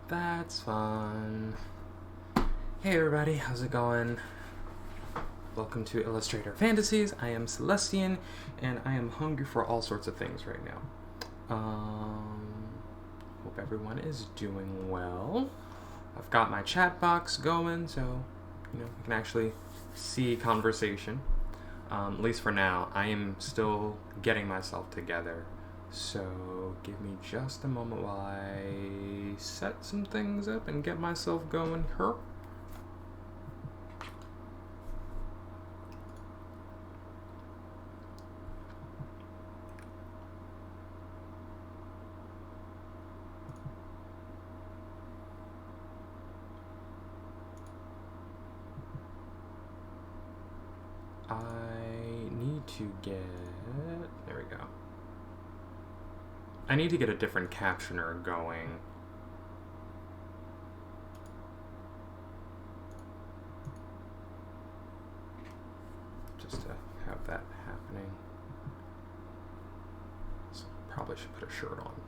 That's fun. Hey everybody, how's it going? Welcome to Illustrator Fantasies. I am Celestian, and I am hungry for all sorts of things right now. Hope everyone is doing well. I've got my chat box going, so you can actually see conversation. At least for now. I am still getting myself together. So give me just a moment while I set some things up and get myself going here. There we go. I need to get a different captioner going. Just to have that happening. So probably should put a shirt on.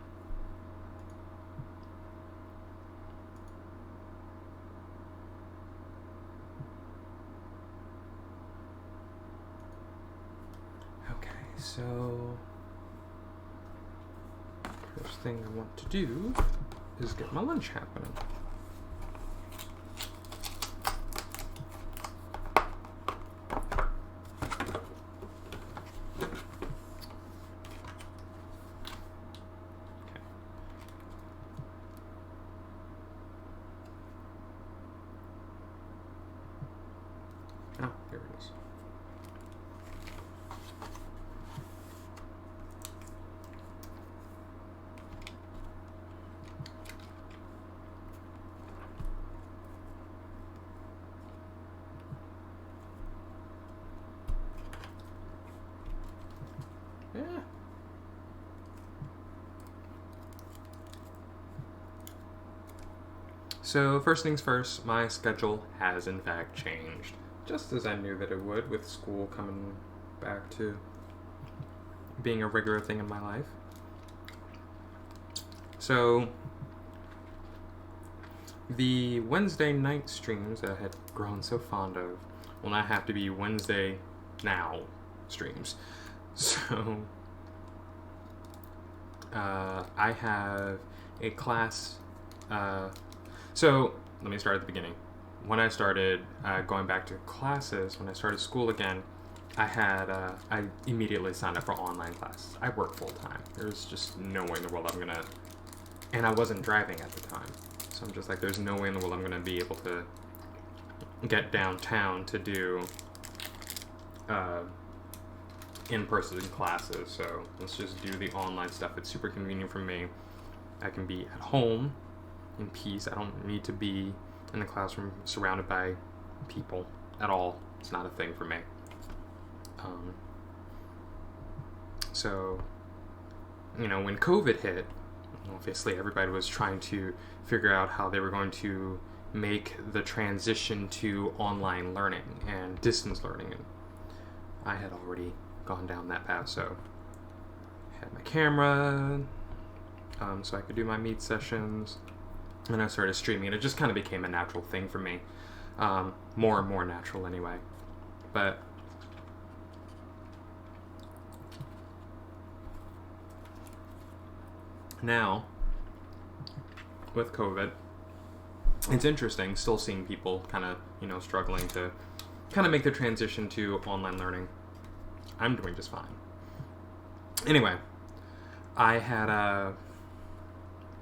So, first thing I want to do is get my lunch happening. Okay. Oh, there it is. So first things first, my schedule has in fact changed, just as I knew that it would with school coming back to being a regular thing in my life. So the Wednesday night streams that I had grown so fond of will now have to be Wednesday now streams. So I have a class. So let me start at the beginning. When I started going back to classes, when I started school again, I immediately signed up for online classes. I work full time. There's just no way in the world I'm gonna, and I wasn't driving at the time. So I'm just like, there's no way in the world I'm gonna be able to get downtown to do in-person classes. So let's just do the online stuff. It's super convenient for me. I can be at home in peace. I don't need to be in the classroom surrounded by people at all. It's not a thing for me. So, when COVID hit, obviously everybody was trying to figure out how they were going to make the transition to online learning and distance learning. And I had already gone down that path, so I had my camera, so I could do my meet sessions. And I started streaming, and it just kind of became a natural thing for me. More and more natural anyway. But now, with COVID, it's interesting still seeing people kind of, struggling to kind of make the transition to online learning. I'm doing just fine. Anyway, I had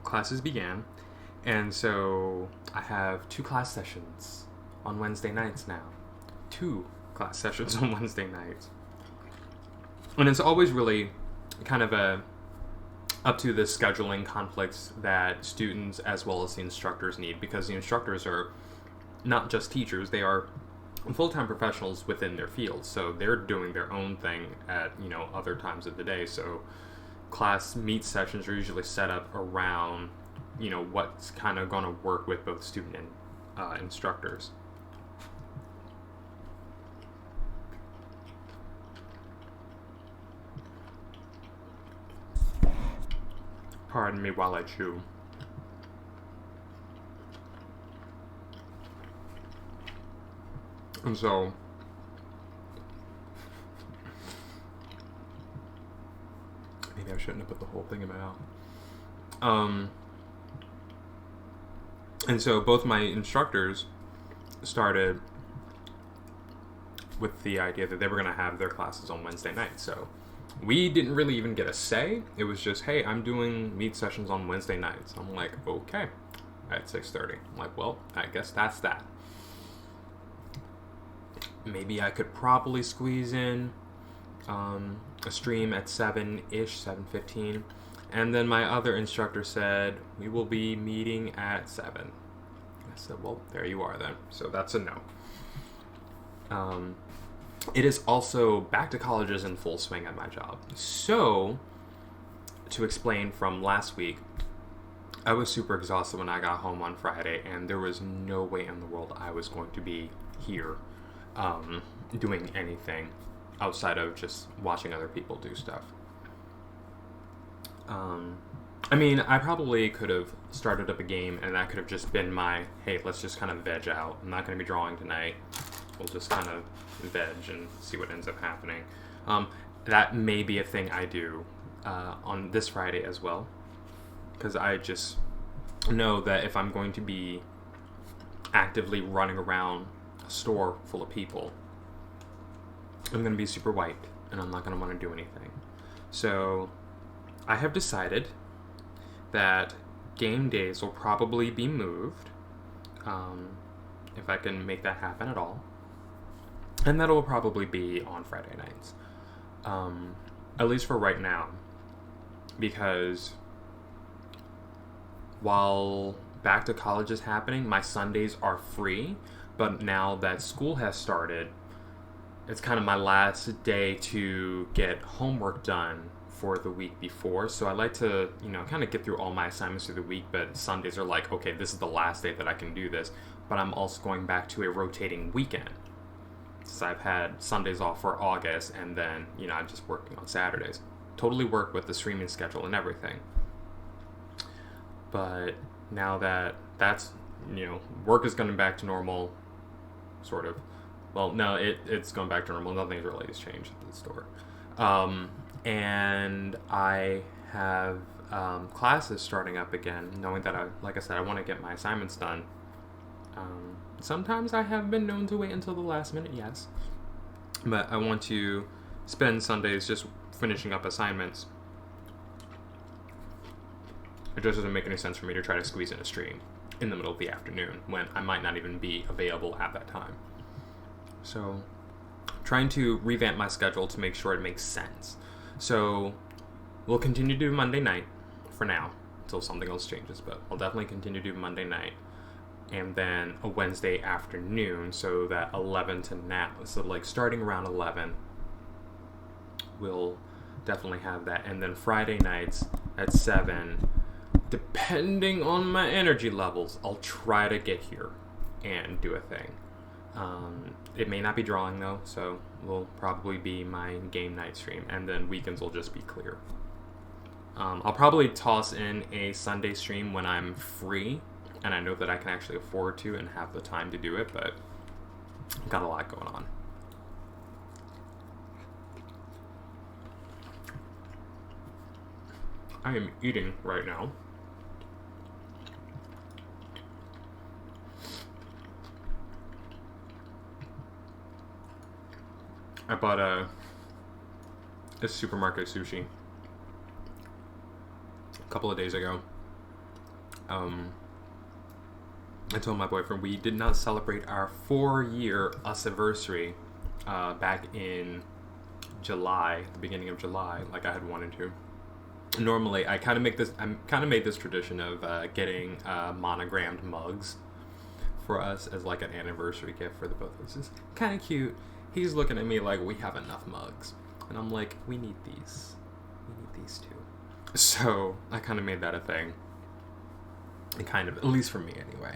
classes began. And so I have 2 class sessions on Wednesday nights now. 2 class sessions on Wednesday nights. And it's always really kind of up to the scheduling conflicts that students as well as the instructors need, because the instructors are not just teachers, they are full-time professionals within their fields. So they're doing their own thing at, other times of the day. So class meet sessions are usually set up around what's kind of going to work with both student and instructors. Pardon me while I chew. And so maybe I shouldn't have put the whole thing in my mouth. And so both my instructors started with the idea that they were going to have their classes on Wednesday nights. So we didn't really even get a say. It was just, hey, I'm doing meet sessions on Wednesday nights. I'm like, okay, at 6:30. I'm like, well, I guess that's that. Maybe I could probably squeeze in a stream at 7-ish, 7:15. And then my other instructor said, we will be meeting at 7. I said, well, there you are then. So that's a no. It is also back to college is in full swing at my job. So, to explain from last week, I was super exhausted when I got home on Friday, and there was no way in the world I was going to be here doing anything outside of just watching other people do stuff. I mean, I probably could have started up a game, and that could have just been my, hey, let's just kind of veg out. I'm not going to be drawing tonight. We'll just kind of veg and see what ends up happening. That may be a thing I do on this Friday as well, because I just know that if I'm going to be actively running around a store full of people, I'm going to be super wiped, and I'm not going to want to do anything. So I have decided that game days will probably be moved, if I can make that happen at all. And that will probably be on Friday nights. At least for right now. Because while back to college is happening, my Sundays are free. But now that school has started, it's kind of my last day to get homework done for the week before. So I like to, kind of get through all my assignments through the week. But Sundays are like, okay, this is the last day that I can do this. But I'm also going back to a rotating weekend. So I've had Sundays off for August, and then, I'm just working on Saturdays. Totally work with the streaming schedule and everything. But now that that's, work is going back to normal, sort of. Well, no, it's going back to normal. Nothing really has changed at the store. And I have classes starting up again, knowing that, like I said, I want to get my assignments done. Sometimes I have been known to wait until the last minute, yes. But I want to spend Sundays just finishing up assignments. It just doesn't make any sense for me to try to squeeze in a stream in the middle of the afternoon when I might not even be available at that time. So, trying to revamp my schedule to make sure it makes sense. So, we'll continue to do Monday night for now until something else changes, but I'll definitely continue to do Monday night. And then a Wednesday afternoon, so that 11 to now. So like starting around 11, we'll definitely have that. And then Friday nights at 7, depending on my energy levels, I'll try to get here and do a thing. It may not be drawing though, so will probably be my game night stream. And then weekends will just be clear. I'll probably toss in a Sunday stream when I'm free. And I know that I can actually afford to and have the time to do it, but I've got a lot going on. I am eating right now. I bought a supermarket sushi a couple of days ago. I told my boyfriend we did not celebrate our 4-year us-anniversary back in July, the beginning of July, like I had wanted to. Normally, I kind of made this tradition of getting monogrammed mugs for us as like an anniversary gift for the both of us. It's kind of cute. He's looking at me like we have enough mugs, and I'm like, we need these. We need these too. So I kind of made that a thing. And kind of, at least for me anyway.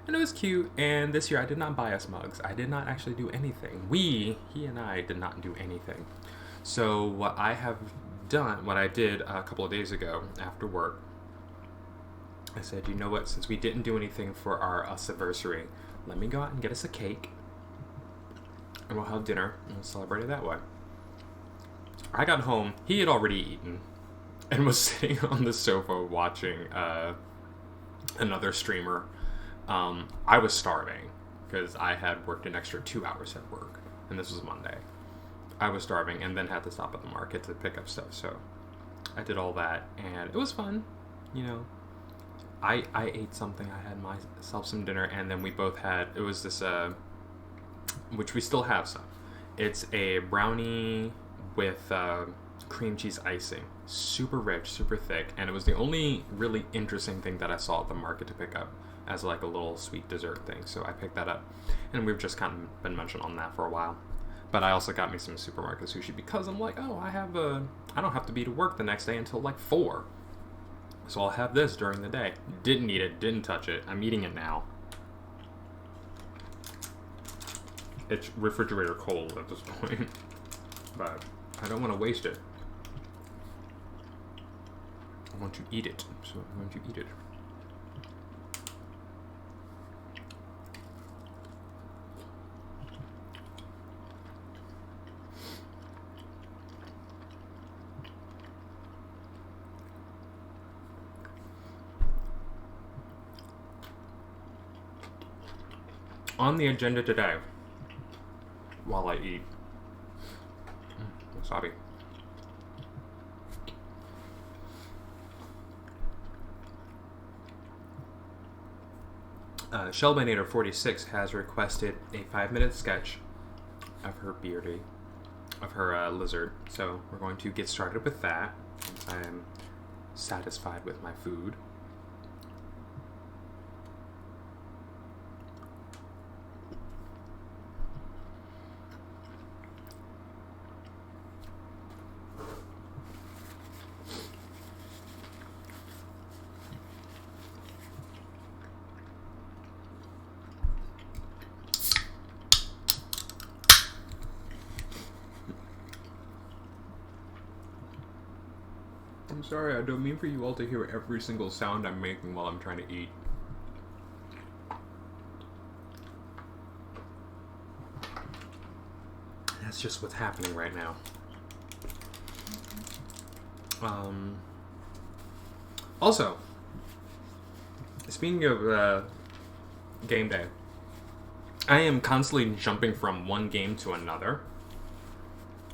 And it was cute, and this year I did not buy us mugs. I did not actually do anything. He and I did not do anything. So what I did a couple of days ago after work, I said, you know what, since we didn't do anything for our us-anniversary, let me go out and get us a cake. and we'll have dinner and we'll celebrate it that way. I got home, he had already eaten, and was sitting on the sofa watching another streamer. I was starving because I had worked an extra 2 hours at work, and this was Monday. I was starving and then had to stop at the market to pick up stuff, so I did all that, and it was fun. You know, I ate something, I had myself some dinner, and then we both had, it was this, which we still have some. It's a brownie with cream cheese icing. Super rich, super thick, and it was the only really interesting thing that I saw at the market to pick up as like a little sweet dessert thing, so I picked that up, and we've just kind of been mentioned on that for a while. But I also got me some supermarket sushi because I'm like, oh, I don't have to be to work the next day until like 4. So I'll have this during the day. Didn't eat it, didn't touch it. I'm eating it now. It's refrigerator cold at this point. But I don't want to waste it. I want to eat it. So I'm going to eat it. On the agenda today, while I eat wasabi, Shellbinator46 has requested a 5-minute sketch of her beardy, of her lizard. So we're going to get started with that once I am satisfied with my food. I'm sorry, I don't mean for you all to hear every single sound I'm making while I'm trying to eat. That's just what's happening right now. Also, speaking of game day, I am constantly jumping from one game to another.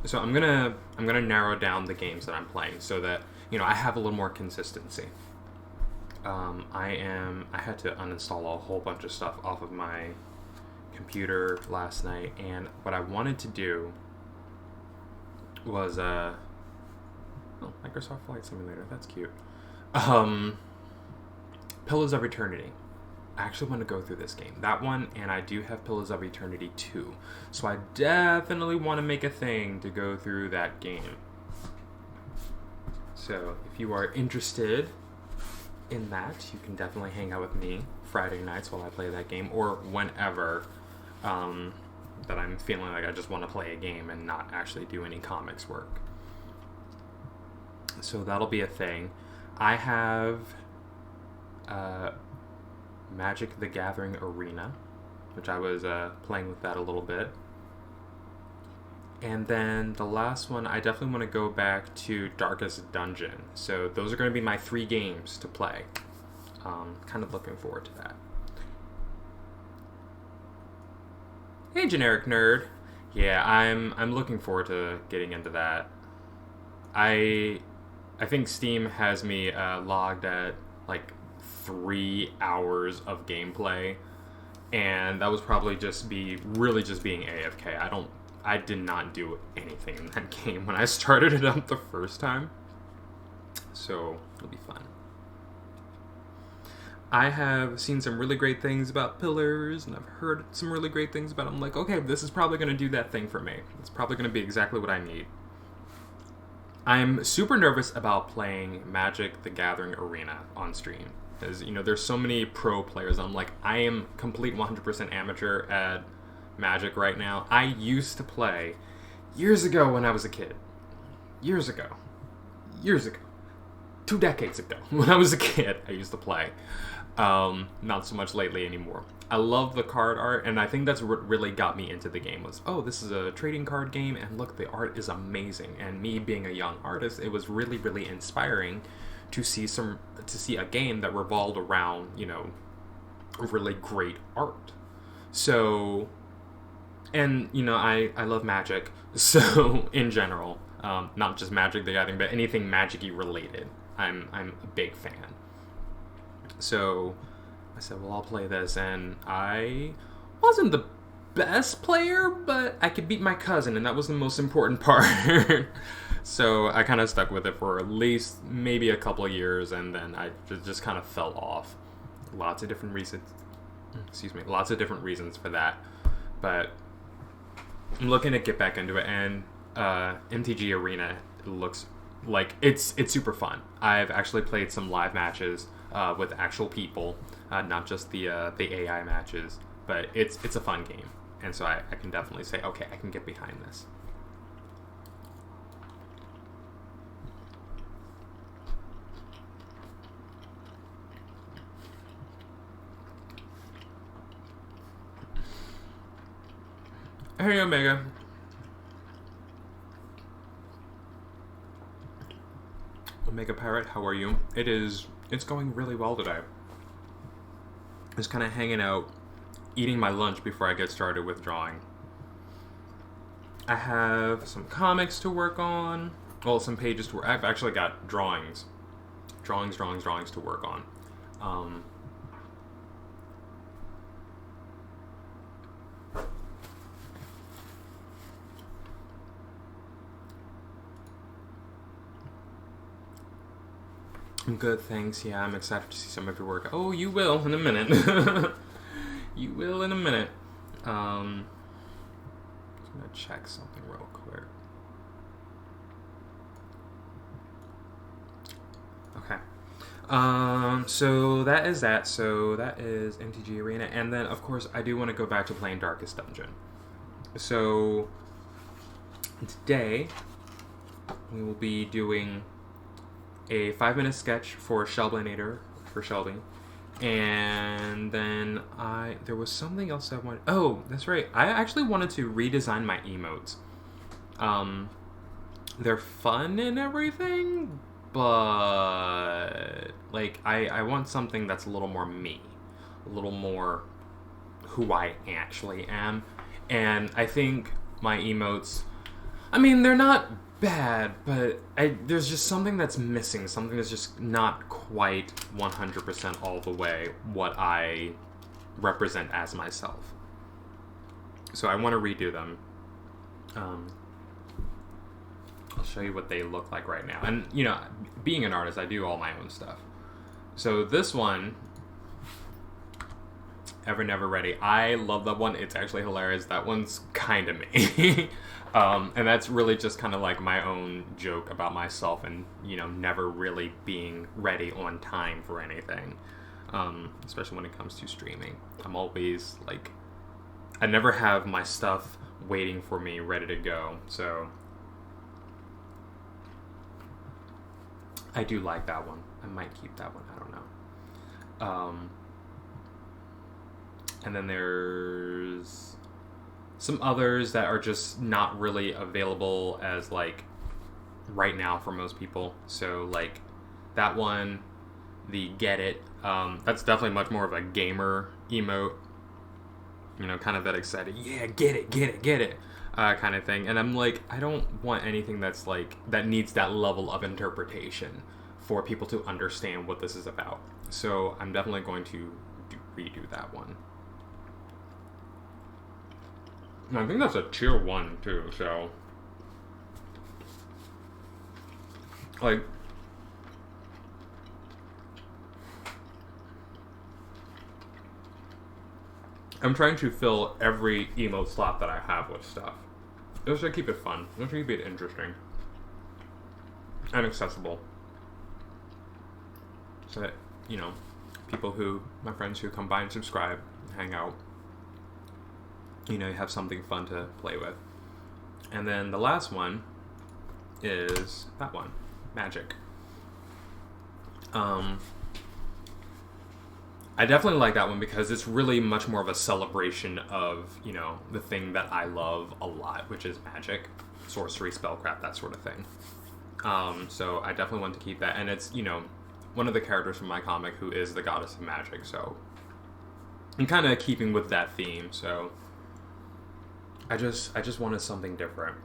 So I'm gonna narrow down the games that I'm playing so that, you know, I have a little more consistency. I had to uninstall a whole bunch of stuff off of my computer last night, and what I wanted to do was Microsoft Flight Simulator, that's cute. Pillars of Eternity. I actually want to go through this game. That one, and I do have Pillars of Eternity 2. So I definitely want to make a thing to go through that game. So if you are interested in that, you can definitely hang out with me Friday nights while I play that game, or whenever that I'm feeling like I just want to play a game and not actually do any comics work. So that'll be a thing. I have Magic the Gathering Arena, which I was playing with that a little bit. And then the last one, I definitely want to go back to Darkest Dungeon. So those are going to be my 3 games to play. Kind of looking forward to that. Hey, Generic Nerd. Yeah, I'm looking forward to getting into that. I think Steam has me logged at like 3 hours of gameplay, and that was probably just being AFK. I did not do anything in that game when I started it up the first time, so it'll be fun. I have seen some really great things about Pillars, and I've heard some really great things about it. I'm like, okay, this is probably going to do that thing for me. It's probably going to be exactly what I need. I'm super nervous about playing Magic the Gathering Arena on stream. Because, you know, there's so many pro players. I'm like, I am complete 100% amateur at Magic right now. I used to play years ago when I was a kid. Years ago. 2 decades ago, when I was a kid, I used to play. Not so much lately anymore. I love the card art, and I think that's what really got me into the game was, oh, this is a trading card game, and look, the art is amazing. And me being a young artist, it was really, really inspiring to see a game that revolved around, really great art. So, and, I love Magic, so, in general, not just Magic the Gathering, but anything Magic-y related, I'm a big fan. So I said, well, I'll play this, and I wasn't the best player, but I could beat my cousin, and that was the most important part. So I kind of stuck with it for at least maybe a couple of years, and then I just kind of fell off. Lots of different reasons for that, but I'm looking to get back into it, and MTG Arena looks like it's super fun. I've actually played some live matches with actual people, not just the AI matches, but it's a fun game, and so I can definitely say, okay, I can get behind this. Hey, Omega. Omega Pirate, how are you? It's going really well today. Just kind of hanging out, eating my lunch before I get started with drawing. I have some comics to work on. Well, some pages to work. I've actually got drawings to work on. I'm good, thanks. Yeah, I'm excited to see some of your work. Oh, you will in a minute. You will in a minute. Just gonna check something real quick. Okay. So that is that. So that is MTG Arena, and then of course I do want to go back to playing Darkest Dungeon. So today we will be doing a 5-minute sketch for Shelblinator for Shelby, and then there was something else I wanted. Oh, that's right. I actually wanted to redesign my emotes. They're fun and everything, but like I want something that's a little more me, a little more who I actually am, and I think my emotes, I mean, they're not bad, but there's just something that's missing, something that's just not quite 100% all the way what I represent as myself. So I want to redo them. I'll show you what they look like right now. And, being an artist, I do all my own stuff. So this one, Ever Never Ready, I love that one. It's actually hilarious. That one's kind of me. And that's really just kind of like my own joke about myself and, never really being ready on time for anything. Especially when it comes to streaming. I'm always like, I never have my stuff waiting for me, ready to go. So I do like that one. I might keep that one. I don't know. And then there's some others that are just not really available as like right now for most people. So like that one, the Get It, that's definitely much more of a gamer emote. Kind of that excited, yeah, get it, kind of thing. And I'm like, I don't want anything that's like, that needs that level of interpretation for people to understand what this is about. So I'm definitely going to redo that one. And I think that's a tier 1 too, so like, I'm trying to fill every emote slot that I have with stuff. Just to keep it fun. Just to keep it interesting. And accessible. So that, my friends who come by and subscribe, hang out, you have something fun to play with. And then the last one is that one, Magic. I definitely like that one because it's really much more of a celebration of, you know, the thing that I love a lot, which is magic, sorcery, spellcraft, that sort of thing. So I definitely want to keep that. And it's, you know, one of the characters from my comic who is the goddess of magic. So I'm kind of keeping with that theme. So I just wanted something different.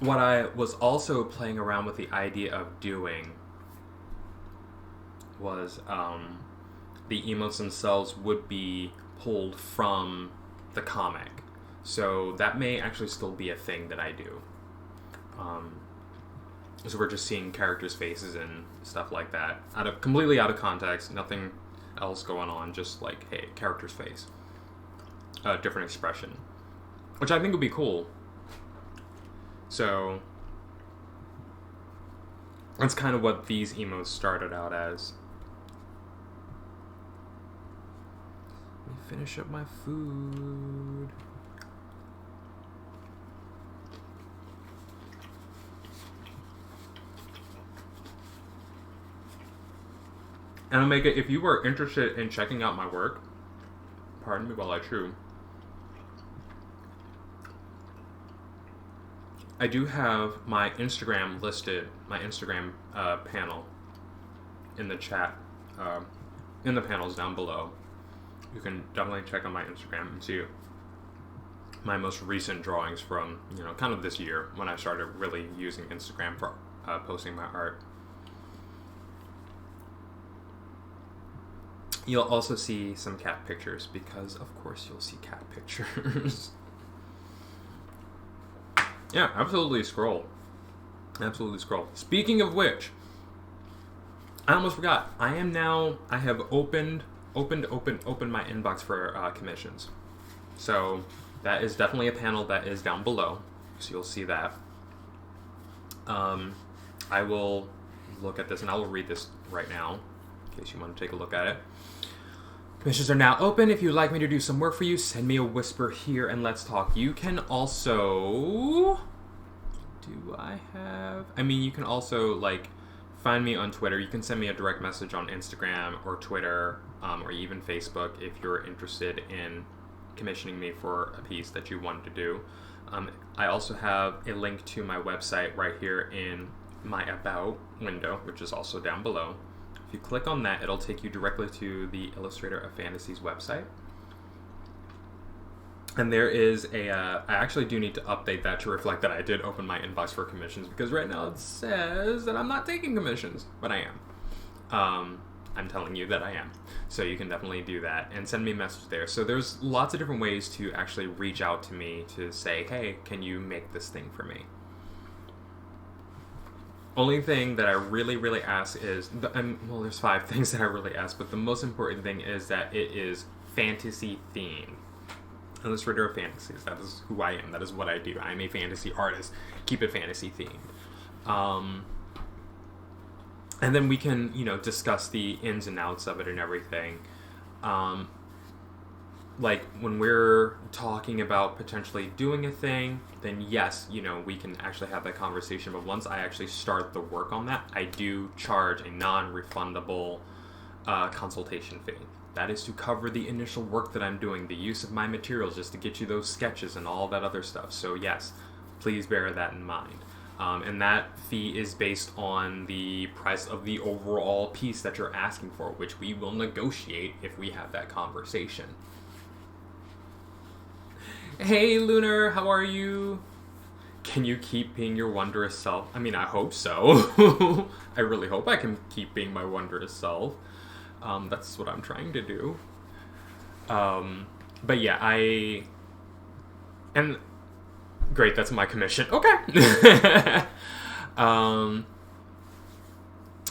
What I was also playing around with the idea of doing was the emotes themselves would be pulled from the comic. So that may actually still be a thing that I do. So we're just seeing characters' faces and stuff like that, completely out of context, nothing else going on, just like, hey, character's face. A different expression. Which I think would be cool. So that's kind of what these emotes started out as. Let me finish up my food. And Omega, if you were interested in checking out my work, pardon me while I chew, I do have my Instagram listed, my Instagram panel in the chat, in the panels down below. You can definitely check on my Instagram and see my most recent drawings from, you know, kind of this year when I started really using Instagram for posting my art. You'll also see some cat pictures because, of course, you'll see cat pictures. Yeah, absolutely scroll. Absolutely scroll. Speaking of which, I almost forgot. I have opened my inbox for commissions. So that is definitely a panel that is down below. So you'll see that. I will look at this and I will read this right now in case you want to take a look at it. Commissions are now open. If you'd like me to do some work for you, send me a whisper here and let's talk. You can also... you can also, like, find me on Twitter. You can send me a direct message on Instagram or Twitter, or even Facebook if you're interested in commissioning me for a piece that you want to do. I also have a link to my website right here in my About window, which is also down below. If you click on that, it'll take you directly to the Illustrator of Fantasies website. And there is I actually do need to update that to reflect that I did open my inbox for commissions, because right now it says that I'm not taking commissions, but I am. I'm telling you that I am. So you can definitely do that and send me a message there. So there's lots of different ways to actually reach out to me to say, hey, can you make this thing for me? Only thing that I really ask is, well, there's 5 things that I really ask, but the most important thing is that it is fantasy themed. Illustrator of Fantasies, that is who I am, that is what I do. I'm a fantasy artist. Keep it fantasy themed. And then we can, discuss the ins and outs of it and everything. Like, when we're talking about potentially doing a thing, then yes, we can actually have that conversation. But once I actually start the work on that, I do charge a non-refundable consultation fee. That is to cover the initial work that I'm doing, the use of my materials, just to get you those sketches and all that other stuff. So yes, please bear that in mind. And that fee is based on the price of the overall piece that you're asking for, which we will negotiate if we have that conversation. Hey, Lunar, how are you? Can you keep being your wondrous self? I mean, I hope so. I really hope I can keep being my wondrous self. That's what I'm trying to do. But yeah, and great, that's my commission. Okay.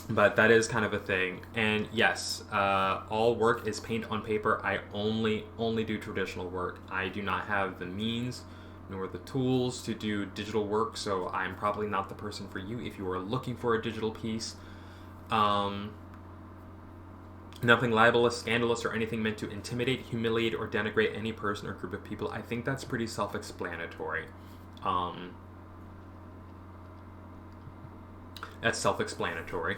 But that is kind of a thing. And yes, all work is paint on paper. I only do traditional work. I do not have the means nor the tools to do digital work, so I'm probably not the person for you if you are looking for a digital piece. Nothing libelous, scandalous, or anything meant to intimidate, humiliate, or denigrate any person or group of people. I think that's pretty self-explanatory. That's self-explanatory.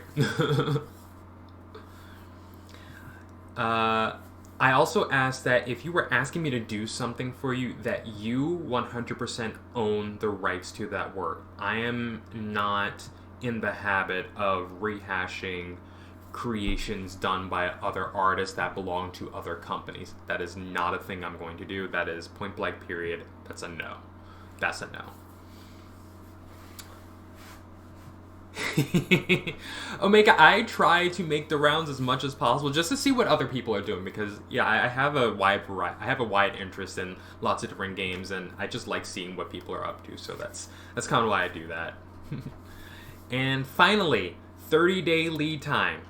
I also asked that if you were asking me to do something for you, that you 100% own the rights to that work. I am not in the habit of rehashing creations done by other artists that belong to other companies. That is not a thing I'm going to do. That is point blank period. That's a no. That's a no. Omega, I try to make the rounds as much as possible just to see what other people are doing, because I have a wide interest in lots of different games, and I just like seeing what people are up to. So that's kind of why I do that. And finally, 30-day lead time.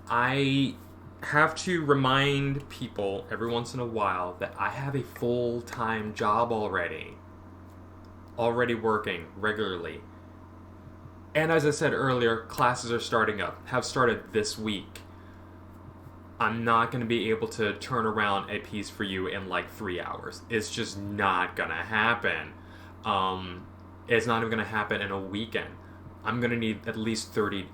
I have to remind people every once in a while that I have a full-time job already working regularly. And as I said earlier, classes are starting up, have started this week. I'm not going to be able to turn around a piece for you in like 3 hours. It's just not going to happen. It's not even going to happen in a weekend. I'm going to need at least 30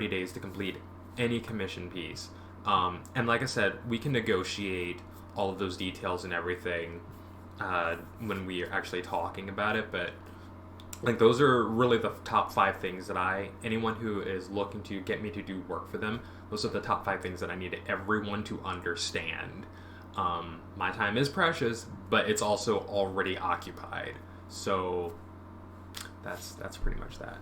days to complete any commission piece. And like I said, we can negotiate all of those details and everything when we are actually talking about it, but like those are really the top 5 things that anyone who is looking to get me to do work for them, those are the top 5 things that I need everyone to understand. My time is precious, but it's also already occupied. So that's pretty much that.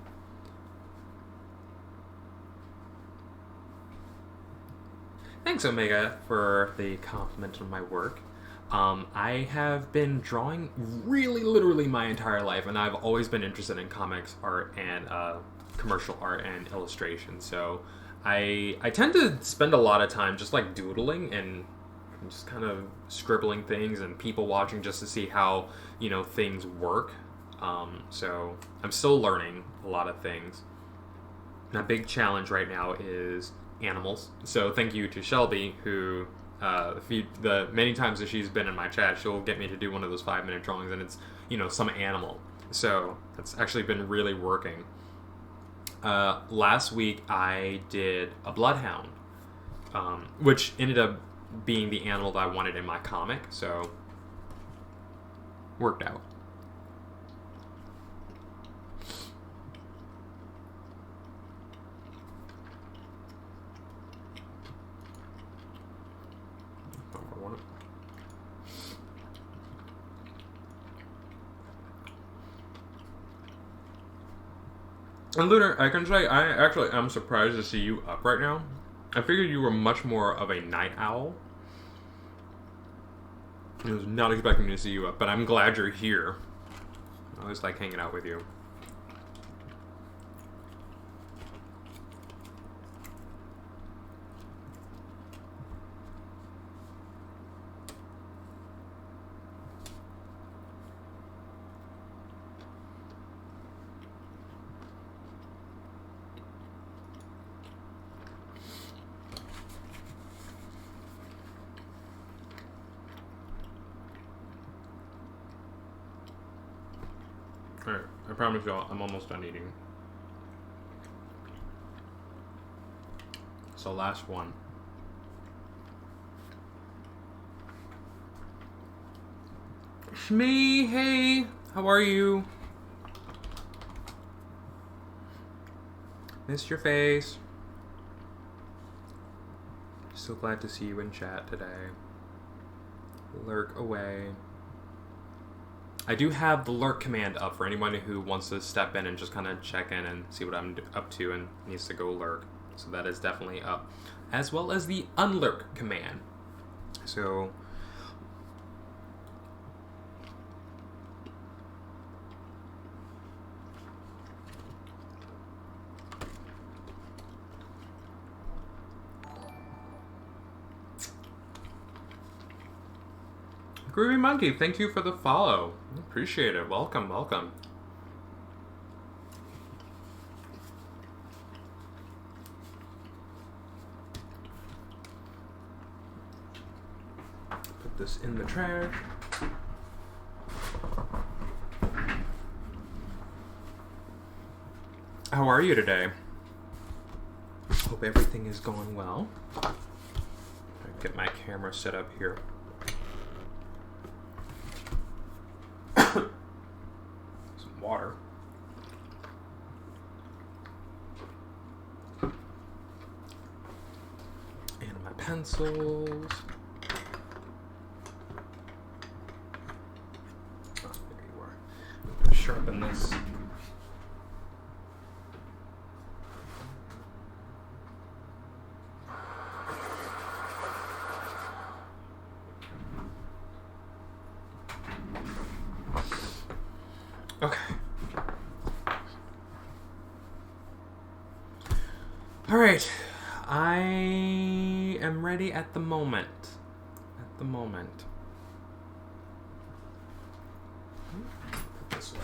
Thanks, Omega, for the compliment on my work. I have been drawing really literally my entire life, and I've always been interested in comics art and commercial art and illustration. So I tend to spend a lot of time just like doodling and just kind of scribbling things and people watching just to see how, things work. So I'm still learning a lot of things. My big challenge right now is animals. So thank you to Shelby, who the many times that she's been in my chat, she'll get me to do one of those 5-minute drawings, and it's some animal. So that's actually been really working. Last week I did a bloodhound, which ended up being the animal that I wanted in my comic. So worked out. And Lunar, I can say I actually am surprised to see you up right now. I figured you were much more of a night owl. I was not expecting to see you up, but I'm glad you're here. I always like hanging out with you. Alright, I promise y'all, I'm almost done eating. So last one. Shmee, hey, how are you? Missed your face. So glad to see you in chat today. Lurk away. I do have the lurk command up for anyone who wants to step in and just kind of check in and see what I'm up to and needs to go lurk. So that is definitely up. As well as the unlurk command. So Groovy Monkey, thank you for the follow. Appreciate it. Welcome, welcome. Put this in the trash. How How are you today? Hope everything is going well. I'll get my camera set up here. Some water. And my pencils. Oh, there you are. I'm gonna sharpen this. Okay. All right. I am ready at the moment. At the moment. Put this way.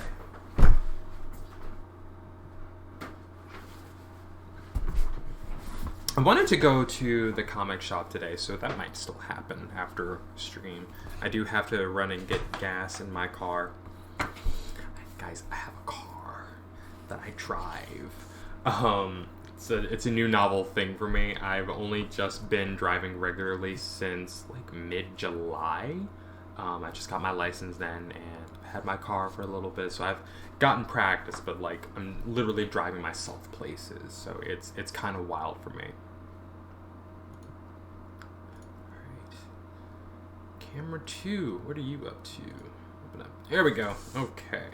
I wanted to go to the comic shop today, so that might still happen after stream. I do have to run and get gas in my car. Guys, I have a car that I drive. It's a new novel thing for me. I've only just been driving regularly since like mid-July. I just got my license then and had my car for a little bit, so I've gotten practice, but like I'm literally driving myself places, so it's kind of wild for me. Alright. Camera 2, what are you up to? Open up. There we go. Okay.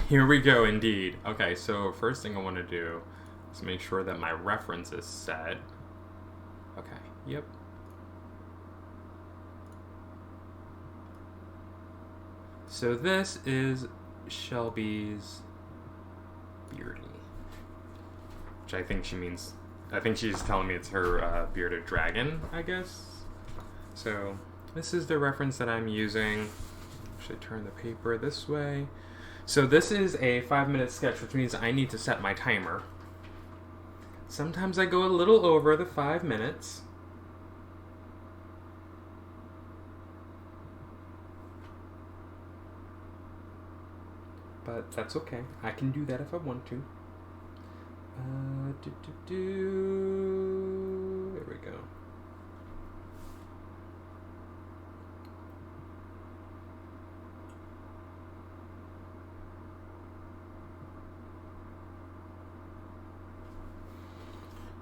Here we go, indeed. Okay, so first thing I want to do is make sure that my reference is set. Okay, yep. So this is Shelby's Beardy, which I think she means, I think she's telling me it's her bearded dragon, I guess. So this is the reference that I'm using. Should I turn the paper this way? So this is a 5-minute sketch, which means I need to set my timer. Sometimes I go a little over the 5 minutes. But that's okay. I can do that if I want to. There we go.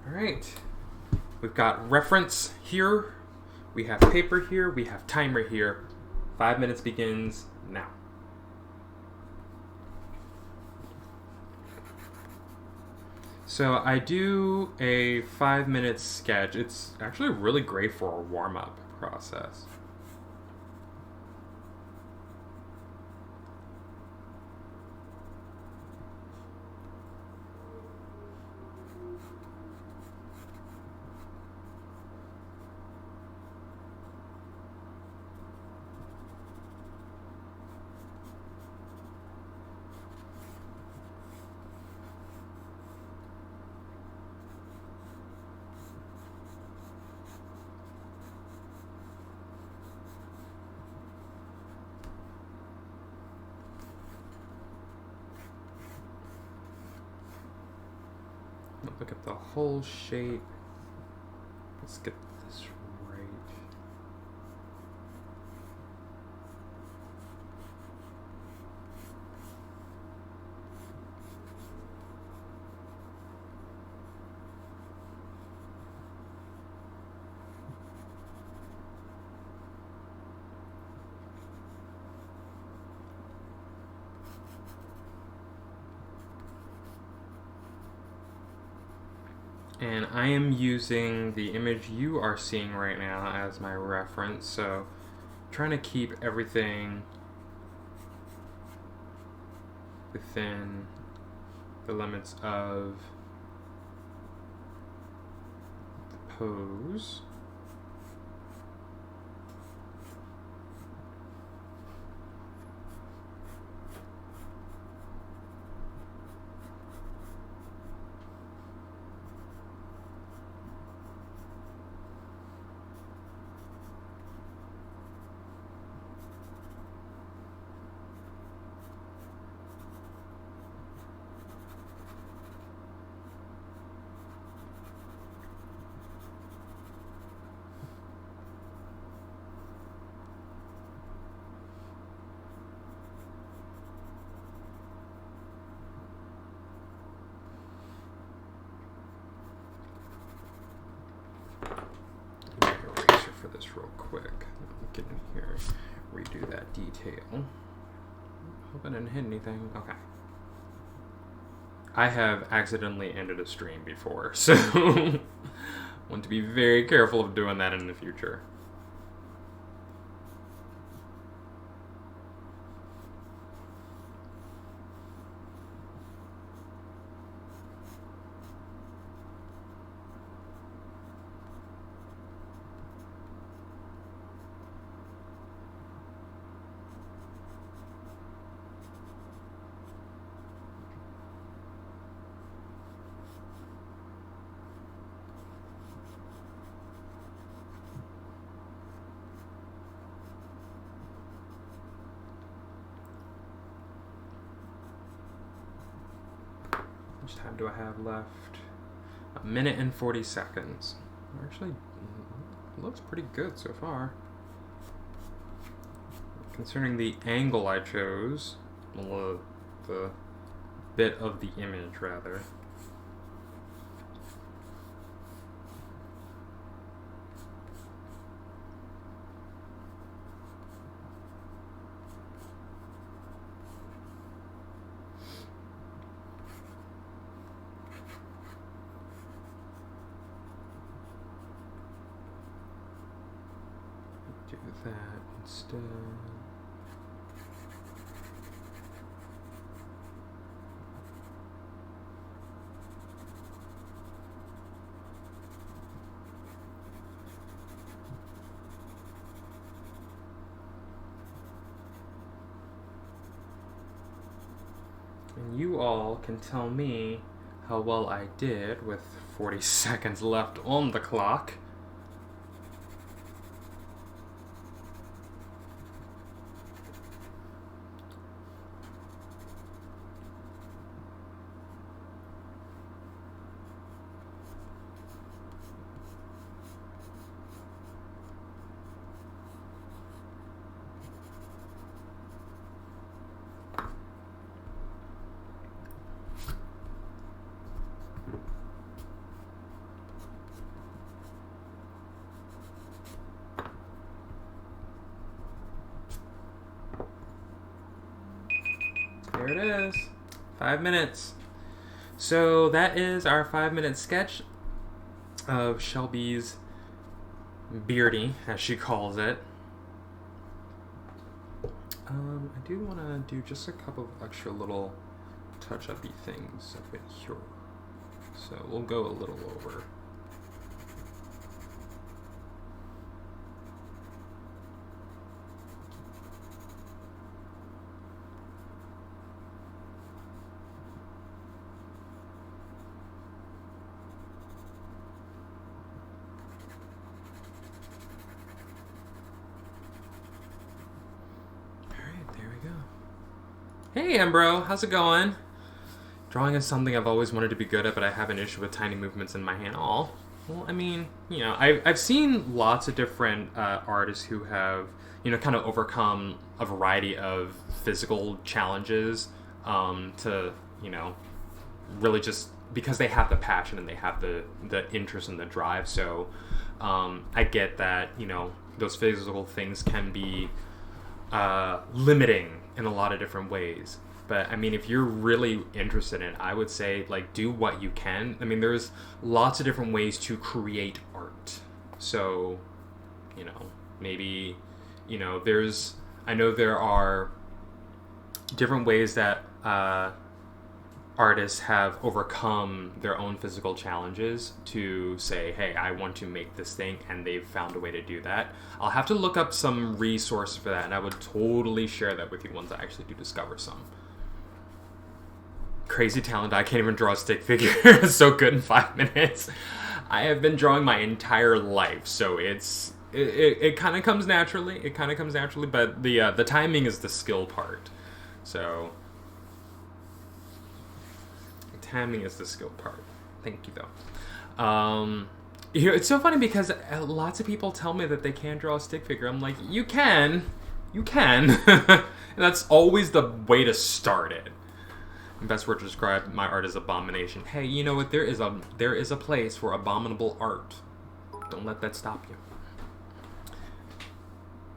All right, we've got reference here, we have paper here, we have timer here. 5 minutes begins now. So I do a 5-minute sketch. It's actually really great for a warm-up process. Look at the whole shape. Let's get this right. And I am using the image you are seeing right now as my reference, so I'm trying to keep everything within the limits of the pose. for this real quick. Let me get in here, redo that detail. Hope I didn't hit anything. Okay. I have accidentally ended a stream before, so want to be very careful of doing that in the future. How much time do I have left? 1 minute and 40 seconds. Actually, looks pretty good so far. Concerning the angle I chose, well, the bit of the image, rather. Do that instead. And you all can tell me how well I did with 40 seconds left on the clock. There it is. 5 minutes. So that is our 5-minute sketch of Shelby's beardy, as she calls it. I do want to do just a couple of extra little touch-up-y things up in here. So we'll go a little over. Hey Embro, how's it going? Drawing is something I've always wanted to be good at, but I have an issue with tiny movements in my hand. Aw. Well, I mean, you know, I've seen lots of different artists who have, you know, kind of overcome a variety of physical challenges to, you know, really just because they have the passion and they have the interest and the drive. So I get that, you know, those physical things can be limiting in a lot of different ways. But I mean, if you're really interested in it, I would say, like, do what you can. I mean, there's lots of different ways to create art. So, you know, maybe, you know, I know there are different ways that artists have overcome their own physical challenges to say, hey, I want to make this thing, and they've found a way to do that. I'll have to look up some resources for that, and I would totally share that with you once I actually do discover some. Crazy talent, I can't even draw a stick figure. It's so good in 5 minutes. I have been drawing my entire life, so it kind of comes naturally. It kind of comes naturally, but the timing is the skill part. So timing is the skill part. Thank you, though. You know, it's so funny because lots of people tell me that they can't draw a stick figure. I'm like, you can. And that's always the way to start it. The best word to describe my art is abomination. Hey, you know what? There is a place for abominable art. Don't let that stop you.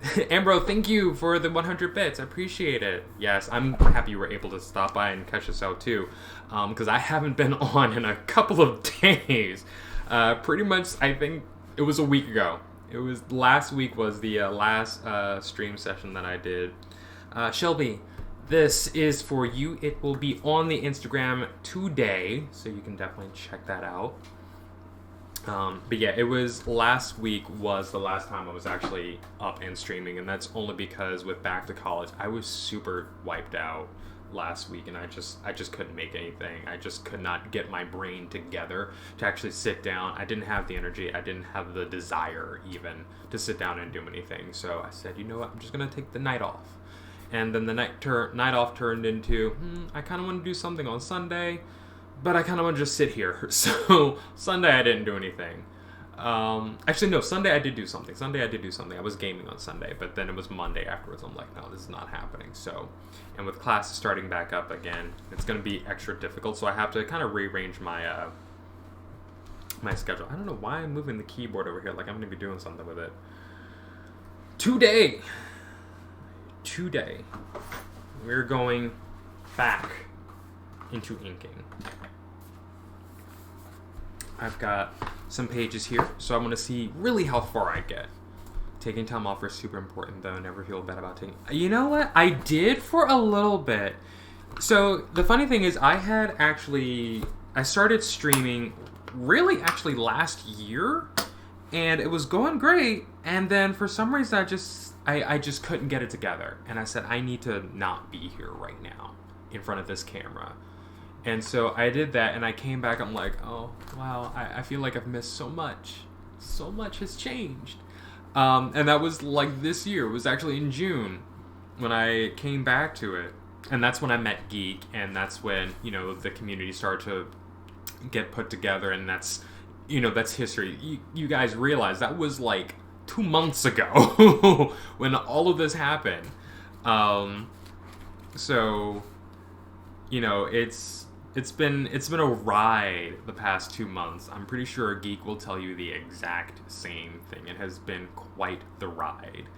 Ambro, thank you for the 100 bits. I appreciate it. Yes, I'm happy you were able to stop by and catch us out too, because I haven't been on in a couple of days. Pretty much, I think it was a week ago. It was last week was the last stream session that I did. Shelby, this is for you. It will be on the Instagram today, so you can definitely check that out. But yeah, it was last week was the last time I was actually up and streaming, and that's only because with back to college, I was super wiped out last week, and I just couldn't make anything. I just could not get my brain together to actually sit down. I didn't have the energy. I didn't have the desire even to sit down and do anything. So I said, you know what? I'm just gonna take the night off. And then the night off turned into, I kind of want to do something on Sunday, but I kind of want to just sit here. So Sunday I didn't do anything. Actually, no, Sunday I did do something. I was gaming on Sunday, but then it was Monday afterwards. I'm like, no, this is not happening. So, and with classes starting back up again, it's going to be extra difficult. So I have to kind of rearrange my my schedule. I don't know why I'm moving the keyboard over here. Like I'm going to be doing something with it. Today, we're going back into inking. I've got some pages here, so I want to see really how far I get. Taking time off is super important, though. Never feel bad about taking... You know what? I did for a little bit. So, the funny thing is, I started streaming really actually last year, and it was going great, and then for some reason I just couldn't get it together. And I said, I need to not be here right now in front of this camera. And so I did that, and I came back, I'm like, oh, wow, I feel like I've missed so much. So much has changed. And that was like this year. It was actually in June when I came back to it. And that's when I met Geek, and that's when, the community started to get put together, and that's history. You guys realize that was like 2 months ago when all of this happened. So, it's been a ride the past 2 months. I'm pretty sure Geek will tell you the exact same thing. It has been quite the ride.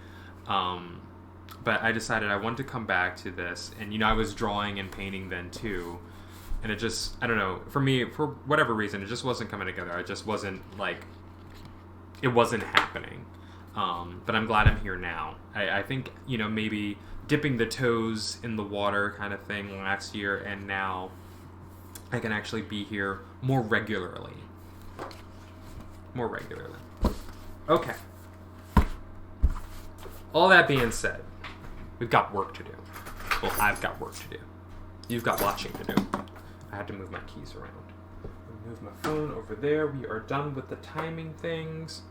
But I decided I wanted to come back to this, and I was drawing and painting then too, and it just, I don't know, for me, for whatever reason, it just wasn't coming together. I just wasn't it wasn't happening. But I'm glad I'm here now. I think, maybe dipping the toes in the water kind of thing last year, and now I can actually be here more regularly. Okay. All that being said, we've got work to do. Well, I've got work to do. You've got watching to do. I had to move my keys around. Move my phone over there. We are done with the timing things.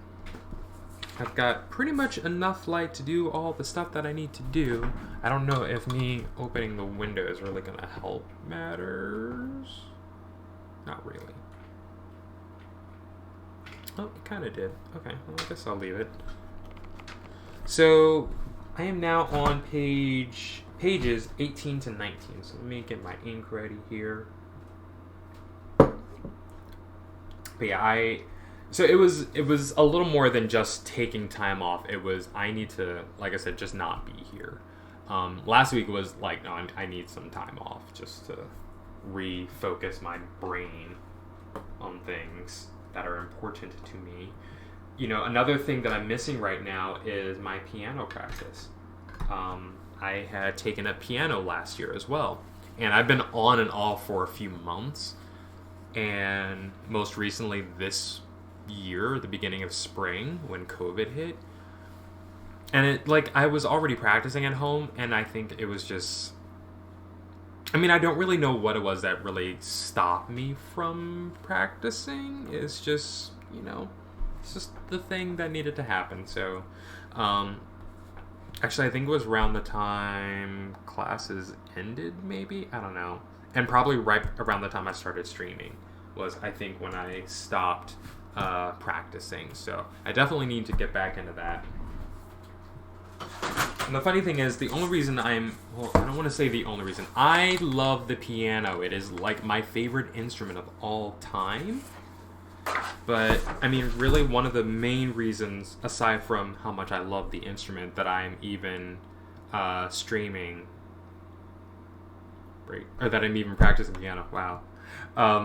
I've got pretty much enough light to do all the stuff that I need to do. I don't know if me opening the window is really going to help matters. Not really. Oh, it kind of did. Okay, well, I guess I'll leave it. So, I am now on pages 18 to 19. So let me get my ink ready here. But yeah, so it was a little more than just taking time off. It was, I need to, like I said, just not be here. Last week was like, no, I need some time off just to refocus my brain on things that are important to me. Another thing that I'm missing right now is my piano practice. I had taken up piano last year as well, and I've been on and off for a few months, and most recently this year, the beginning of spring, when COVID hit, and I was already practicing at home, and I think it was just, I don't really know what it was that really stopped me from practicing. It's just, it's just the thing that needed to happen. So, actually, I think it was around the time classes ended, maybe? I don't know. And probably right around the time I started streaming was, I think, when I stopped practicing. So, I definitely need to get back into that. And the funny thing is, the only reason I don't want to say the only reason. I love the piano. It is like my favorite instrument of all time. But, I mean, really one of the main reasons, aside from how much I love the instrument, that I'm even streaming, or that I'm even practicing piano, wow,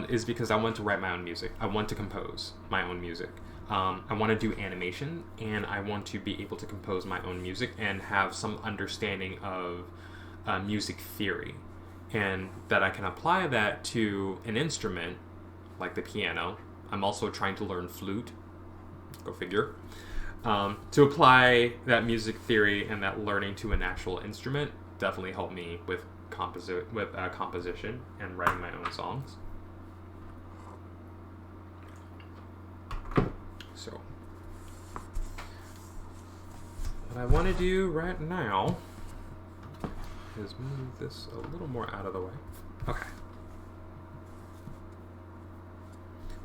is because I want to write my own music. I want to compose my own music. I want to do animation, and I want to be able to compose my own music and have some understanding of music theory, and that I can apply that to an instrument like the piano. I'm also trying to learn flute, go figure, to apply that music theory and that learning to an actual instrument. Definitely helped me with composition and writing my own songs. So, what I want to do right now is move this a little more out of the way. Okay.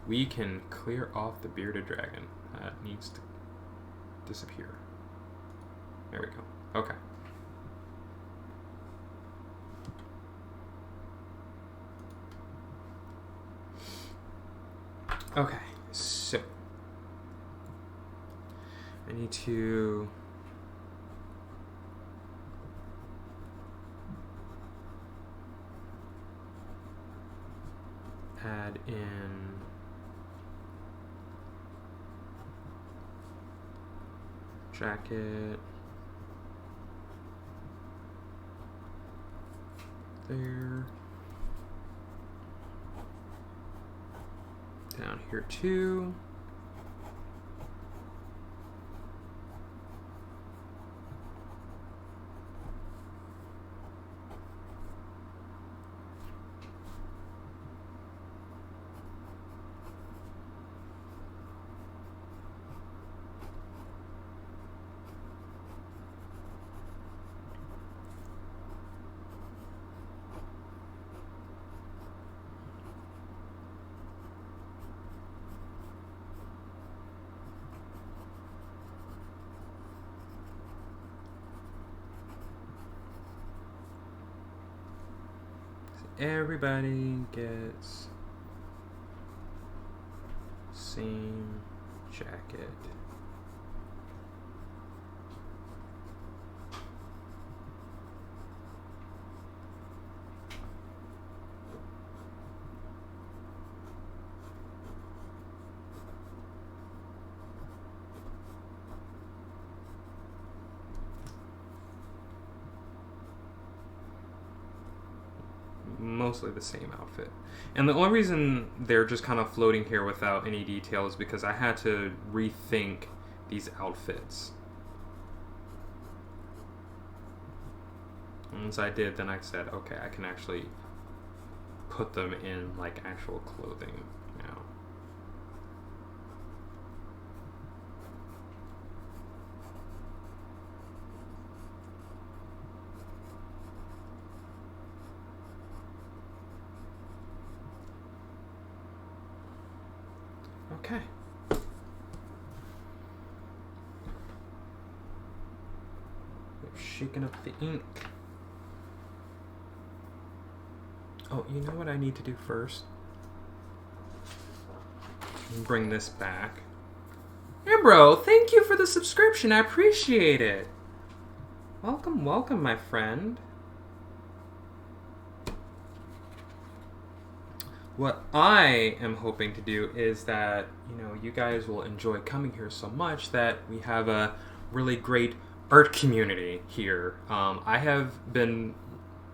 We can clear off the bearded dragon. That needs to disappear. There we go. Okay. Okay, so I need to add in jacket there, down here too. Everybody gets same jacket. Mostly the same outfit. And the only reason they're just kind of floating here without any detail is because I had to rethink these outfits. And once I did, then I said, okay, I can actually put them in like actual clothing now. Okay. Shaking up the ink. Oh, you know what I need to do first? Bring this back. Hey, bro, thank you for the subscription. I appreciate it. Welcome, welcome, my friend. What I am hoping to do is that, you guys will enjoy coming here so much that we have a really great art community here. I have been,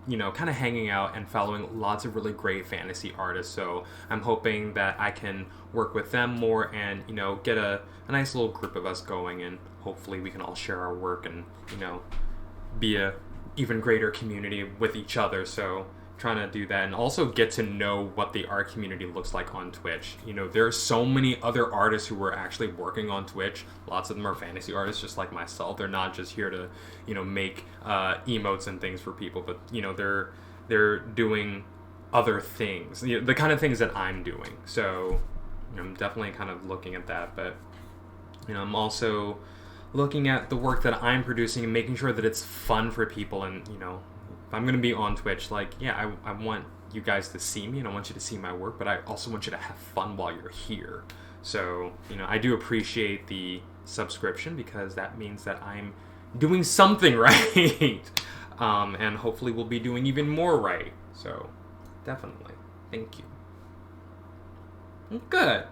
kind of hanging out and following lots of really great fantasy artists, so I'm hoping that I can work with them more and, get a nice little group of us going, and hopefully we can all share our work and, be a even greater community with each other. So trying to do that and also get to know what the art community looks like on Twitch. There are so many other artists who are actually working on Twitch. Lots of them are fantasy artists just like myself. They're not just here to, make emotes and things for people, but, they're doing other things, the kind of things that I'm doing. So, I'm definitely kind of looking at that, but, I'm also looking at the work that I'm producing and making sure that it's fun for people. And, if I'm going to be on Twitch, I want you guys to see me and I want you to see my work, but I also want you to have fun while you're here. So, I do appreciate the subscription because that means that I'm doing something right. And hopefully we'll be doing even more right. So, definitely. Thank you. Good.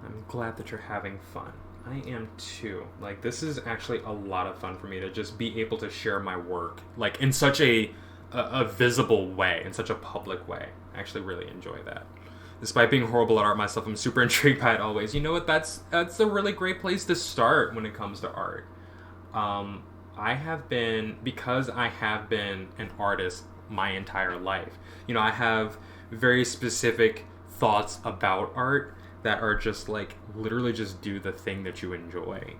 I'm glad that you're having fun. I am too. Like, this is actually a lot of fun for me to just be able to share my work, like, in such a visible way, in such a public way. I actually really enjoy that. Despite being horrible at art myself, I'm super intrigued by it always. You know what? That's a really great place to start when it comes to art. Because I have been an artist my entire life. I have very specific thoughts about art that are just like literally just do the thing that you enjoy.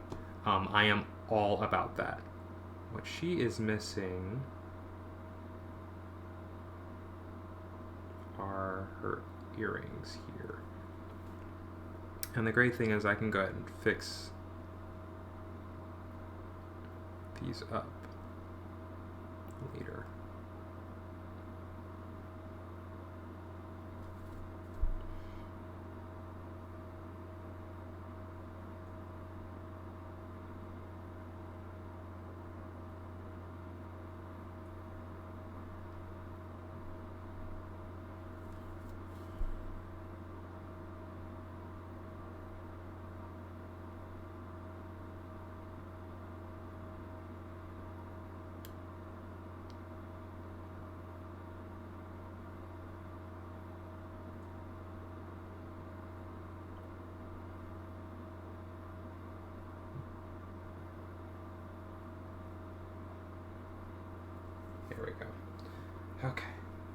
I am all about that. What she is missing are her earrings here. And the great thing is I can go ahead and fix these up later. There we go. Okay,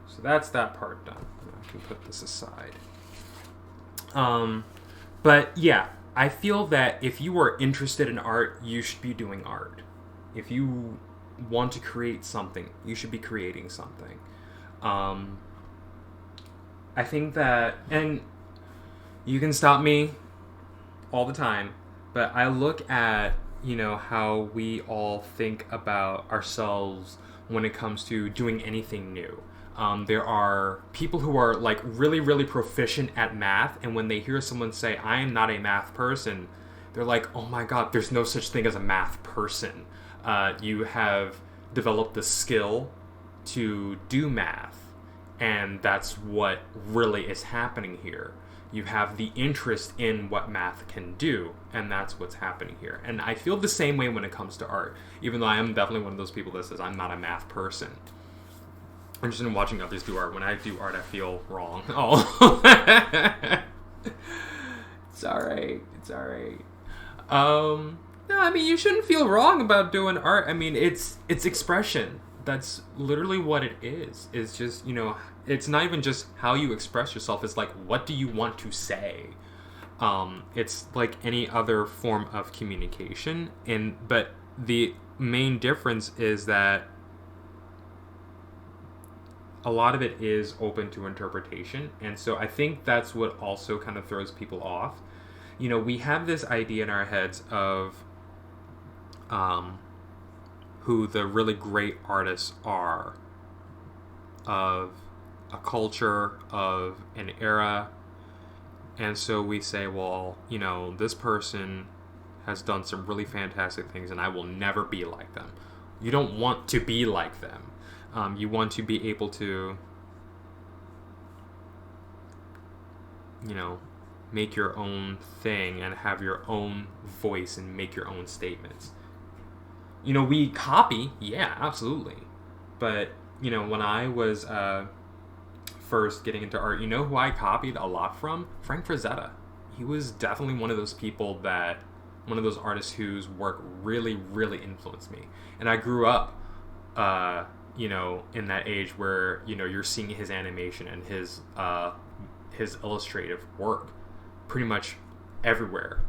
so that's that part done. I can put this aside. But yeah, I feel that if you are interested in art, you should be doing art. If you want to create something, you should be creating something. I think that, and you can stop me all the time, but I look at, how we all think about ourselves when it comes to doing anything new. There are people who are like really, really proficient at math, and when they hear someone say, I am not a math person, they're like, oh my god, there's no such thing as a math person. You have developed the skill to do math, and that's what really is happening here. You have the interest in what math can do, and that's what's happening here. And I feel the same way when it comes to art, even though I am definitely one of those people that says I'm not a math person. I'm just in watching others do art. When I do art, I feel wrong. Oh. It's alright. It's alright. No, I mean, you shouldn't feel wrong about doing art. I mean, it's expression. That's literally what it is. It's just, it's not even just how you express yourself. It's like, what do you want to say? It's like any other form of communication. But the main difference is that a lot of it is open to interpretation. And so I think that's what also kind of throws people off. We have this idea in our heads of who the really great artists are, of a culture, of an era. And so we say, well, this person has done some really fantastic things and I will never be like them. You don't want to be like them. You want to be able to, make your own thing and have your own voice and make your own statements. We copy, yeah, absolutely. But, when I was first getting into art, who I copied a lot from? Frank Frazetta. He was definitely one of those artists whose work really, really influenced me. And I grew up, in that age where, you're seeing his animation and his illustrative work pretty much everywhere.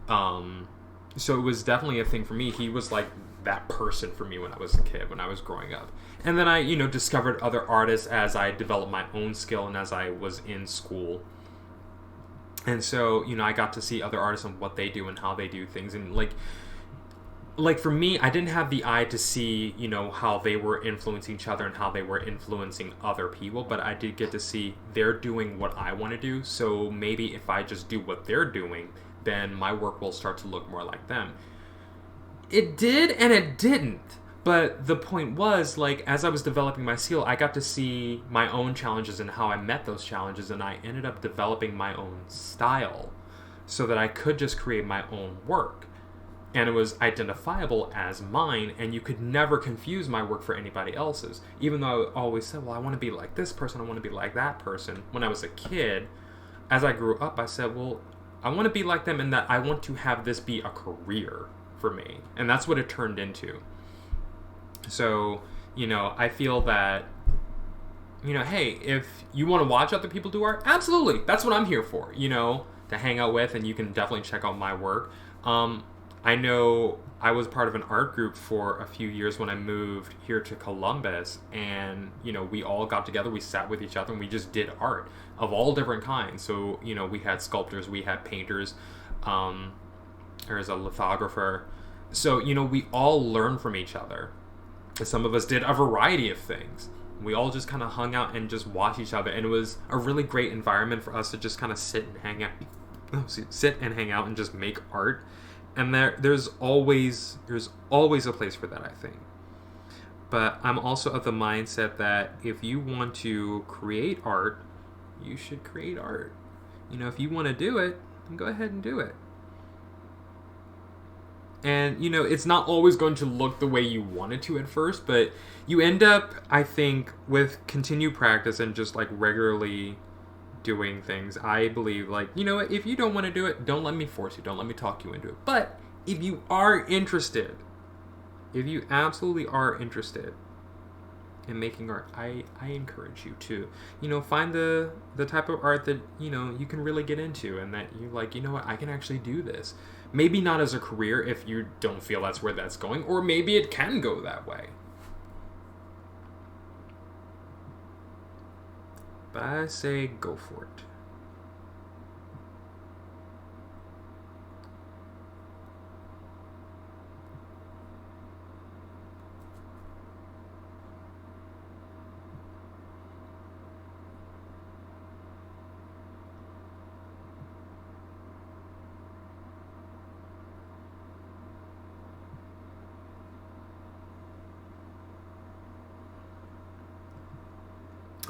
So it was definitely a thing for me. He was like that person for me when I was a kid, when I was growing up. And then I, discovered other artists as I developed my own skill and as I was in school. And so, I got to see other artists and what they do and how they do things. And, like, like for me, I didn't have the eye to see, how they were influencing each other and how they were influencing other people, but I did get to see they're doing what I want to do. So maybe if I just do what they're doing, then my work will start to look more like them. It did and it didn't. But the point was, like, as I was developing my skill, I got to see my own challenges and how I met those challenges, and I ended up developing my own style so that I could just create my own work. And it was identifiable as mine, and you could never confuse my work for anybody else's. Even though I always said, well, I want to be like this person, I want to be like that person. When I was a kid, as I grew up, I said, well, I want to be like them in that I want to have this be a career for me. And that's what it turned into. So, I feel that, hey, if you want to watch other people do art, absolutely. That's what I'm here for, to hang out with, and you can definitely check out my work. I know I was part of an art group for a few years when I moved here to Columbus, and, we all got together, we sat with each other, and we just did art of all different kinds. So, we had sculptors, we had painters, there was a lithographer. So, we all learned from each other. Some of us did a variety of things. We all just kind of hung out and just watched each other, and it was a really great environment for us to just kind of sit and hang out and just make art. And there's always a place for that, I think. But I'm also of the mindset that if you want to create art, you should create art. If you want to do it, then go ahead and do it. And, it's not always going to look the way you want it to at first, but you end up, I think, with continued practice and just, like, regularly doing things, I believe, like, if you don't want to do it, don't let me force you. Don't let me talk you into it. But if you are interested, if you absolutely are interested in making art, I encourage you to, find the type of art that, you can really get into, and that you're like, what, I can actually do this. Maybe not as a career if you don't feel that's where that's going, or maybe it can go that way. But I say go for it.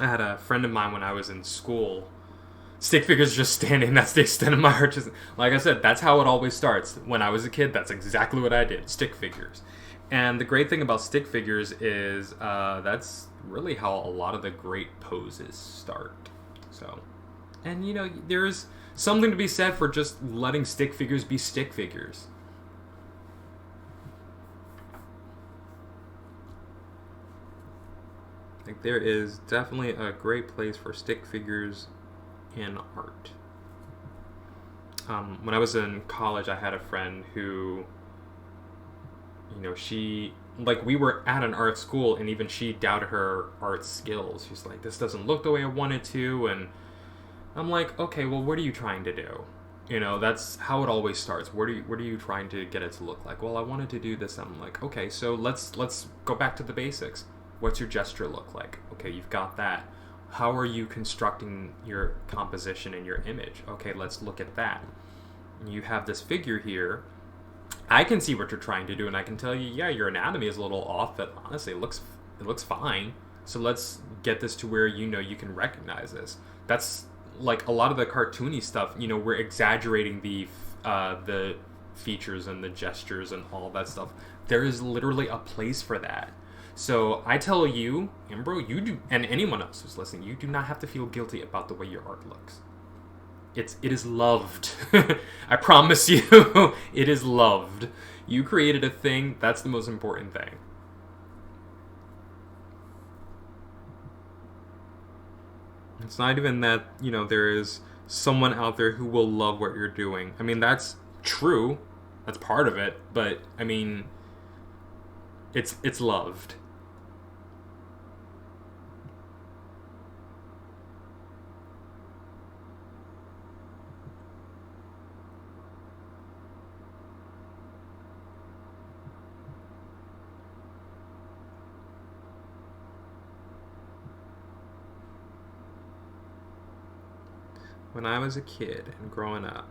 I had a friend of mine when I was in school. Stick figures just standing. That's the extent of my art. Like I said, that's how it always starts. When I was a kid, that's exactly what I did. Stick figures. And the great thing about stick figures is that's really how a lot of the great poses start. So, and there's something to be said for just letting stick figures be stick figures. Like, there is definitely a great place for stick figures in art. When I was in college, I had a friend who, she, like, we were at an art school, and even she doubted her art skills. She's like, this doesn't look the way I want it to, and I'm like, okay, well, what are you trying to do? That's how it always starts. What are you trying to get it to look like? Well, I wanted to do this. I'm like, okay, so let's go back to the basics. What's your gesture look like? Okay, you've got that. How are you constructing your composition and your image? Okay, let's look at that. You have this figure here. I can see what you're trying to do, and I can tell you, yeah, your anatomy is a little off, but honestly, it looks fine. So let's get this to where you can recognize this. That's like a lot of the cartoony stuff. We're exaggerating the features and the gestures and all that stuff. There is literally a place for that. So I tell you, and bro, you do, and anyone else who's listening, you do not have to feel guilty about the way your art looks. It is loved. I promise you, it is loved. You created a thing. That's the most important thing. It's not even that, there is someone out there who will love what you're doing. I mean, that's true. That's part of it. But, I mean, it's loved. when I was a kid and growing up,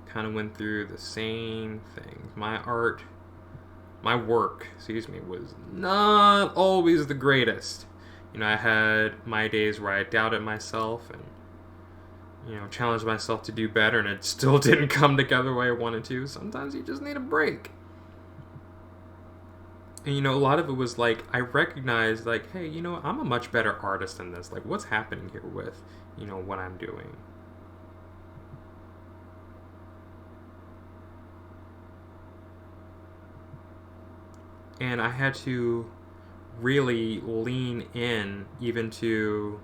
kind of went through the same things. My work, was not always the greatest. I had my days where I doubted myself and, challenged myself to do better, and it still didn't come together the way I wanted to. Sometimes you just need a break. And, a lot of it was like, I recognized, like, hey, I'm a much better artist than this. Like, what's happening here with, what I'm doing? And I had to really lean in even to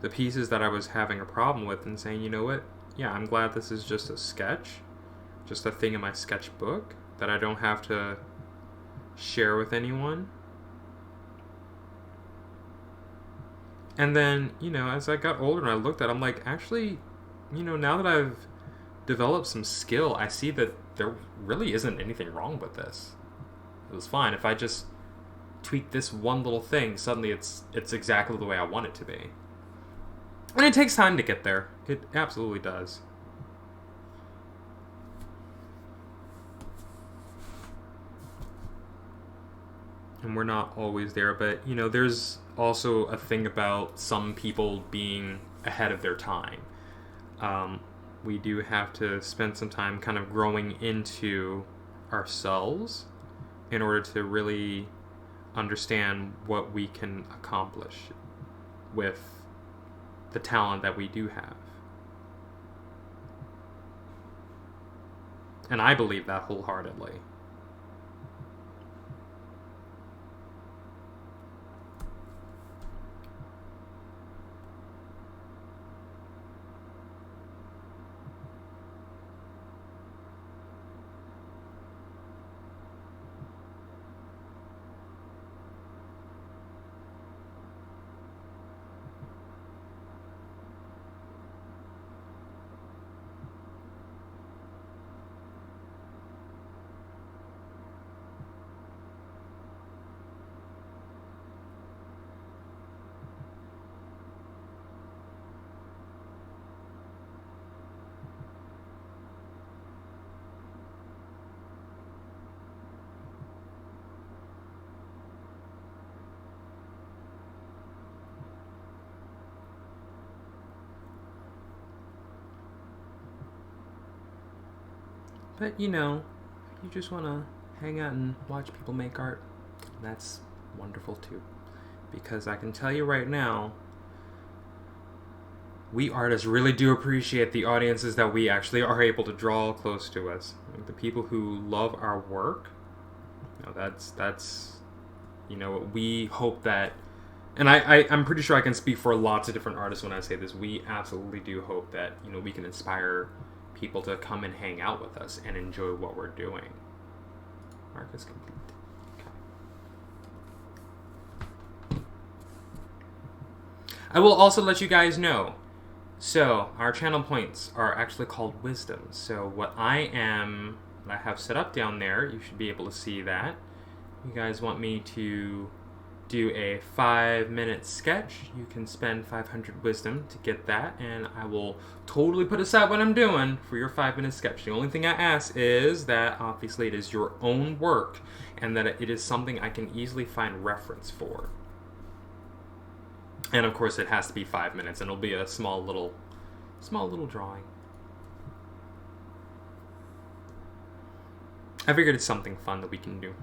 the pieces that I was having a problem with and saying, you know what? Yeah, I'm glad this is just a sketch, just a thing in my sketchbook that I don't have to share with anyone. And then, as I got older and I looked at it, I'm like, actually, now that I've developed some skill, I see that there really isn't anything wrong with this. It was fine. If I just tweak this one little thing, suddenly it's exactly the way I want it to be. And it takes time to get there. It absolutely does. And we're not always there, but, there's also a thing about some people being ahead of their time. We do have to spend some time kind of growing into ourselves in order to really understand what we can accomplish with the talent that we do have. And I believe that wholeheartedly. But, you just want to hang out and watch people make art. That's wonderful, too. Because I can tell you right now, we artists really do appreciate the audiences that we actually are able to draw close to us. Like the people who love our work, that's we hope that, and I'm pretty sure I can speak for lots of different artists when I say this, we absolutely do hope that, we can inspire people to come and hang out with us and enjoy what we're doing. Mark is complete. Okay. I will also let you guys know, so our channel points are actually called wisdom. So what I have set up down there, you should be able to see that. You guys want me to do a 5-minute sketch, you can spend 500 wisdom to get that, and I will totally put aside what I'm doing for your 5-minute sketch. The only thing I ask is that obviously it is your own work and that it is something I can easily find reference for. And of course it has to be 5 minutes, and it'll be a small little drawing. I figured it's something fun that we can do.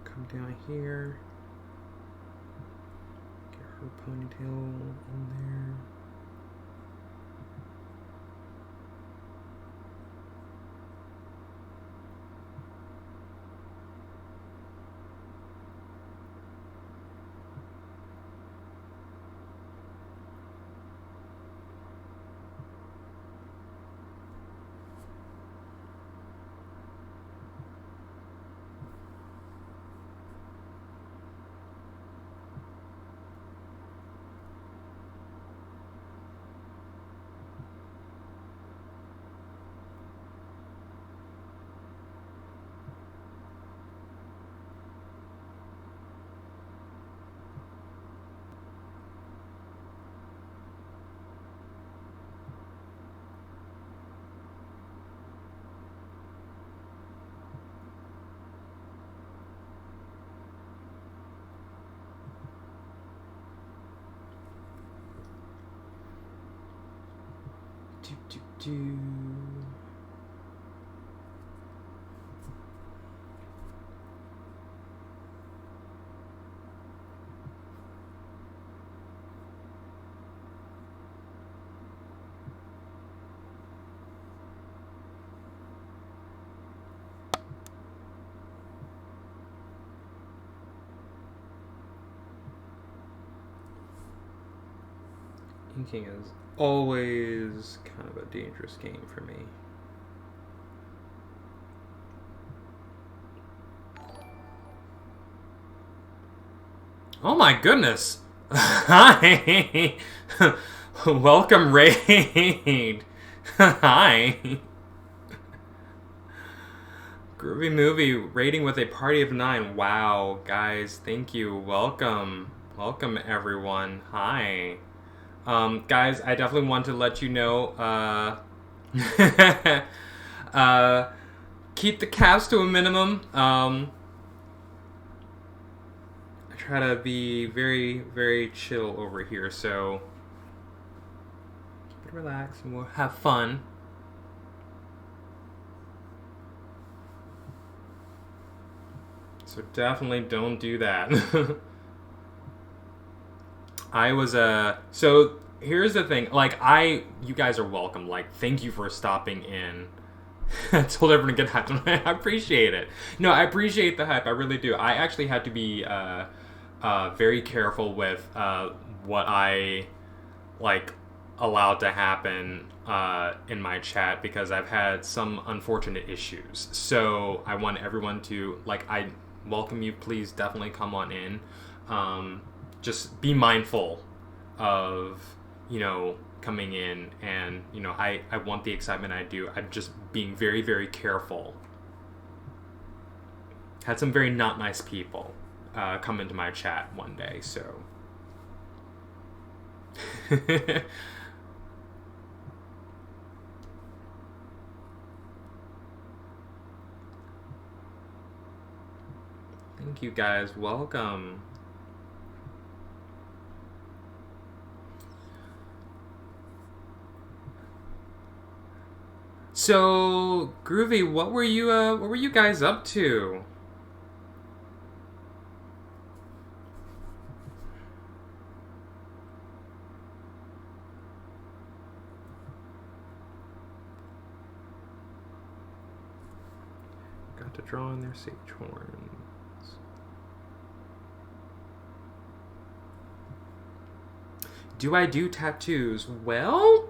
Come down here. Get her ponytail in there. Inking is always kind of a dangerous game for me. Oh my goodness! Hi! Welcome, Raid! Hi! Groovy movie, rating with a party of 9. Wow, guys, thank you. Welcome. Welcome, everyone. Hi. Guys, I definitely want to let you know, keep the caps to a minimum. I try to be very, very chill over here, so keep it relaxed and we'll have fun. So definitely don't do that. I was so here's the thing, like, you guys are welcome, like, thank you for stopping in. I told everyone to get hyped. I appreciate it. No, I appreciate the hype, I really do. I actually had to be very careful with what I, like, allowed to happen in my chat, because I've had some unfortunate issues. So I want everyone to, like, I welcome you, please definitely come on in. Just be mindful of, you know, coming in, and, you know, I want the excitement I do. I'm just being very, very careful. Had some very not nice people come into my chat one day, so. Thank you guys, welcome. So, Groovy, what were you guys up to? Got to draw in their sage horns. Do I do tattoos? Well,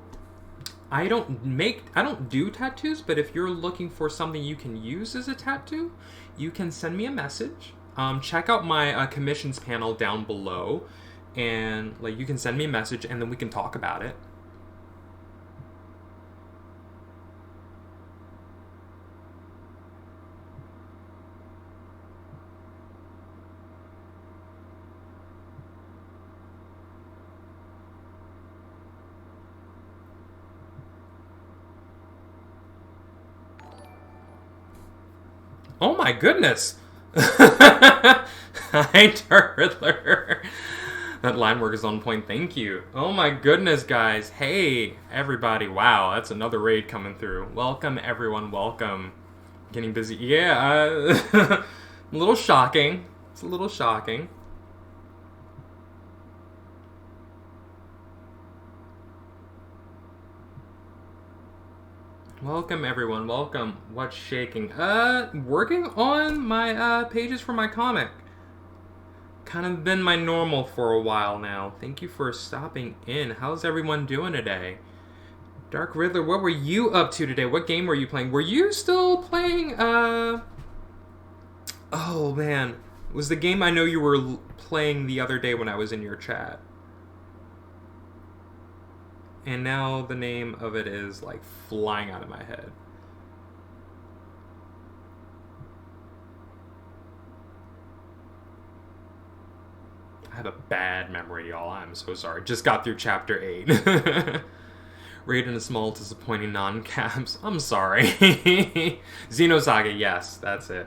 I don't do tattoos, but if you're looking for something you can use as a tattoo, you can send me a message. Check out my commissions panel down below, and, like, you can send me a message and then we can talk about it. Oh my goodness! Hi, Turtler! That line work is on point, thank you. Oh my goodness, guys. Hey, everybody. Wow, that's another raid coming through. Welcome, everyone, welcome. Getting busy. Yeah, a little shocking. It's a little shocking. Welcome, everyone. Welcome. What's shaking? Working on my pages for my comic. Kind of been my normal for a while now. Thank you for stopping in. How's everyone doing today? Dark Riddler, what were you up to today? What game were you playing? Were you still playing, oh man. It was the game I know you were playing the other day when I was in your chat. And now the name of it is, like, flying out of my head. I have a bad memory, y'all. I'm so sorry. Just got through Chapter 8. Raiden a small, disappointing non-caps. I'm sorry. Xenosaga, yes, that's it.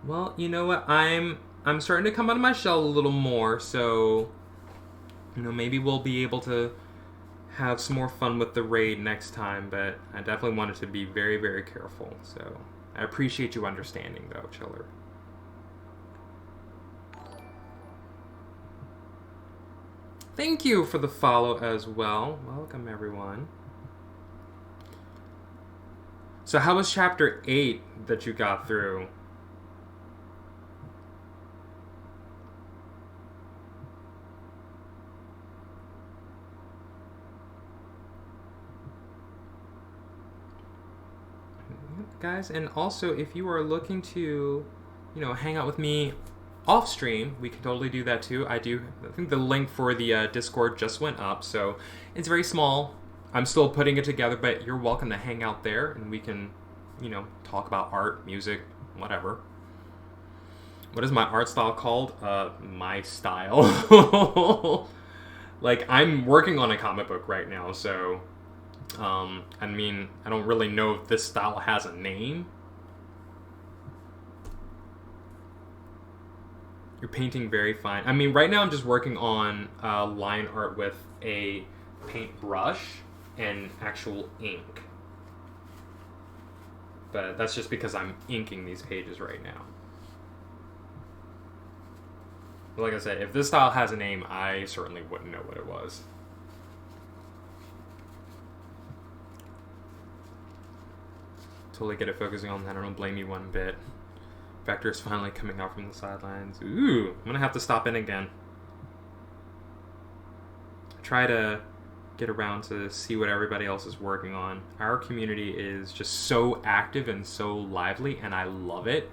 Well, you know what? I'm starting to come out of my shell a little more, so... You know, maybe we'll be able to have some more fun with the raid next time, but I definitely wanted to be very, very careful. So I appreciate you understanding, though, Chiller. Thank you for the follow as well. Welcome, everyone. So how was Chapter 8 that you got through? Guys, and also if you are looking to, you know, hang out with me off stream, we can totally do that too. I think the link for the Discord just went up, so it's very small. I'm still putting it together, but you're welcome to hang out there and we can, you know, talk about art, music, whatever. What is my art style called? My style. Like, I'm working on a comic book right now, so I mean, I don't really know if this style has a name. You're painting very fine. I mean, right now I'm just working on line art with a paintbrush and actual ink. But that's just because I'm inking these pages right now. But like I said, if this style has a name, I certainly wouldn't know what it was. Totally get it focusing on that. I don't blame you one bit. Vector's finally coming out from the sidelines. Ooh, I'm gonna have to stop in again. I try to get around to see what everybody else is working on. Our community is just so active and so lively, and I love it.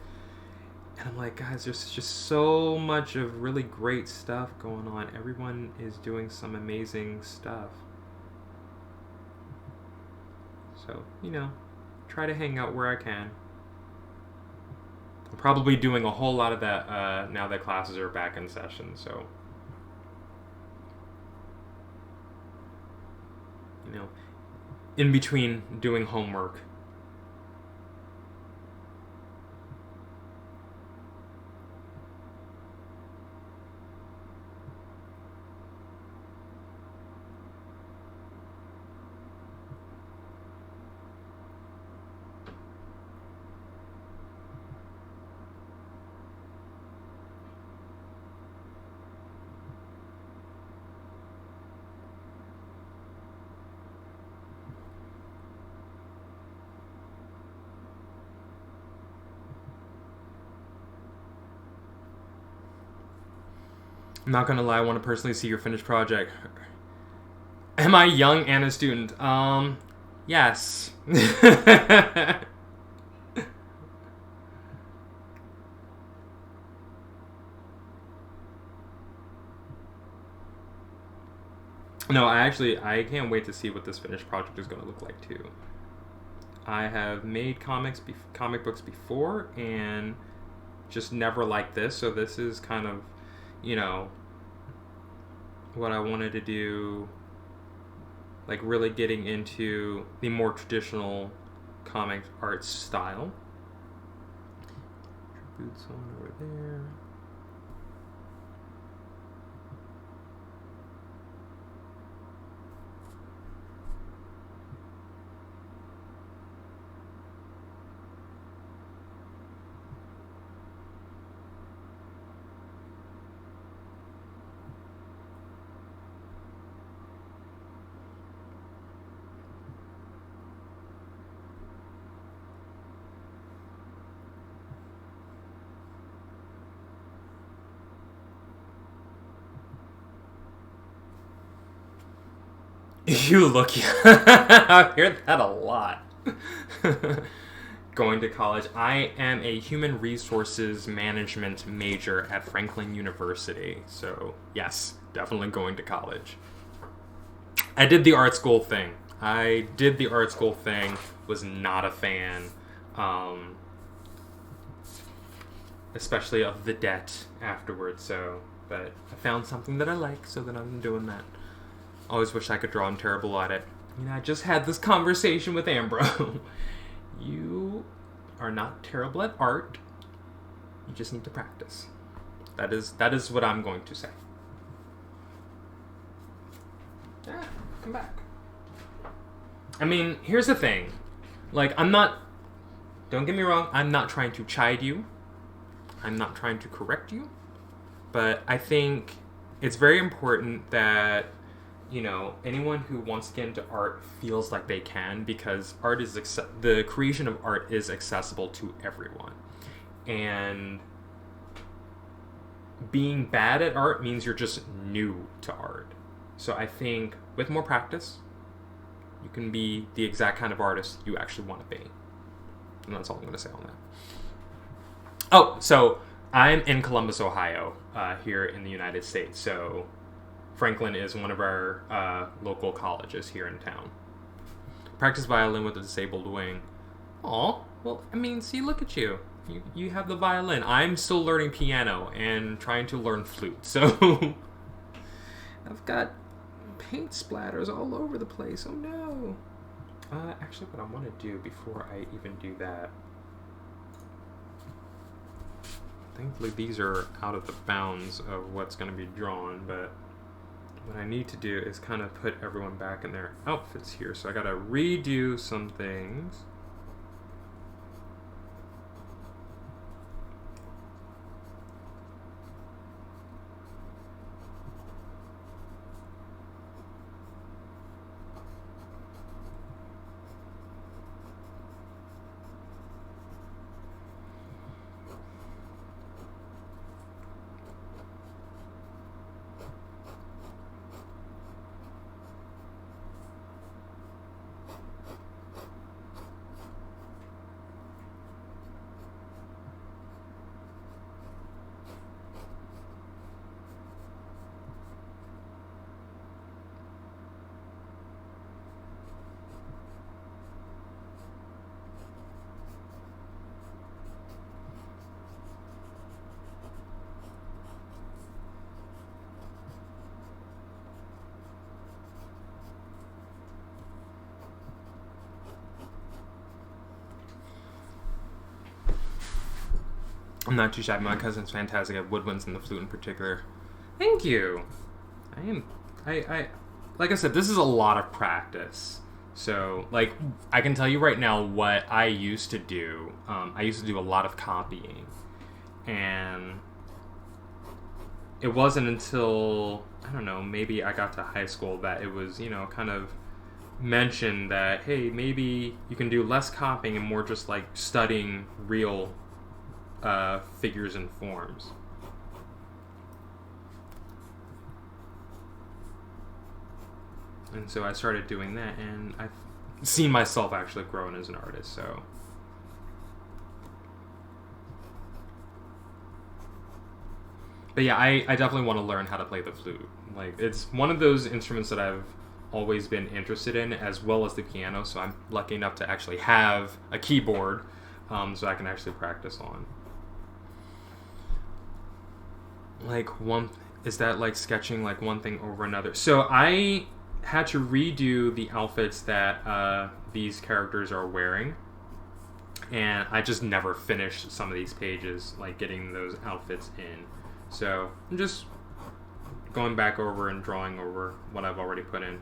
And I'm like, guys, there's just so much of really great stuff going on. Everyone is doing some amazing stuff. So, you know, try to hang out where I can. I'm probably doing a whole lot of that now that classes are back in session, so... You know, in between doing homework. I'm not gonna lie, I want to personally see your finished project. Am I young and a student? Yes. No, I can't wait to see what this finished project is gonna look like too. I have made comic books before, and just never like this, so this is kind of, you know, what I wanted to do, like really getting into the more traditional comic art style. Boots on over there. You look... I hear that a lot. Going to college. I am a human resources management major at Franklin University. So, yes, definitely going to college. I did the art school thing. Was not a fan. Especially of the debt afterwards, so... But I found something that I like, so that I'm doing that. Always wish I could draw. I'm terrible at it. You know, I just had this conversation with Ambro. You are not terrible at art. You just need to practice. That is what I'm going to say. Yeah, come back. I mean, here's the thing. Like, don't get me wrong, I'm not trying to chide you. I'm not trying to correct you. But I think it's very important that, you know, anyone who wants to get into art feels like they can, because the creation of art is accessible to everyone. And being bad at art means you're just new to art. So I think with more practice, you can be the exact kind of artist you actually want to be. And that's all I'm going to say on that. Oh, so I'm in Columbus, Ohio, here in the United States. So Franklin is one of our local colleges here in town. Practice violin with a disabled wing. Aw, well, I mean, see, look at you. You have the violin. I'm still learning piano and trying to learn flute. So I've got paint splatters all over the place. Oh no. Actually, what I want to do before I even do that, thankfully these are out of the bounds of what's going to be drawn, but what I need to do is kind of put everyone back in their outfits here. So I got to redo some things. I'm not too shabby. My cousin's fantastic at woodwinds and the flute in particular. Thank you. I like I said, this is a lot of practice. So, like, I can tell you right now what I used to do. I used to do a lot of copying. And it wasn't until, I don't know, maybe I got to high school that it was, you know, kind of mentioned that, hey, maybe you can do less copying and more just, like, studying real figures and forms. And so I started doing that, and I've seen myself actually growing as an artist, so. But yeah, I definitely want to learn how to play the flute. Like, it's one of those instruments that I've always been interested in, as well as the piano, so I'm lucky enough to actually have a keyboard, so I can actually practice on. Like, is that like sketching like one thing over another? So I had to redo the outfits that these characters are wearing, and I just never finished some of these pages, like getting those outfits in. So I'm just going back over and drawing over what I've already put in.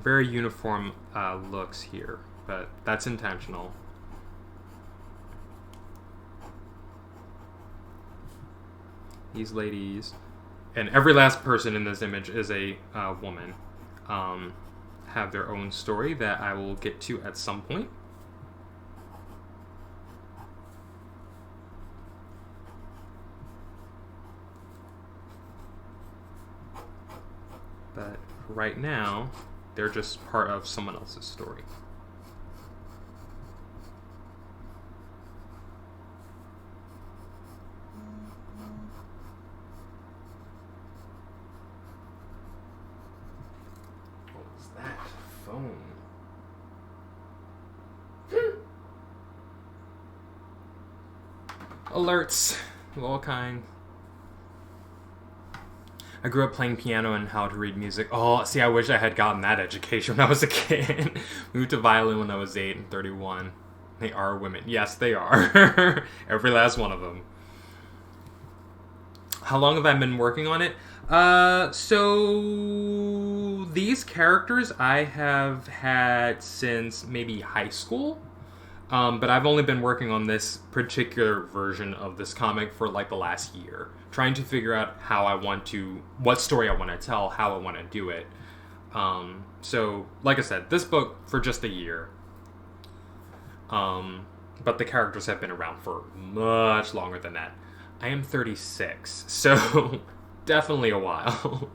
Very uniform looks here, but that's intentional. These ladies, and every last person in this image is a woman. have their own story that I will get to at some point. But right now, they're just part of someone else's story. What was that? Phone. Alerts of all kinds. I grew up playing piano and how to read music. Oh, see, I wish I had gotten that education when I was a kid. Moved to violin when I was 8 and 31. They are women. Yes, they are. Every last one of them. How long have I been working on it? So these characters I have had since maybe high school. But I've only been working on this particular version of this comic for like the last year. Trying to figure out what story I want to tell, how I want to do it. So, like I said, this book for just a year. But the characters have been around for much longer than that. I am 36, so definitely a while.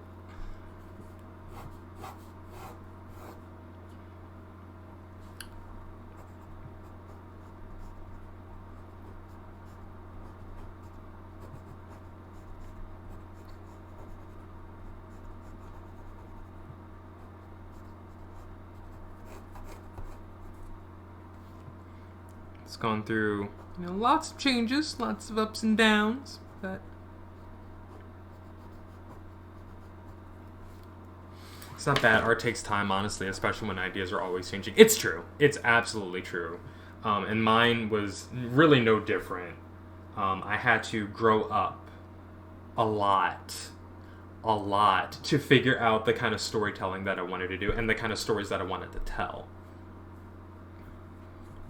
It's gone through, lots of changes, lots of ups and downs, but it's not bad. Art takes time, honestly, especially when ideas are always changing. It's true. It's absolutely true. And mine was really no different. I had to grow up a lot to figure out the kind of storytelling that I wanted to do and the kind of stories that I wanted to tell.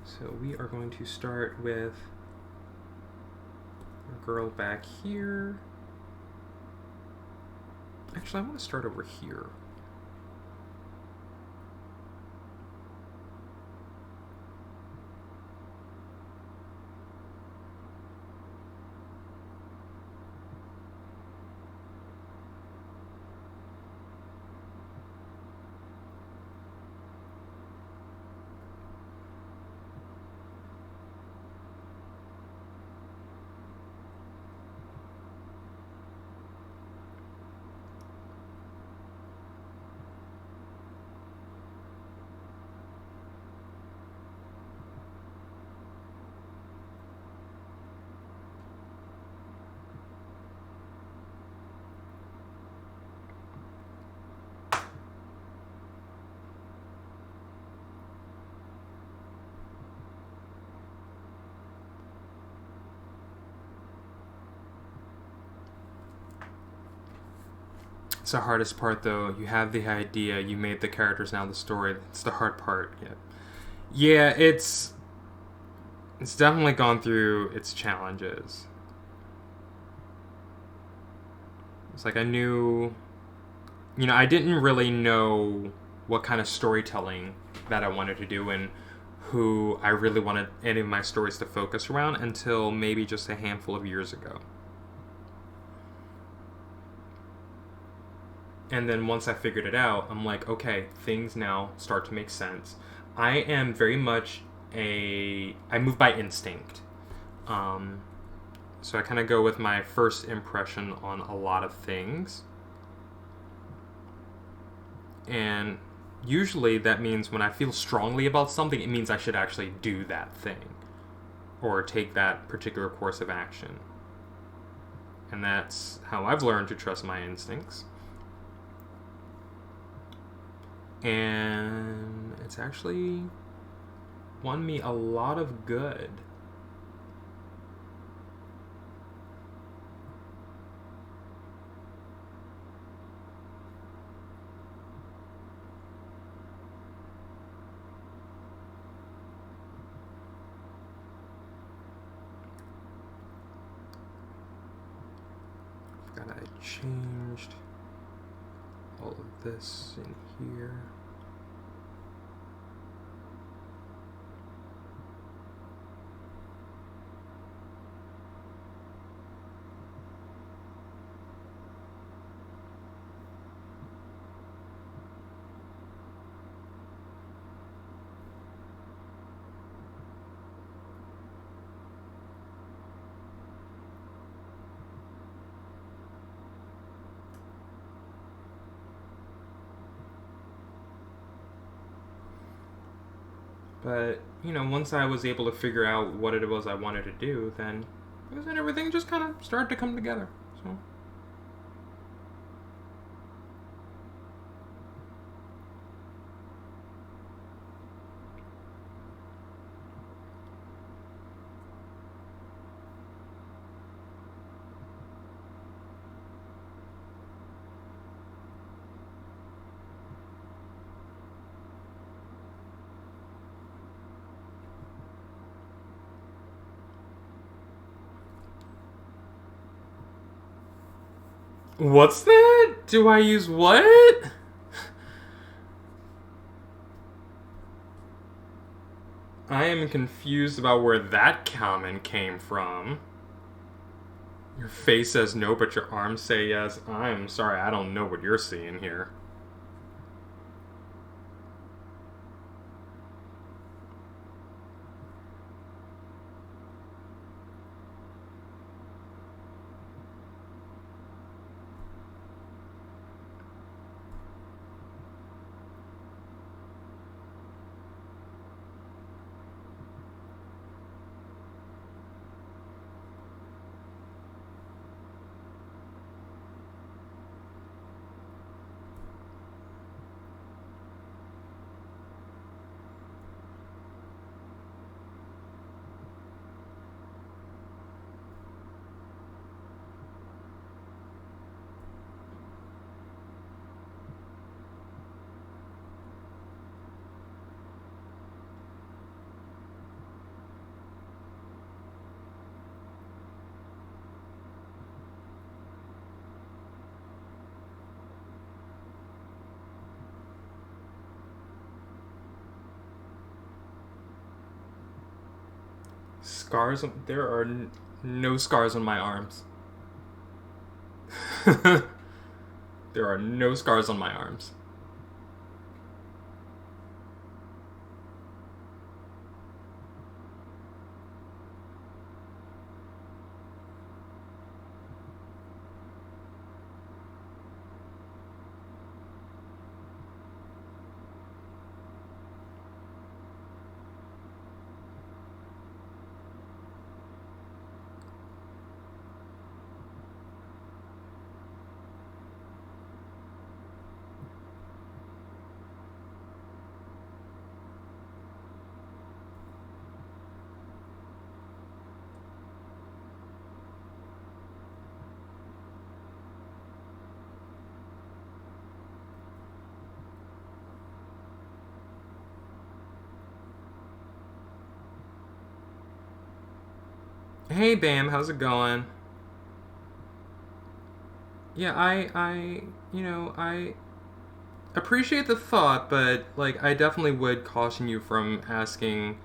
So we are going to start with a girl back here. Actually, I want to start over here. It's the hardest part, though. You have the idea, you made the characters, now the story. It's the hard part. Yeah, it's definitely gone through its challenges. It's like I knew, I didn't really know what kind of storytelling that I wanted to do and who I really wanted any of my stories to focus around until maybe just a handful of years ago. And then once I figured it out, I'm like, okay, things now start to make sense. I am very much I move by instinct. So I kind of go with my first impression on a lot of things. And usually that means when I feel strongly about something, it means I should actually do that thing. Or take that particular course of action. And that's how I've learned to trust my instincts. And it's actually won me a lot of good. Forgot I changed all of this in here. But, you know, once I was able to figure out what it was I wanted to do, then everything just kind of started to come together. So. What's that? Do I use what? I am confused about where that comment came from. Your face says no, but your arms say yes. I'm sorry, I don't know what you're seeing here. Scars? There are no scars on my arms. There are no scars on my arms. Hey Bam, how's it going? Yeah, I appreciate the thought, but like I definitely would caution you from asking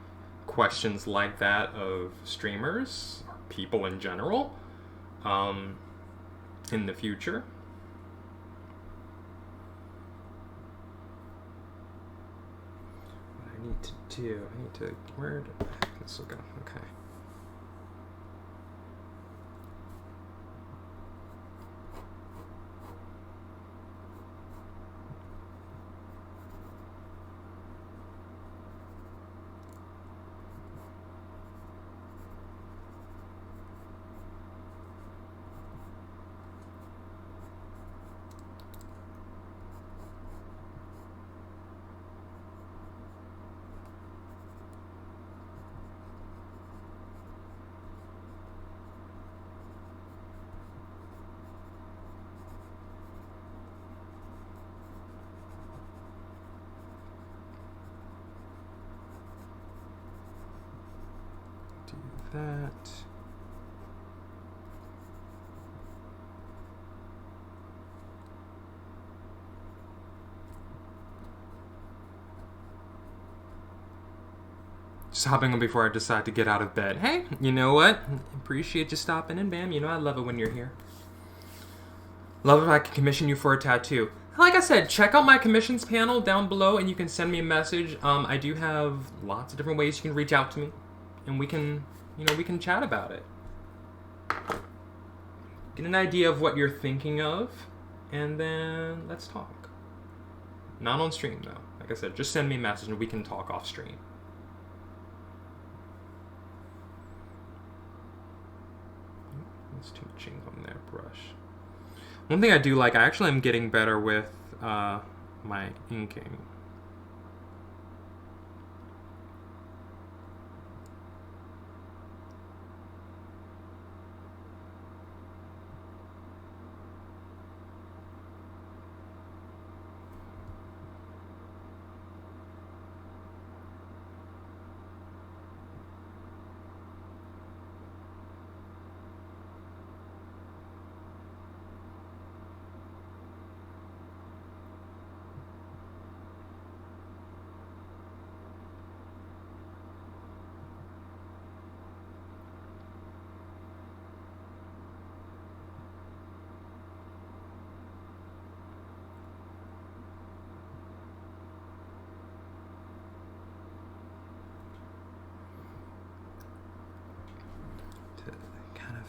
questions like that of streamers or people in general in the future. What I need to where did this will go? Okay. That. Just hopping on before I decide to get out of bed. Hey, you know what? Appreciate you stopping in, Bam. You know I love it when you're here. Love if I can commission you for a tattoo. Like I said, check out my commissions panel down below and you can send me a message. I do have lots of different ways you can reach out to me. And we can chat about it. Get an idea of what you're thinking of, and then let's talk. Not on stream, though. Like I said, just send me a message and we can talk off stream. There's too much ink on that brush. One thing I do like, I actually am getting better with my inking.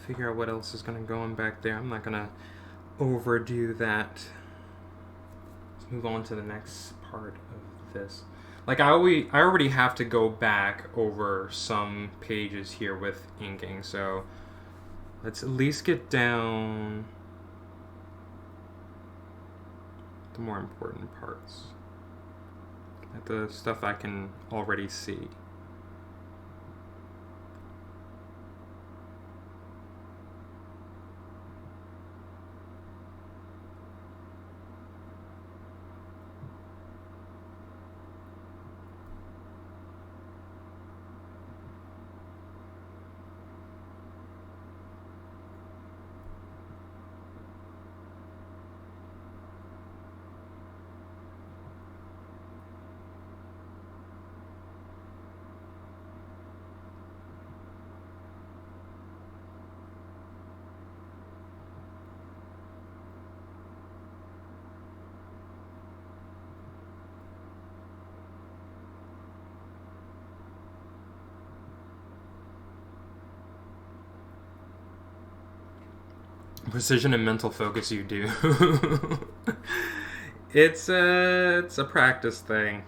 Figure out what else is going to go in back there. I'm not going to overdo that. Let's move on to the next part of this. Like I already have to go back over some pages here with inking, so let's at least get down the more important parts. Like the stuff I can already see. Precision and mental focus you do. It's a practice thing.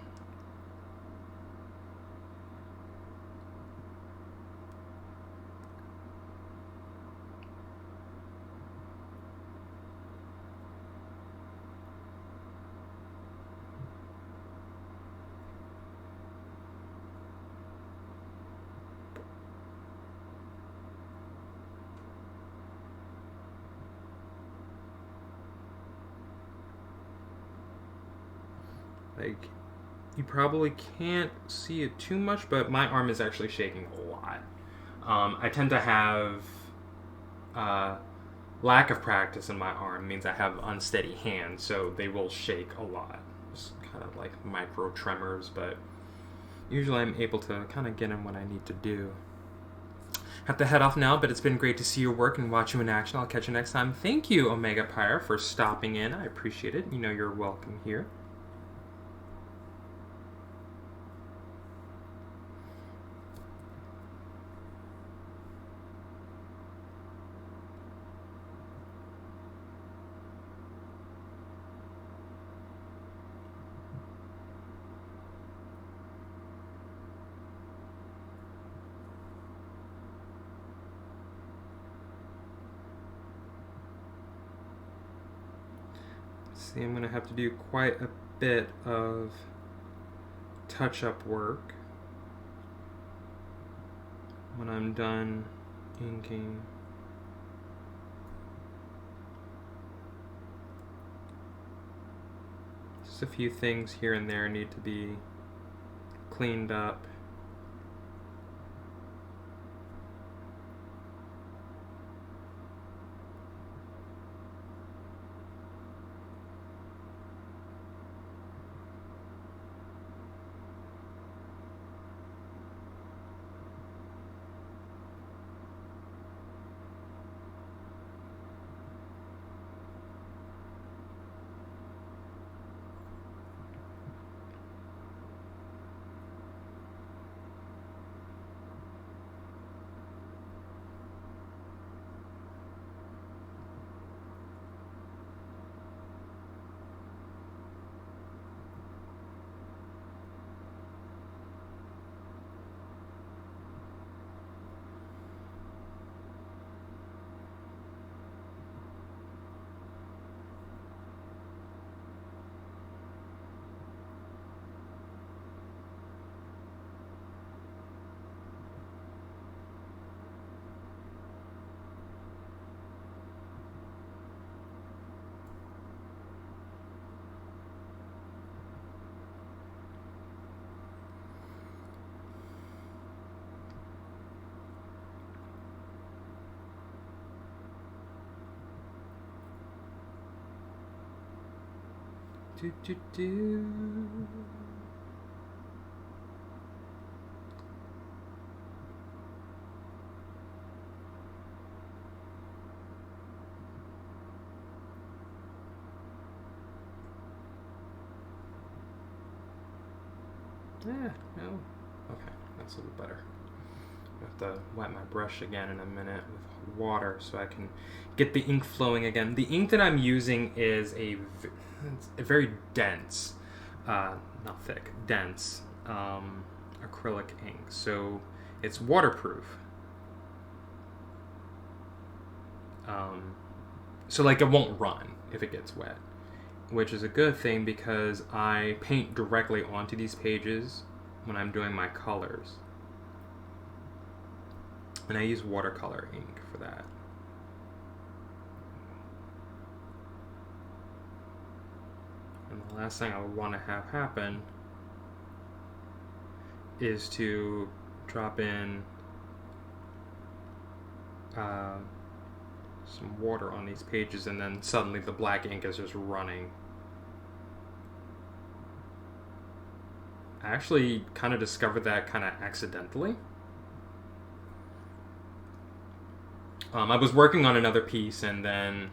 Like, you probably can't see it too much, but my arm is actually shaking a lot. I tend to have lack of practice in my arm means I have unsteady hands, so they will shake a lot. It's kind of like micro tremors, but usually I'm able to kind of get in what I need to do. Have to head off now, but it's been great to see your work and watch you in action. I'll catch you next time. Thank you, Omega Pyre, for stopping in. I appreciate it. You know you're welcome here. See, I'm going to have to do quite a bit of touch-up work when I'm done inking. Just a few things here and there need to be cleaned up. Do, do, do. No. Okay, that's a little better. I have to wet my brush again in a minute with water so I can get the ink flowing again. The ink that I'm using is a very dense, not thick, dense acrylic ink. So it's waterproof. So like it won't run if it gets wet, which is a good thing because I paint directly onto these pages when I'm doing my colors. And I use watercolor ink for that. And the last thing I would want to have happen is to drop in some water on these pages and then suddenly the black ink is just running. I actually kind of discovered that kind of accidentally. I was working on another piece and then,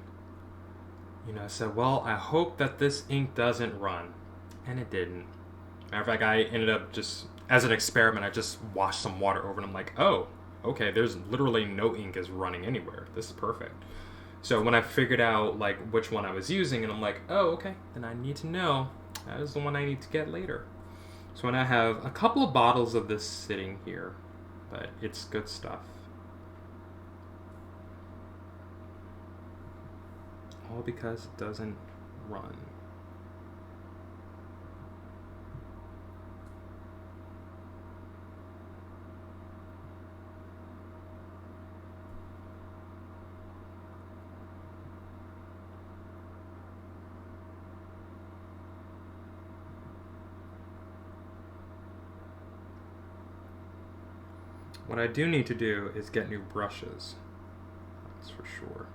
I said, well, I hope that this ink doesn't run. And it didn't. Matter of fact, I ended up just, as an experiment, I just washed some water over and I'm like, oh, okay, there's literally no ink is running anywhere. This is perfect. So when I figured out like which one I was using and I'm like, oh, okay, then I need to know that is the one I need to get later. So when I have a couple of bottles of this sitting here, but it's good stuff. All because it doesn't run. What I do need to do is get new brushes. That's for sure.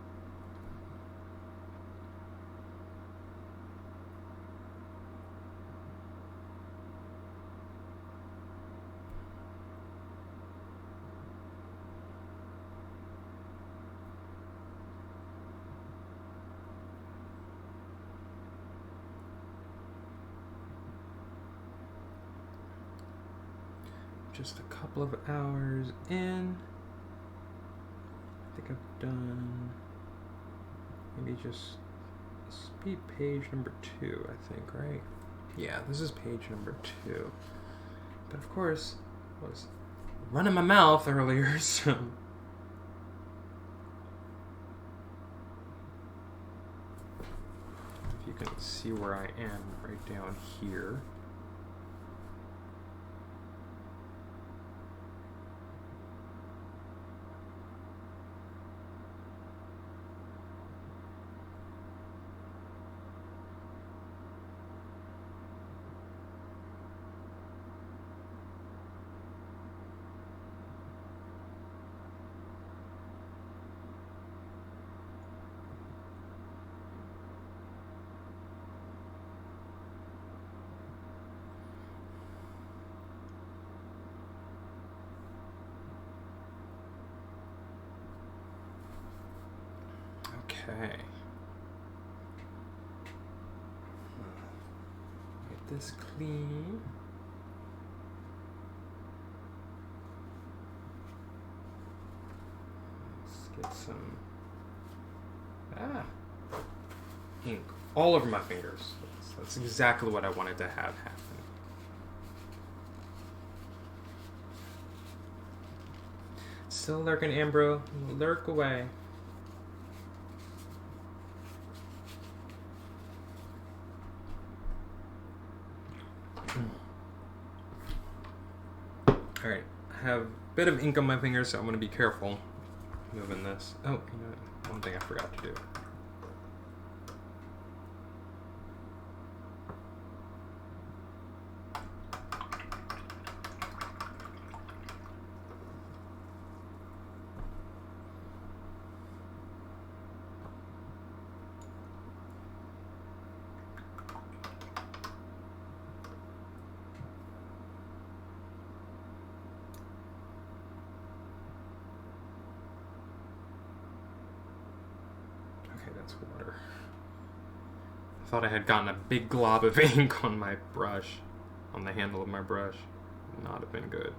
Just a couple of hours in. I think I've done maybe just speed page number 2, I think, right? Yeah, this is page number 2. But of course, I was running my mouth earlier, so. If you can see where I am right down here. Okay. Get this clean. Let's get some ink all over my fingers. That's exactly what I wanted to have happen. Still lurking, Ambro. Lurk away. Alright, I have a bit of ink on my fingers, so I'm going to be careful moving this. Oh, one thing I forgot to do. that's water. I thought I had gotten a big glob of ink on my brush, on the handle of my brush. Would not have been good.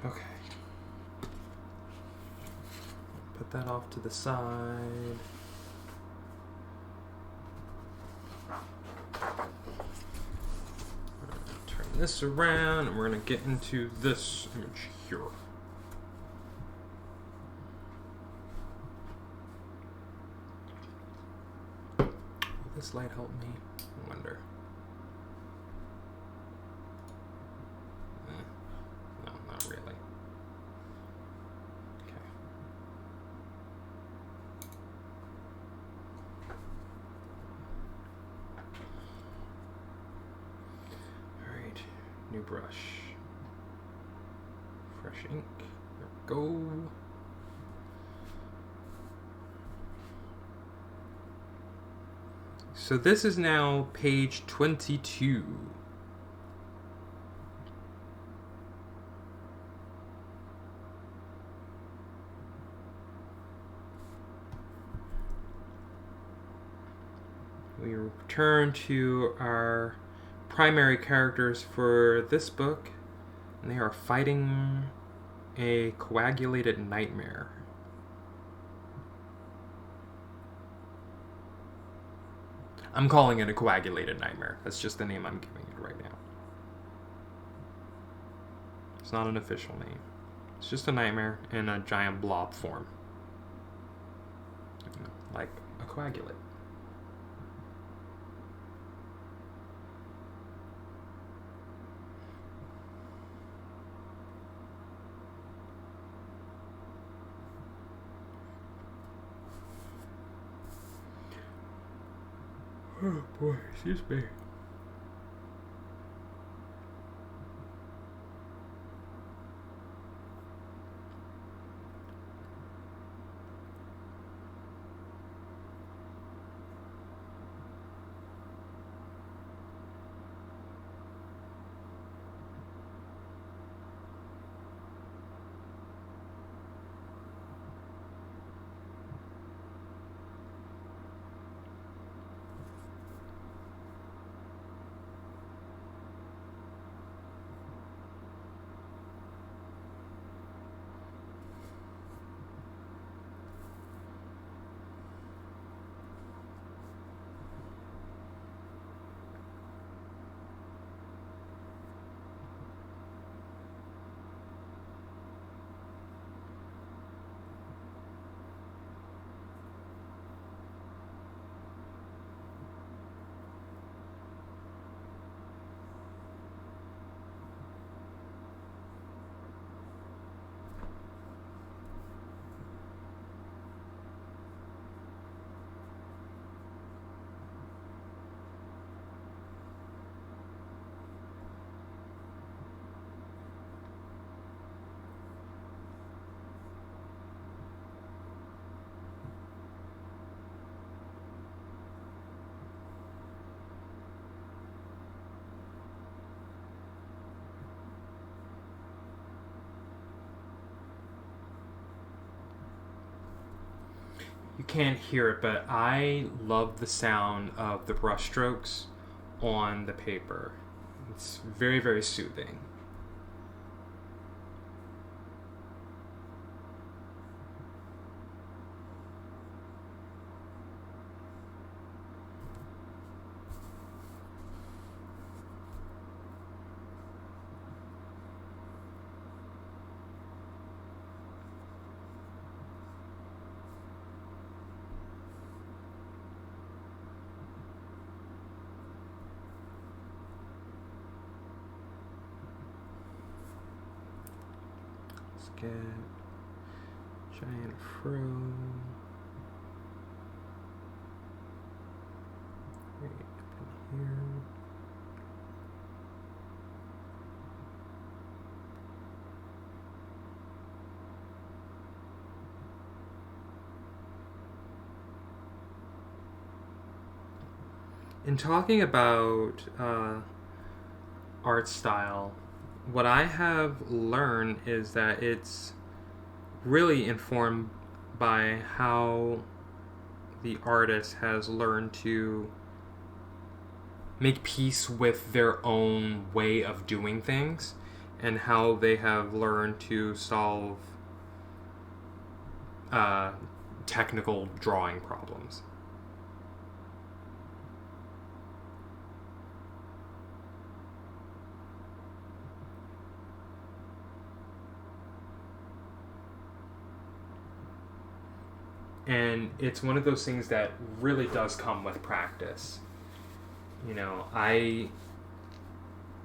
Okay. Put that off to the side. Turn this around, and we're going to get into this image here. Will this light help me? I wonder. No, not really. Okay. Alright, new brush. Fresh ink. There we go. So this is now page 22. We return to our primary characters for this book, and they are fighting a coagulated nightmare. I'm calling it a coagulated nightmare. That's just the name I'm giving it right now. It's not an official name. It's just a nightmare in a giant blob form. Like a coagulate. Oh boy, excuse me. You can't hear it, but I love the sound of the brush strokes on the paper. It's very, very soothing. Get giant fro. Right up in here. In talking about art style, what I have learned is that it's really informed by how the artist has learned to make peace with their own way of doing things and how they have learned to solve technical drawing problems. And it's one of those things that really does come with practice. You know,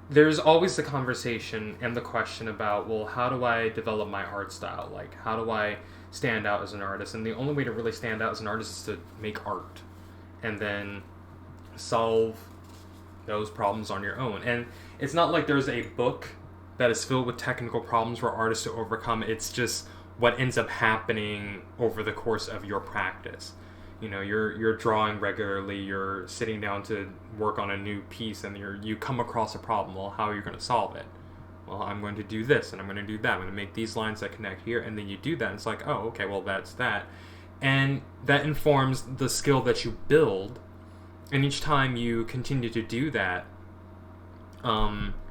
there's always the conversation and the question about, well, how do I develop my art style? Like, how do I stand out as an artist? And the only way to really stand out as an artist is to make art and then solve those problems on your own. And it's not like there's a book that is filled with technical problems for artists to overcome. It's just what ends up happening over the course of your practice. You know, you're drawing regularly, you're sitting down to work on a new piece, and you come across a problem. Well, how are you going to solve it? Well, I'm going to do this, and I'm going to do that. I'm going to make these lines that connect here, and then you do that, and it's like, oh, okay, well, that's that. And that informs the skill that you build, and each time you continue to do that,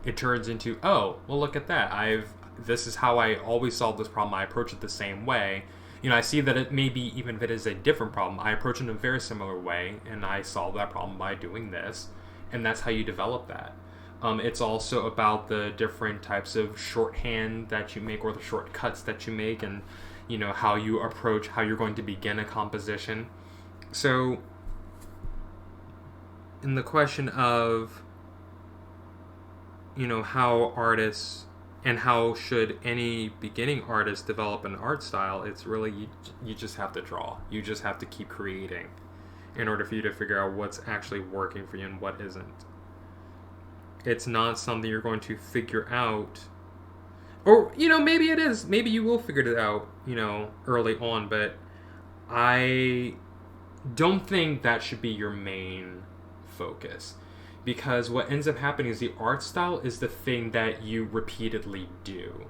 it turns into, oh, well, look at that. This is how I always solve this problem. I approach it the same way. You know, I see that it may be, even if it is a different problem, I approach it in a very similar way, and I solve that problem by doing this, and that's how you develop that. It's also about the different types of shorthand that you make, or the shortcuts that you make, and, you know, how you approach, how you're going to begin a composition. So, in the question of, you know, how artists and how should any beginning artist develop an art style, it's really, you just have to draw. You just have to keep creating in order for you to figure out what's actually working for you and what isn't. It's not something you're going to figure out, or, you know, maybe it is. Maybe you will figure it out, you know, early on, but I don't think that should be your main focus. Because what ends up happening is the art style is the thing that you repeatedly do.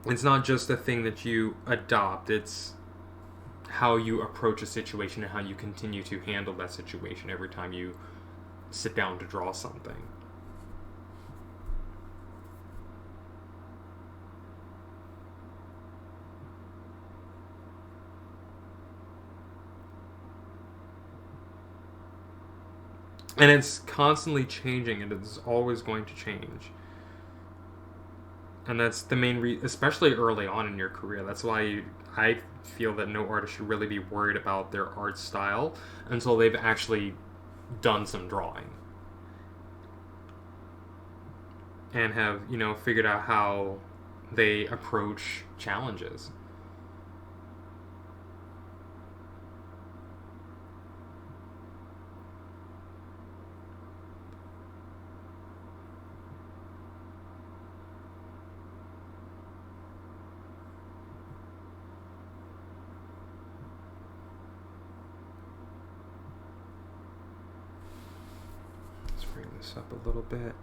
It's not just a thing that you adopt. It's how you approach a situation and how you continue to handle that situation every time you sit down to draw something. And it's constantly changing, and it's always going to change. And that's the main reason, especially early on in your career. That's why I feel that no artist should really be worried about their art style until they've actually done some drawing. And have, you know, figured out how they approach challenges. Bring this up a little bit.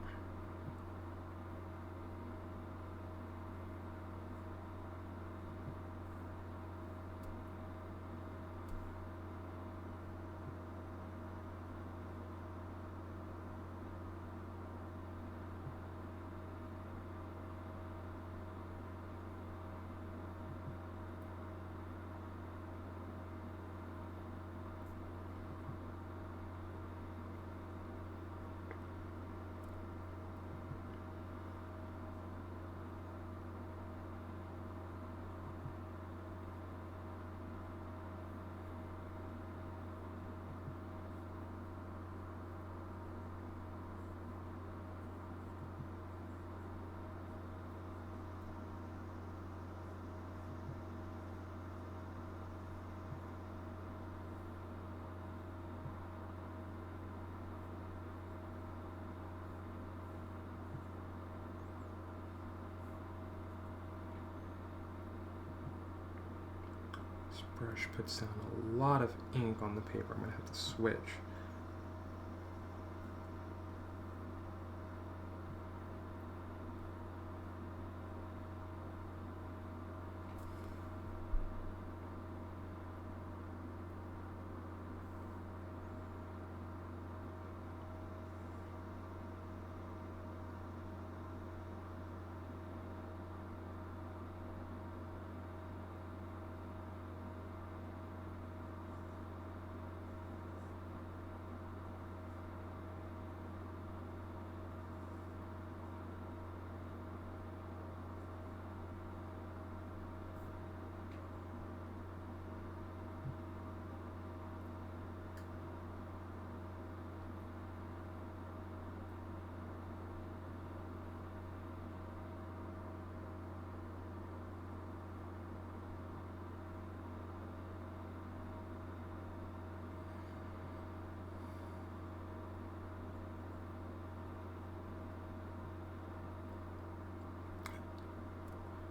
This brush puts down a lot of ink on the paper. I'm going to have to switch.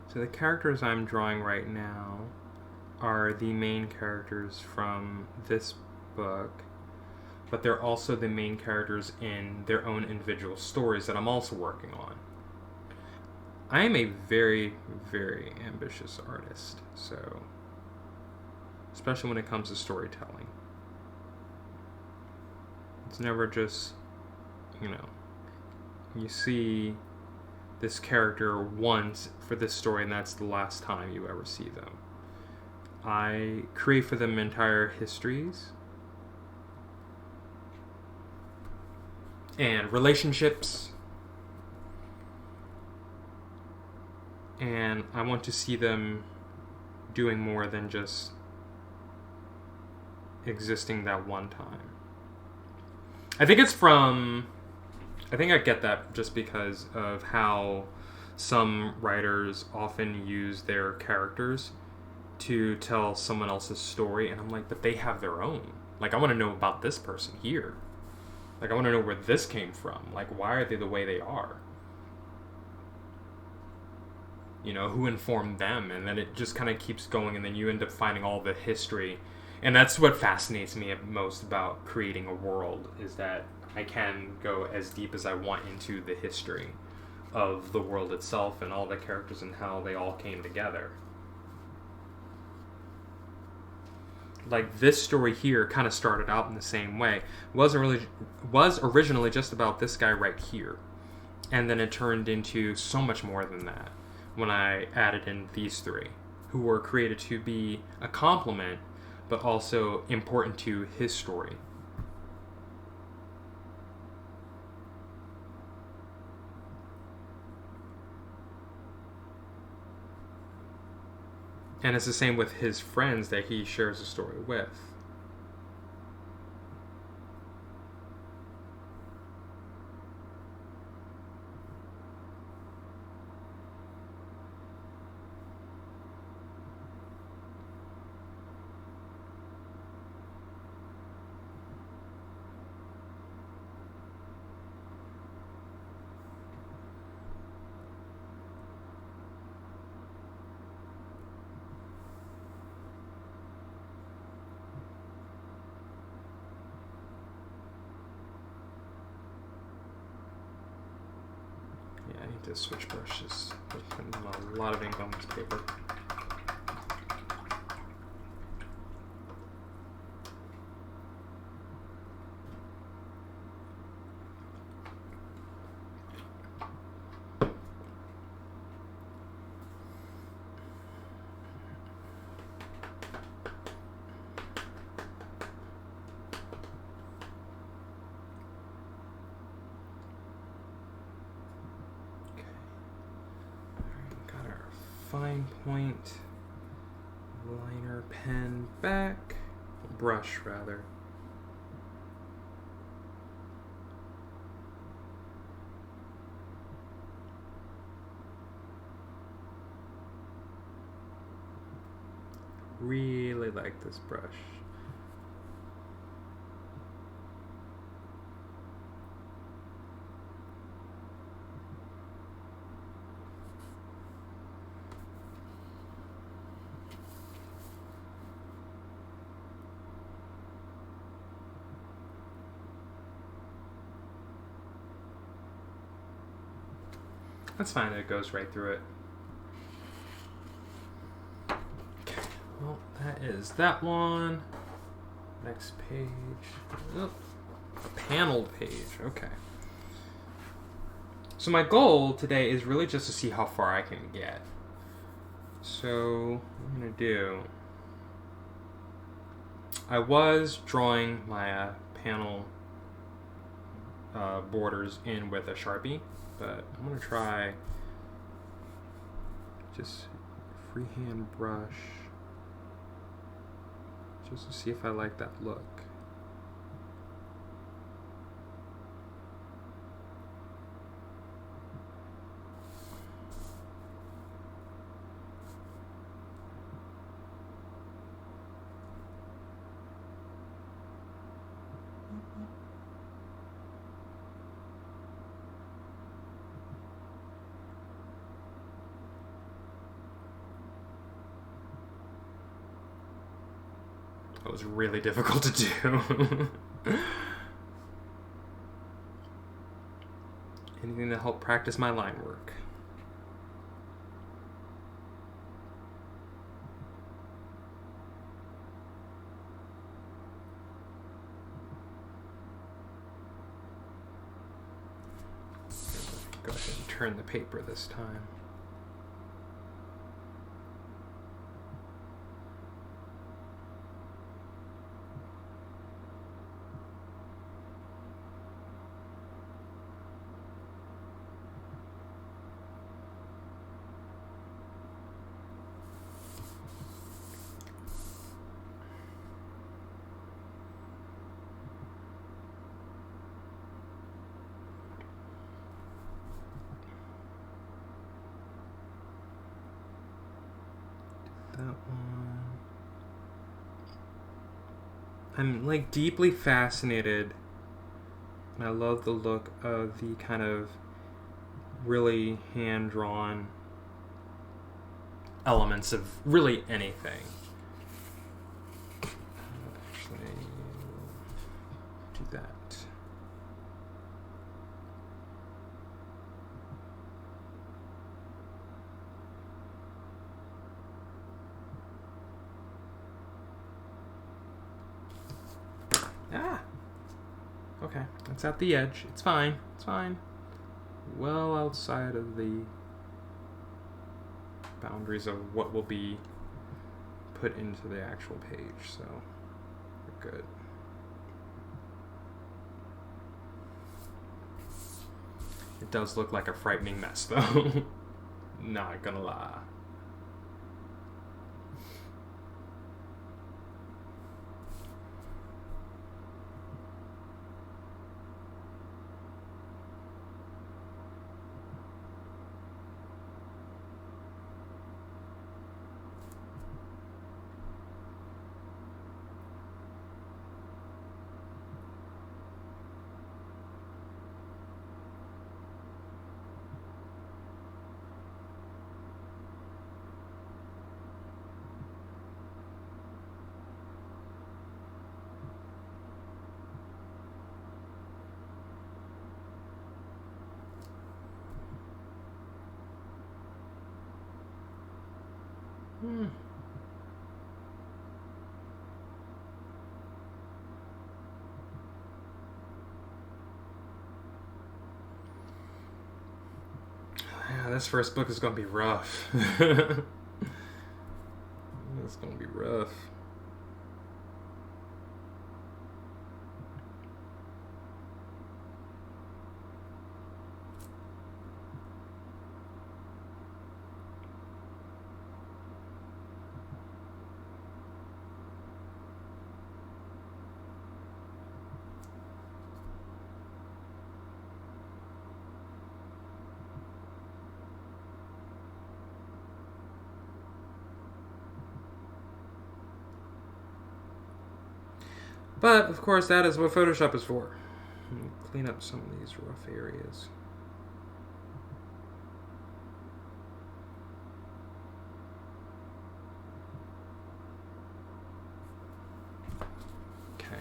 So the characters I'm drawing right now are the main characters from this book, but they're also the main characters in their own individual stories that I'm also working on. I am a very, very ambitious artist, so especially when it comes to storytelling. It's never just, you see this character once for this story and that's the last time you ever see them. I create for them entire histories and relationships, and I want to see them doing more than just existing that one time. I think I get that just because of how some writers often use their characters to tell someone else's story, and I'm like, but they have their own. Like, I want to know about this person here. Like, I want to know where this came from. Like, why are they the way they are? Who informed them? And then it just kind of keeps going, and then you end up finding all the history. And that's what fascinates me most about creating a world, is that I can go as deep as I want into the history of the world itself and all the characters and how they all came together. Like, this story here kind of started out in the same way. Was originally just about this guy right here. And then it turned into so much more than that when I added in these three, who were created to be a complement, but also important to his story. And it's the same with his friends that he shares a story with. I need to switch brushes. There's been a lot of ink on this paper. Fine point, liner pen back, brush rather. Really like this brush. That's fine. It goes right through it. Okay. Well, that is that one. Next page. Oh, a paneled page. Okay. So my goal today is really just to see how far I can get. So what I'm going to do... I was drawing my panel borders in with a Sharpie, but I'm going to try just freehand brush just to see if I like that look. That was really difficult to do. Anything to help practice my line work. Go ahead and turn the paper this time. That one. I'm like deeply fascinated, and I love the look of the kind of really hand-drawn elements of really anything. Actually, do that. Ah! Okay, that's at the edge. It's fine. It's fine. Well outside of the boundaries of what will be put into the actual page, so we're good. It does look like a frightening mess, though. Not gonna lie. Yeah, this first book is gonna be rough. It's gonna be rough. But, of course, that is what Photoshop is for. Clean up some of these rough areas. Okay.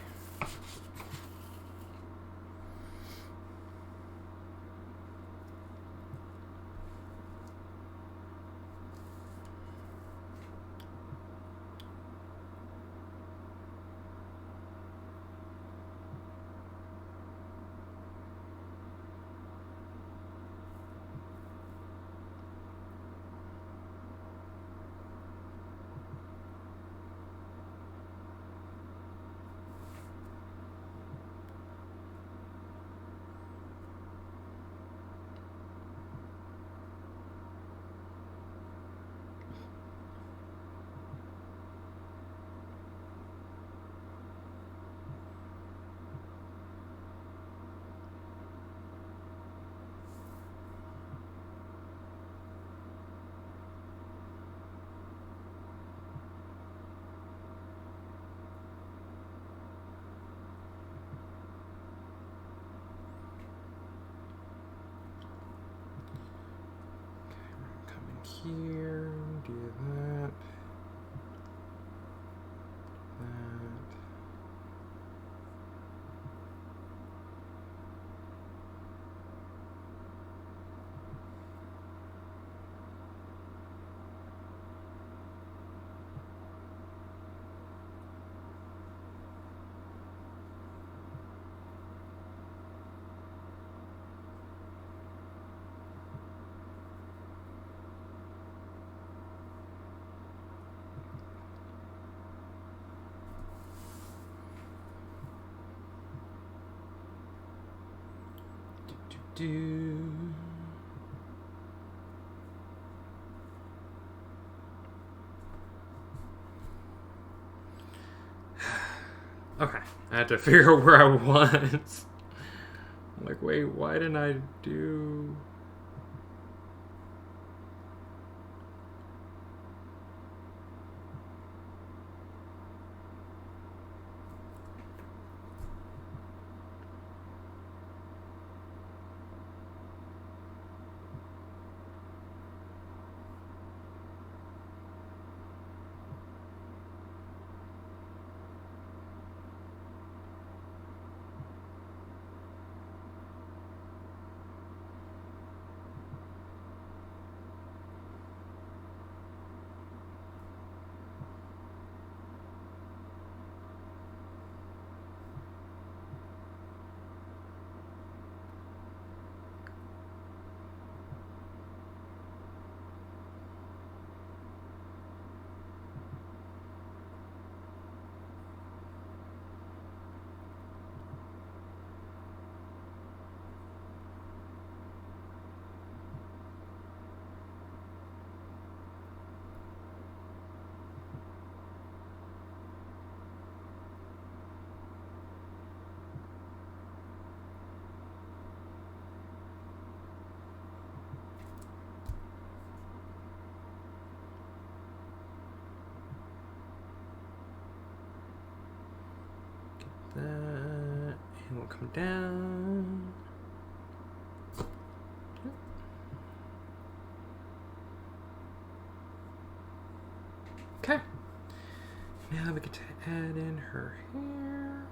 here, do that. Do. Okay, I had to figure out where I was. I'm like, wait, why didn't I do... That, and we'll come down. Okay. Now we get to add in her hair.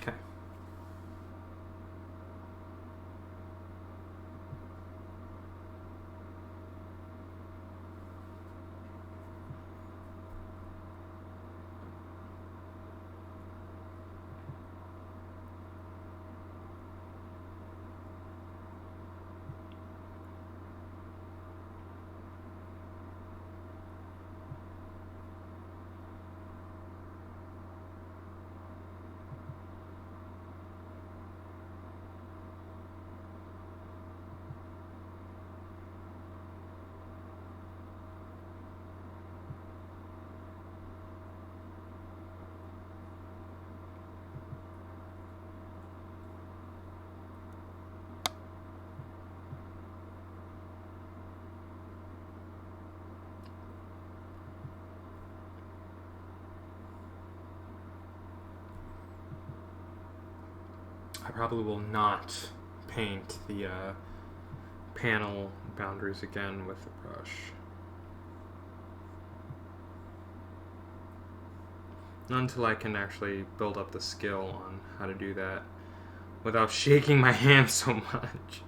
Okay. I probably will not paint the panel boundaries again with the brush. Not until I can actually build up the skill on how to do that without shaking my hand so much.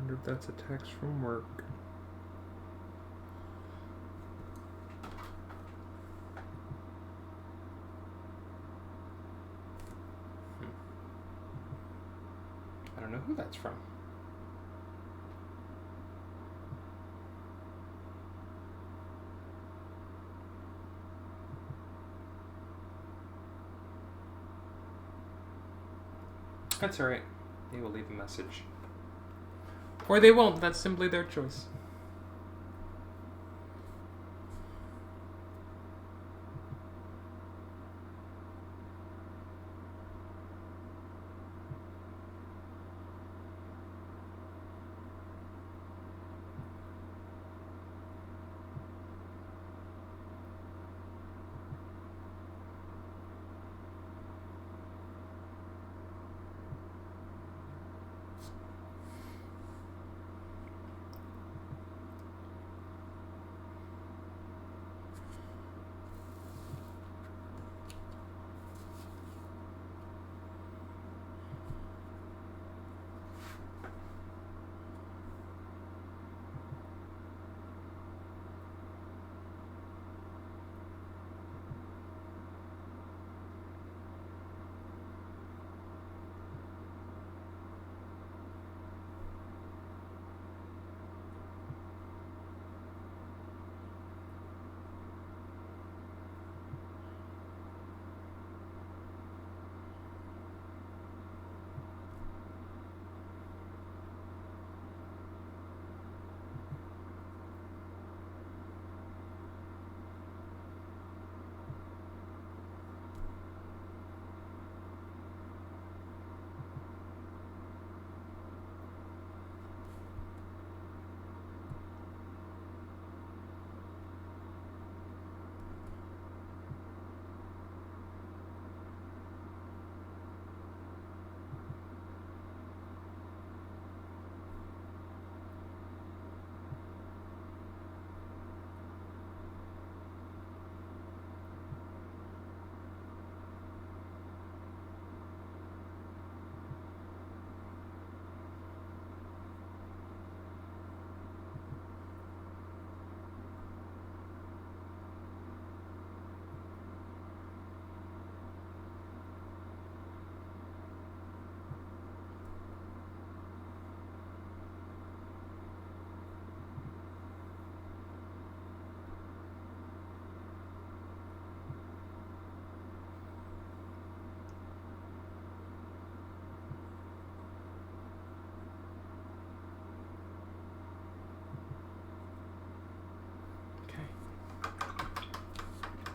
wonder if that's a text from work. I don't know who that's from. That's alright. They will leave a message. Or they won't. That's simply their choice.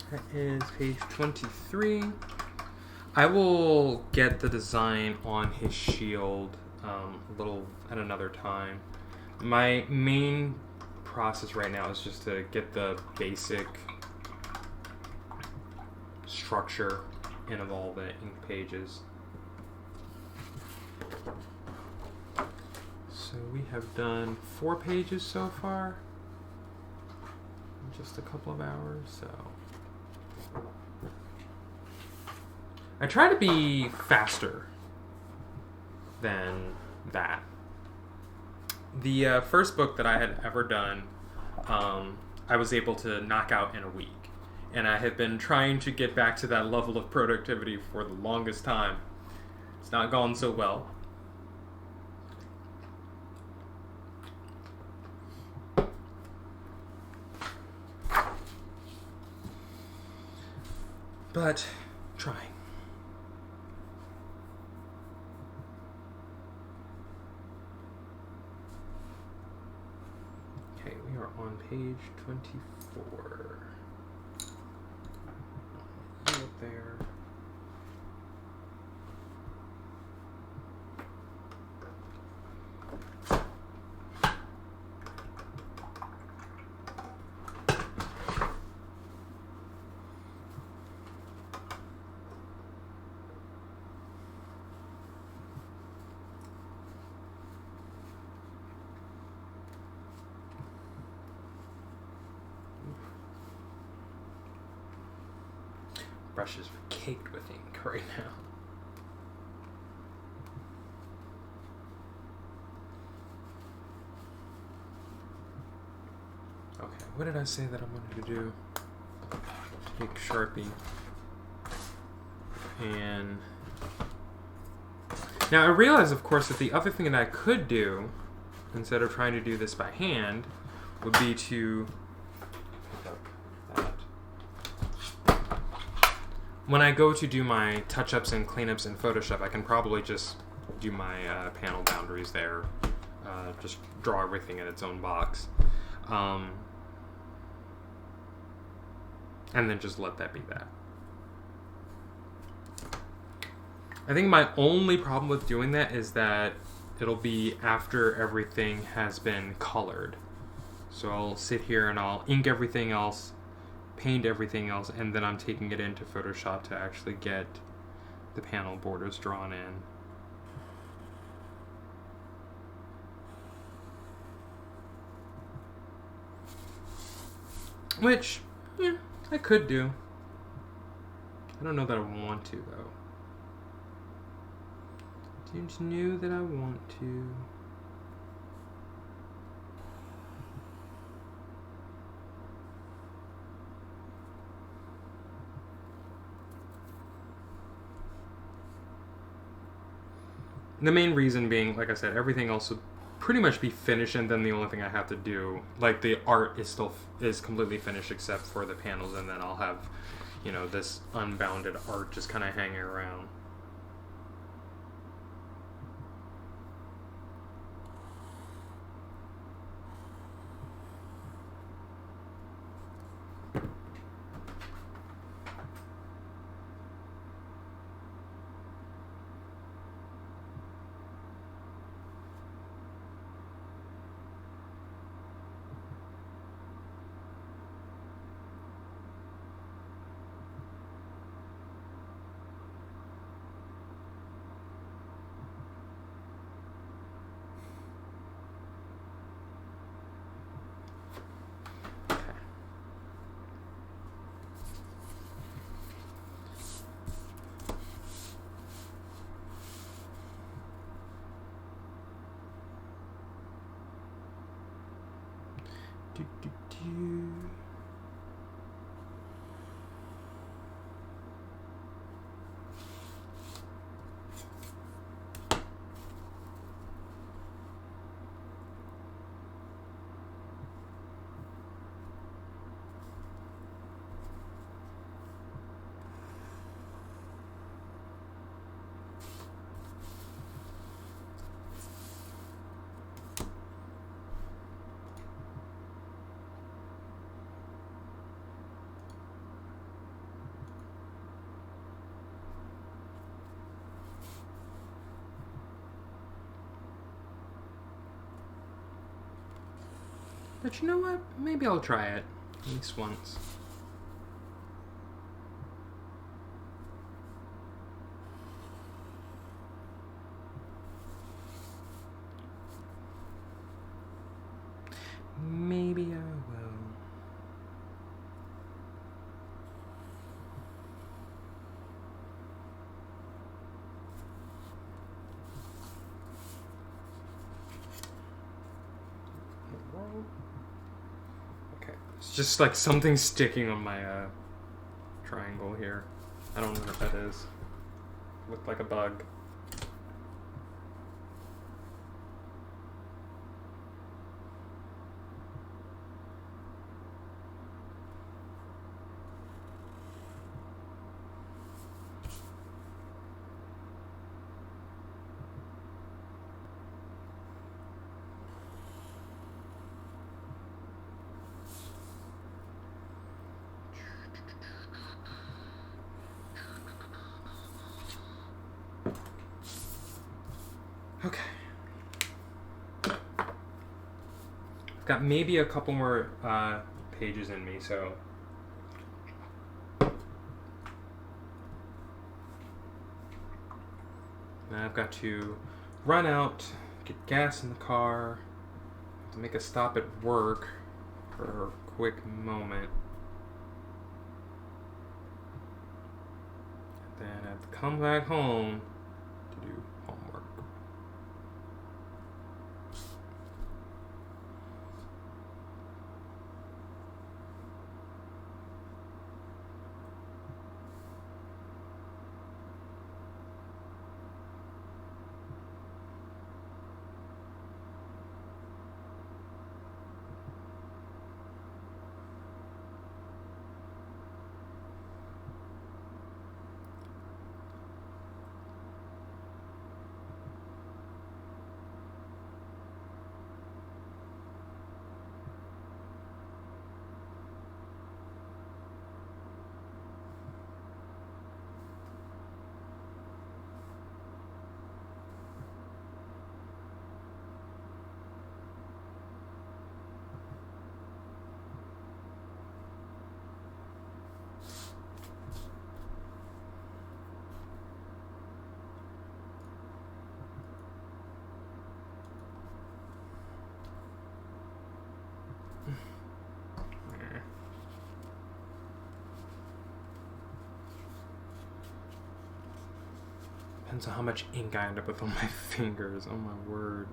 That is page 23. I will get the design on his shield a little at another time. My main process right now is just to get the basic structure in of all the ink pages. So we have done 4 pages so far in just a couple of hours, so I try to be faster than that. The first book that I had ever done, I was able to knock out in a week. And I have been trying to get back to that level of productivity for the longest time. It's not gone so well. But trying. Okay, we are on page 24. Up there. Brushes are caked with ink right now. Okay, what did I say that I wanted to do? Take Sharpie. And now I realize, of course, that the other thing that I could do, instead of trying to do this by hand, would be to pick up that. When I go to do my touch-ups and cleanups in Photoshop, I can probably just do my panel boundaries there. Just draw everything in its own box. And then just let that be that. I think my only problem with doing that is that it'll be after everything has been colored. So I'll sit here and I'll ink everything else, paint everything else, and then I'm taking it into Photoshop to actually get the panel borders drawn in. Which, yeah, I could do. I don't know that I want to, though. Don't you know that I want to? The main reason being, like I said, everything else would pretty much be finished, and then the only thing I have to do, like the art is completely finished except for the panels, and then I'll have, you know, this unbounded art just kind of hanging around. But you know what? Maybe I'll try it. At least once. Maybe I will. It's just like something sticking on my triangle here. I don't know what that is. Looked like a bug. Okay. I've got maybe a couple more pages in me, so. Now I've got to run out, get gas in the car, have to make a stop at work for a quick moment. And then I have to come back home to do homework. Depends on how much ink I end up with on my fingers. Oh my word.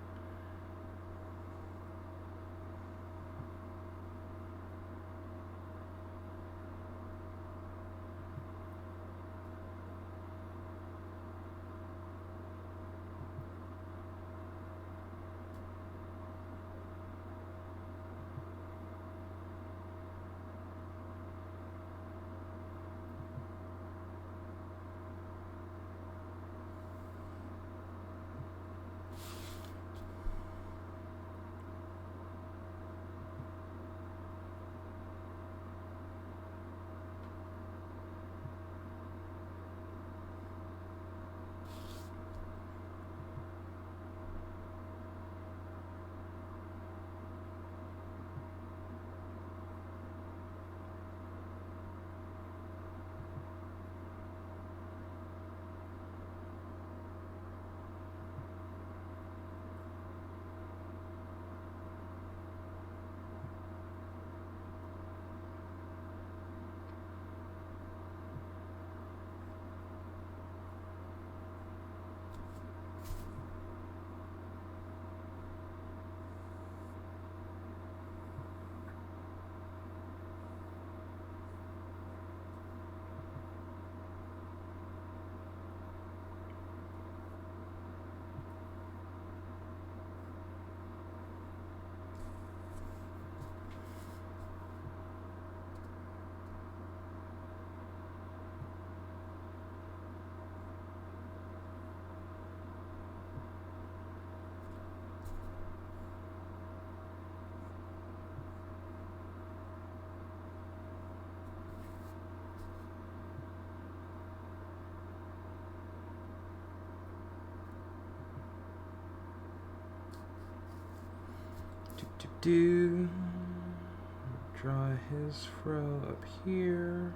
Draw his fro up here.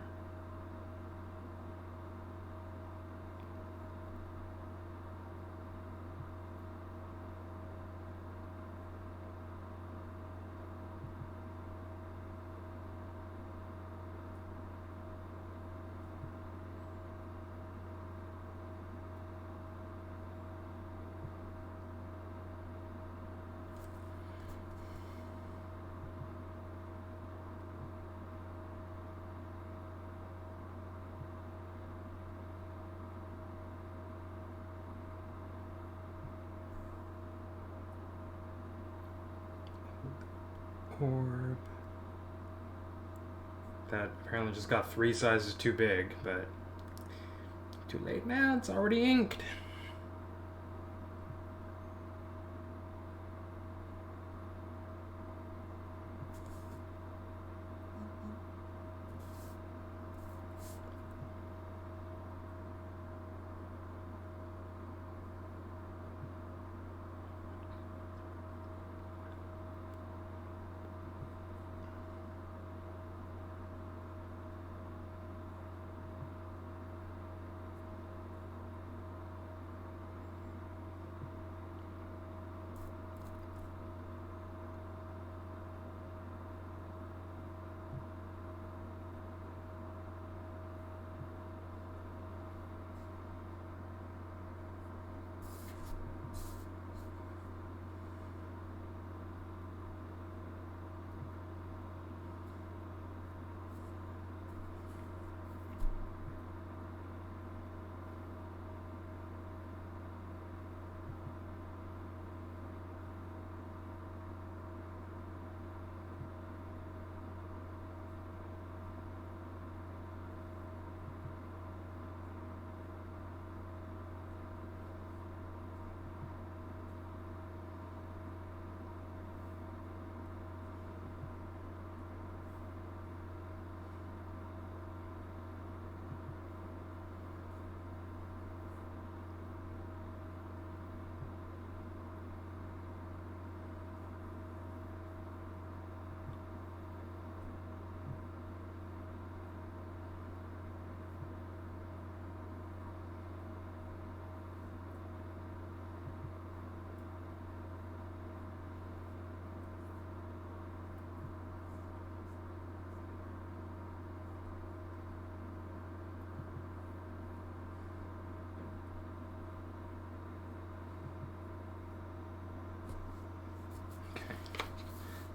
Orb. That apparently just got 3 sizes too big, but too late now, it's already inked.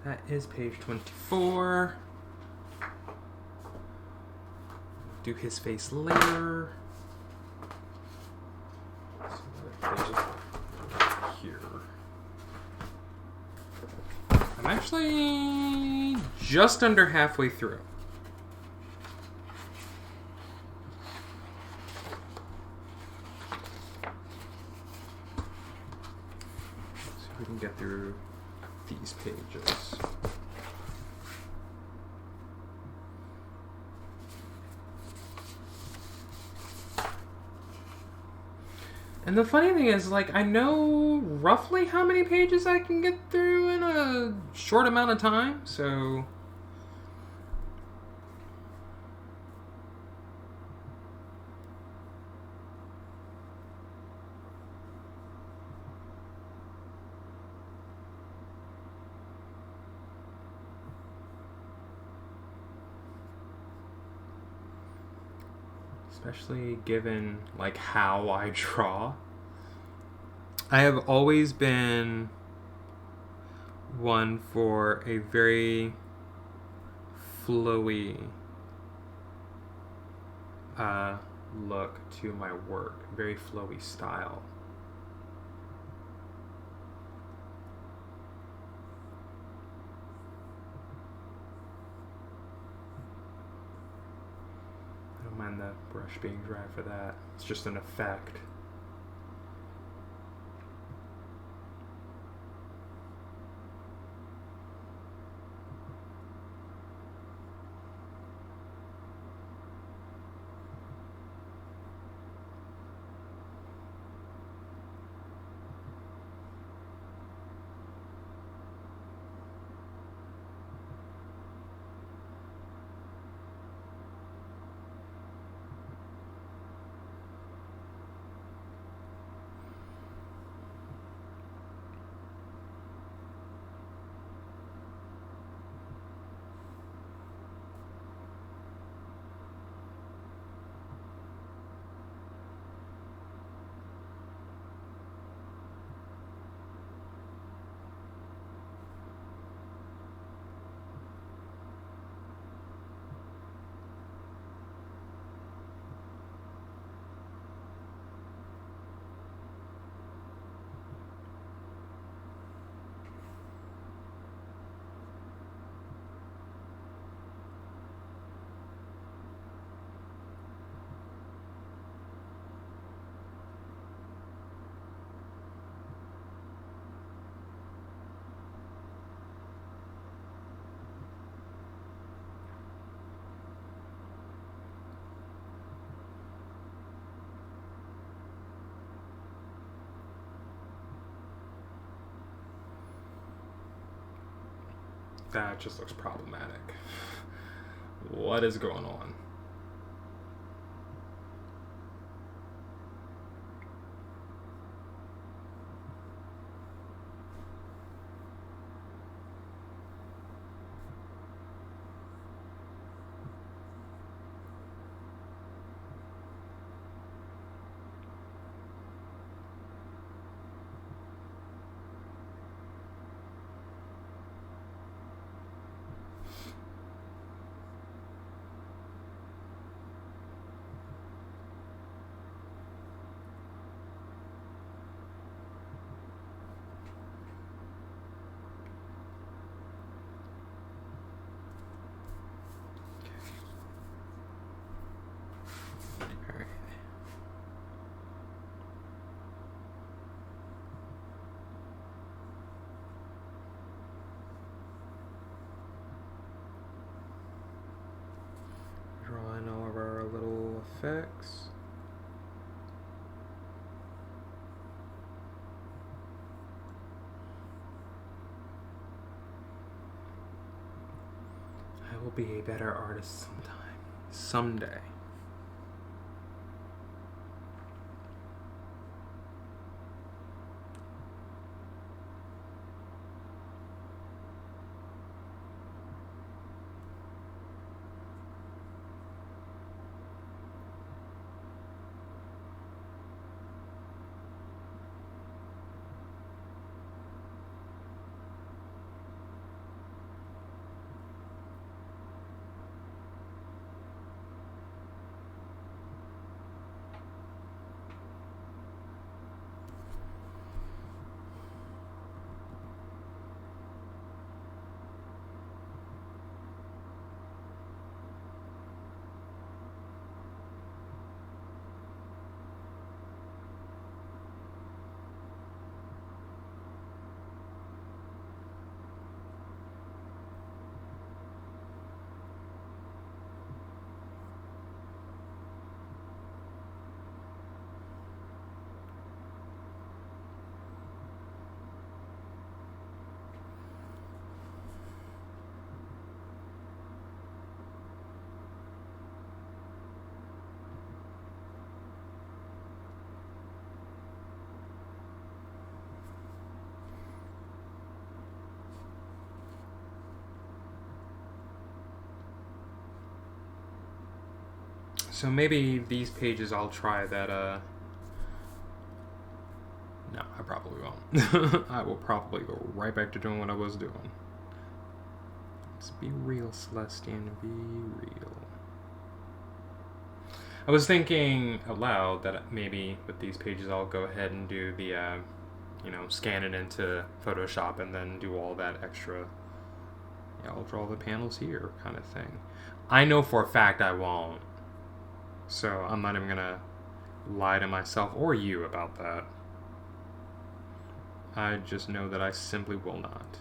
That is page 24. Do his face later. So that pages here. I'm actually just under halfway through. See if we can get through these pages. And the funny thing is, like, I know roughly how many pages I can get through in a short amount of time, so... Especially given, like, how I draw. I have always been one for a very flowy look to my work. Very flowy style. I don't mind the brush being dry for that. It's just an effect. That just looks problematic. What is going on? Drawing all of our little effects. I will be a better artist sometime. Someday. So maybe these pages I'll try that, no, I probably won't. I will probably go right back to doing what I was doing. Let's be real, Celestian, be real. I was thinking aloud that maybe with these pages I'll go ahead and do the, scan it into Photoshop and then do all that extra, I'll draw the panels here kind of thing. I know for a fact I won't. So I'm not even gonna lie to myself or you about that. I just know that I simply will not.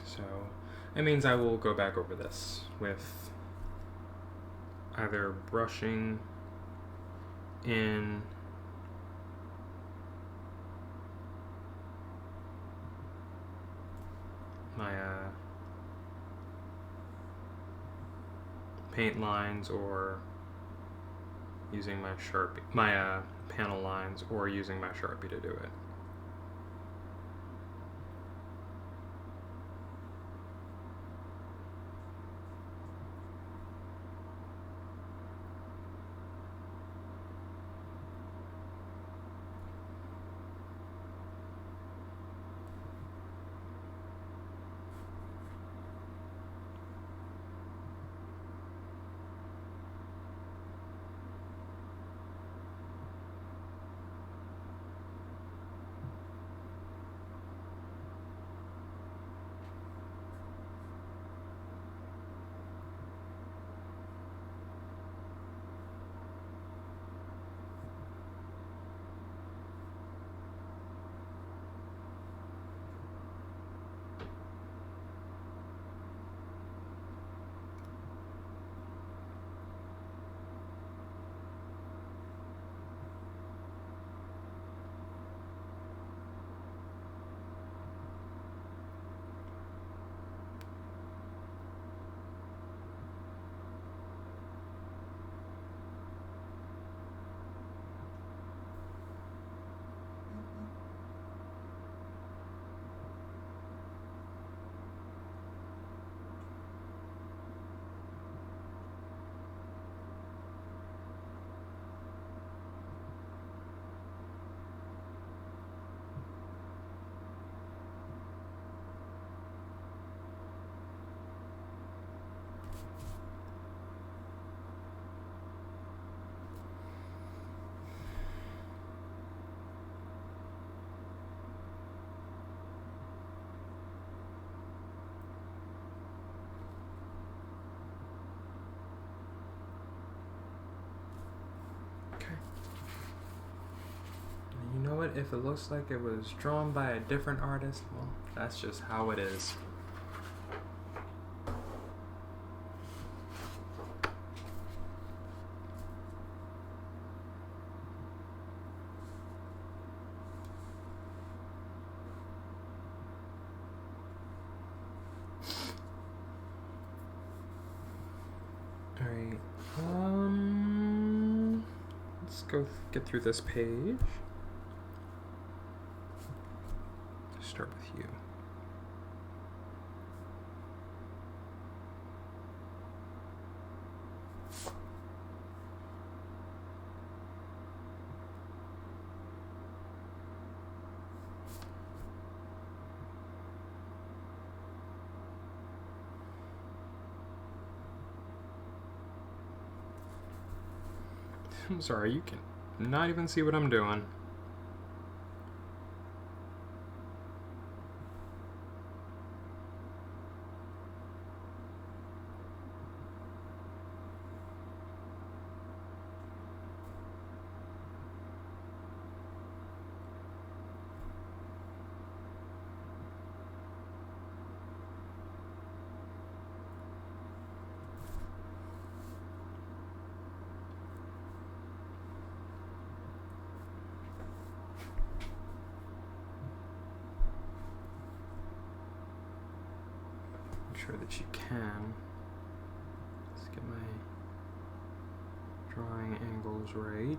So it means I will go back over this with either brushing in my paint lines, or using my Sharpie, my panel lines, or using my Sharpie to do it. You know what? If it looks like it was drawn by a different artist, well, that's just how it is. Alright, let's go get through this page. Start with you. I'm sorry, you can not even see what I'm doing. sure that you can. Let's get my drawing angles right.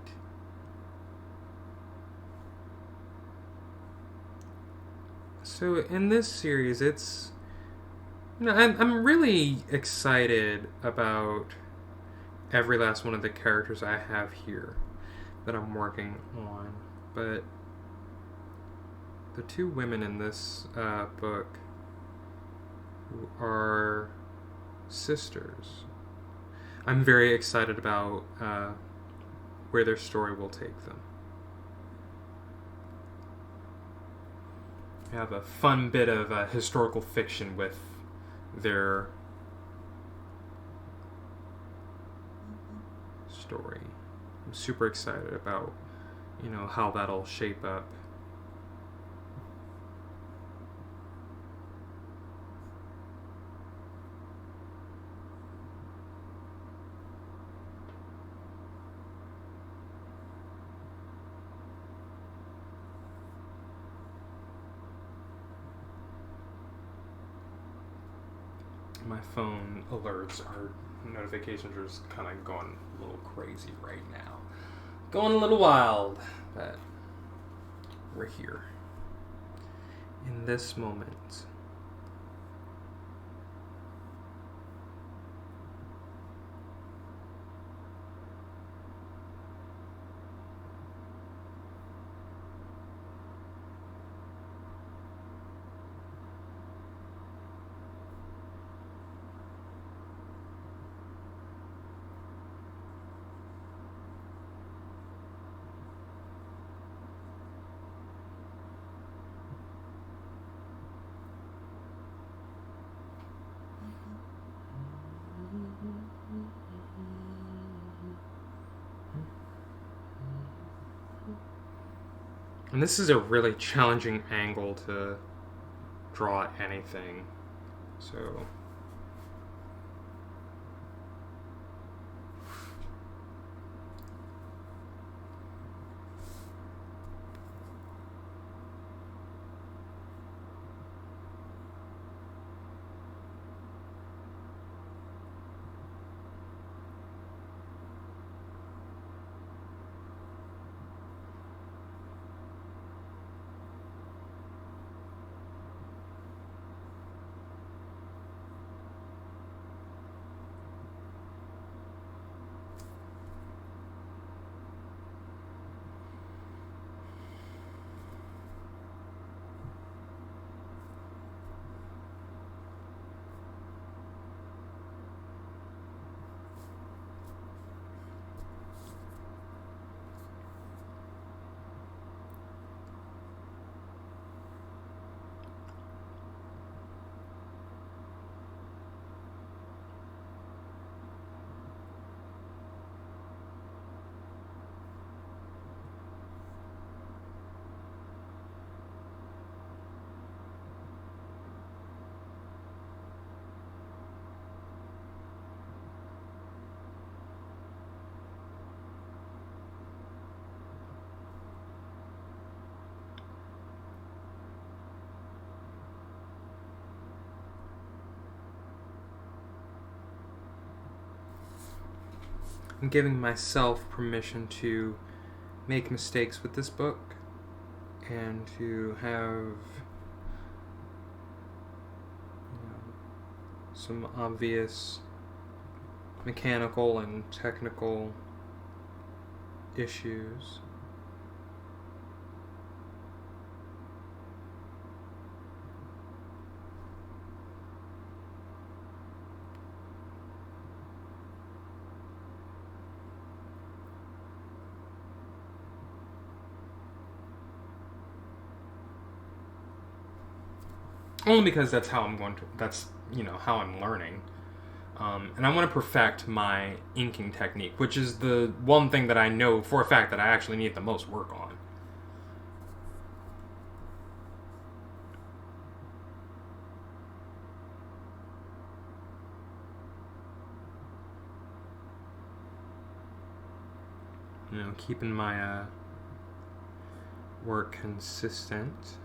So in this series, it's, you know, I'm really excited about every last one of the characters I have here that I'm working on. But the two women in this book are sisters. I'm very excited about where their story will take them. I have a fun bit of historical fiction with their story. I'm super excited about, you know, how that'll shape up. My phone alerts or notifications are just kind of going a little crazy right now. Going a little wild, but we're here. In this moment. And this is a really challenging angle to draw anything. So I'm giving myself permission to make mistakes with this book and to have, you know, some obvious mechanical and technical issues. Only because that's how I'm going to, that's, you know, how I'm learning. And I want to perfect my inking technique, which is the one thing that I know for a fact that I actually need the most work on. You know, keeping my work consistent.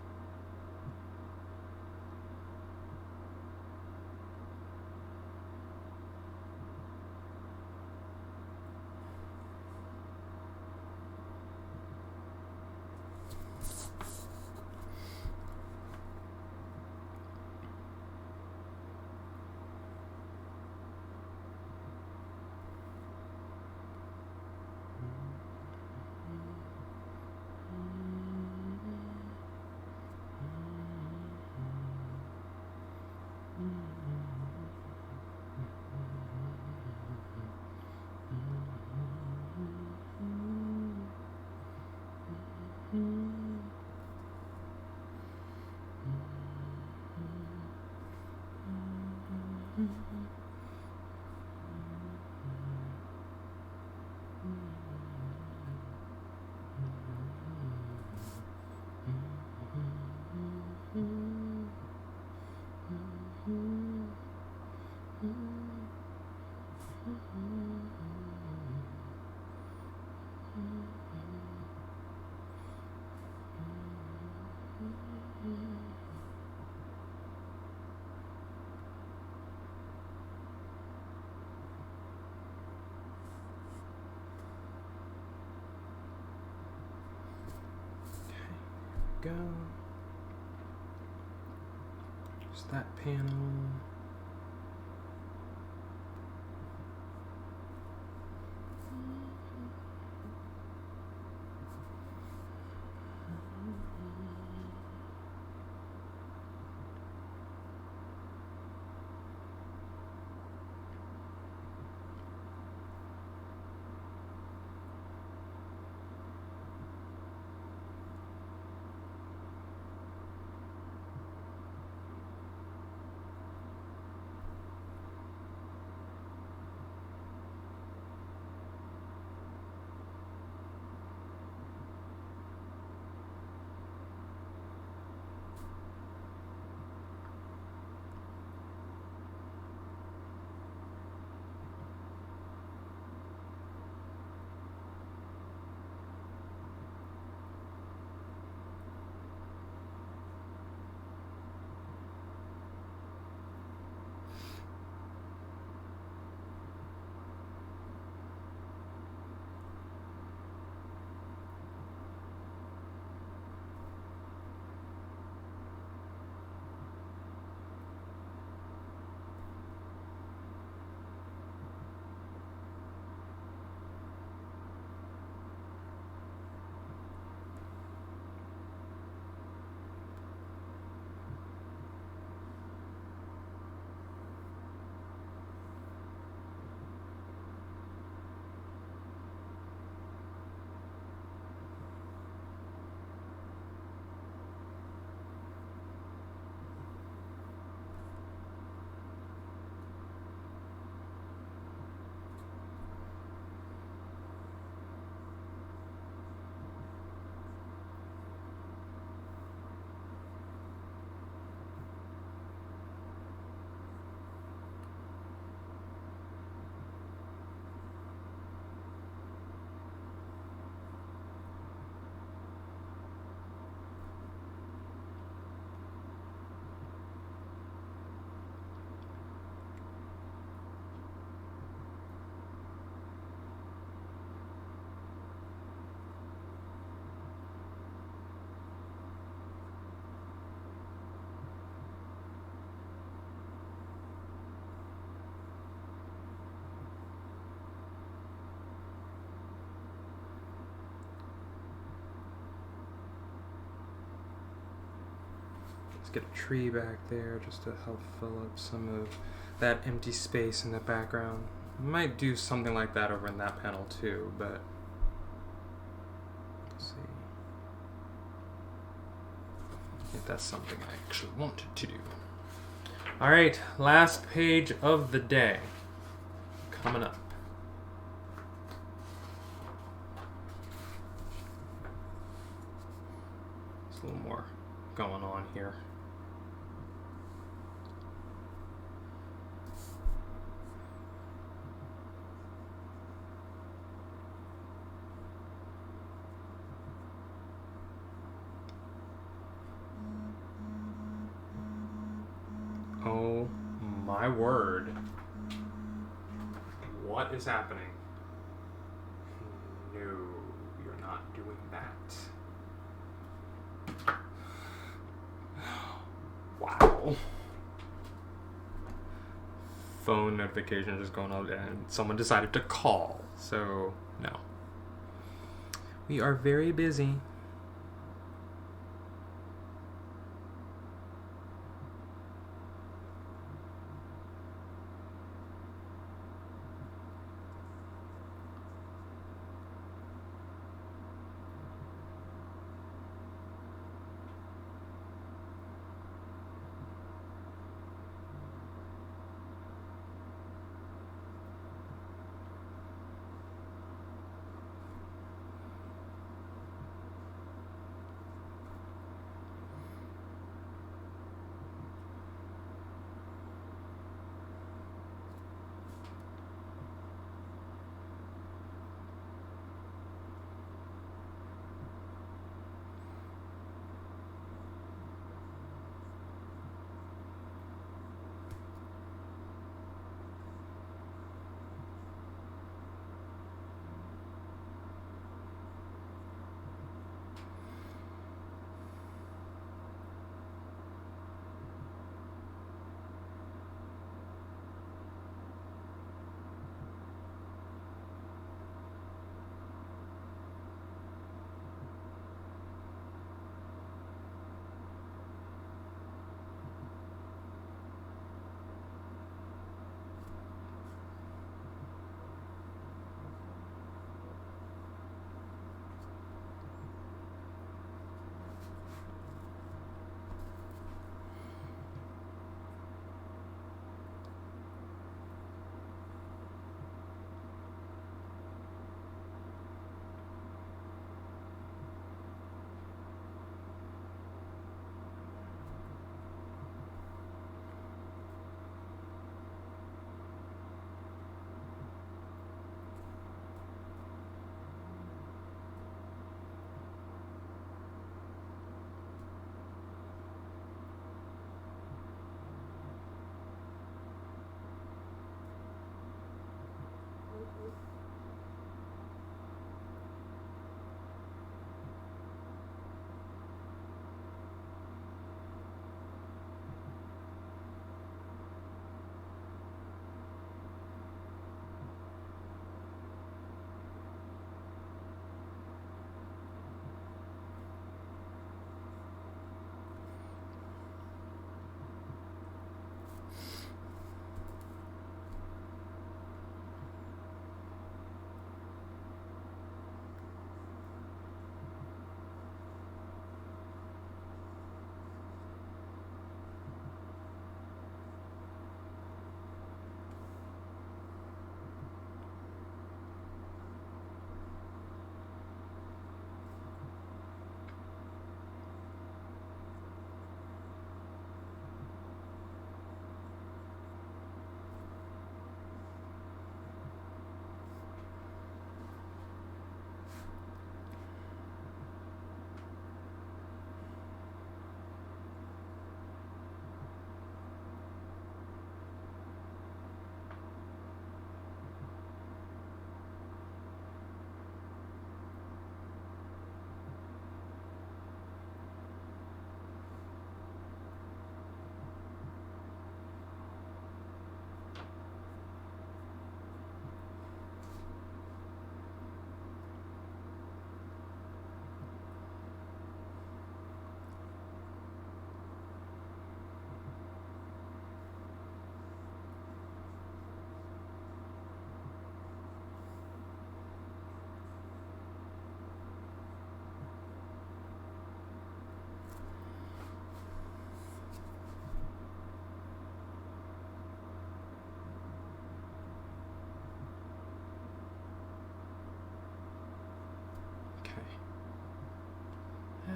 go. Just that panel. Get a tree back there just to help fill up some of that empty space in the background. Might do something like that over in that panel too, but let's see if that's something I actually wanted to do. Alright, last page of the day coming up. There's a little more going on here. Oh my word. What is happening? No, you're not doing that. Wow. Phone notification just going on and someone decided to call. So, no. We are very busy.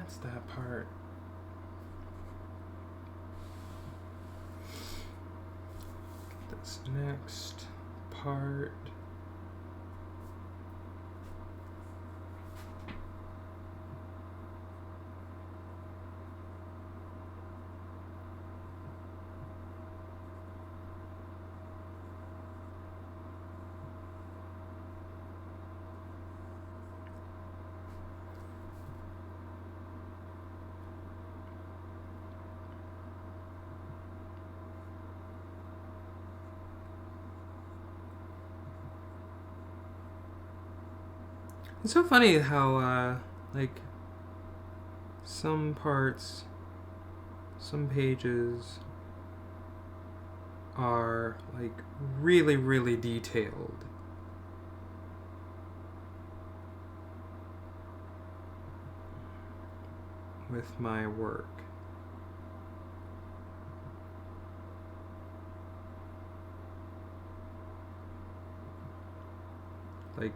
that's that part. This next part. It's so funny how, like, some parts, some pages are, like, really, really detailed. With my work. Like,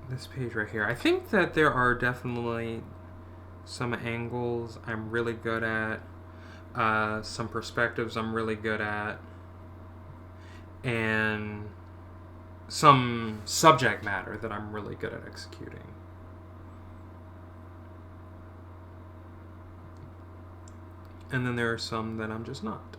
this page right here. I think that there are definitely some angles I'm really good at, some perspectives I'm really good at, and some subject matter that I'm really good at executing. And then there are some that I'm just not.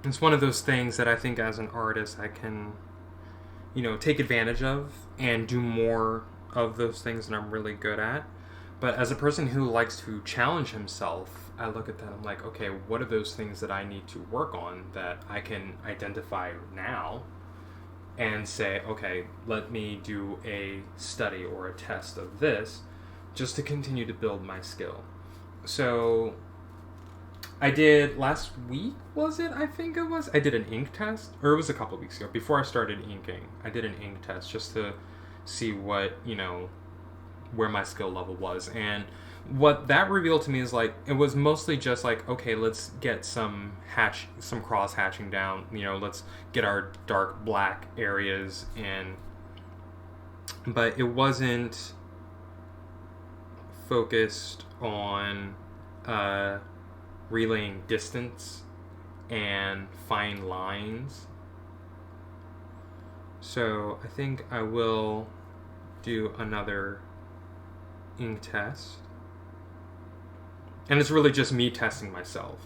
It's one of those things that I think as an artist I can, take advantage of and do more of those things that I'm really good at. But as a person who likes to challenge himself, I look at that, I'm like, okay, what are those things that I need to work on that I can identify now and say, okay, let me do a study or a test of this just to continue to build my skill. So I did last week, was it? I think it was. I did an ink test, or it was a couple weeks ago. Before I started inking, I did an ink test just to see what, where my skill level was. And what that revealed to me is like, it was mostly just like, okay, let's get some cross hatching down. Let's get our dark black areas in. But it wasn't focused on, relaying distance and fine lines. So I think I will do another ink test. And it's really just me testing myself.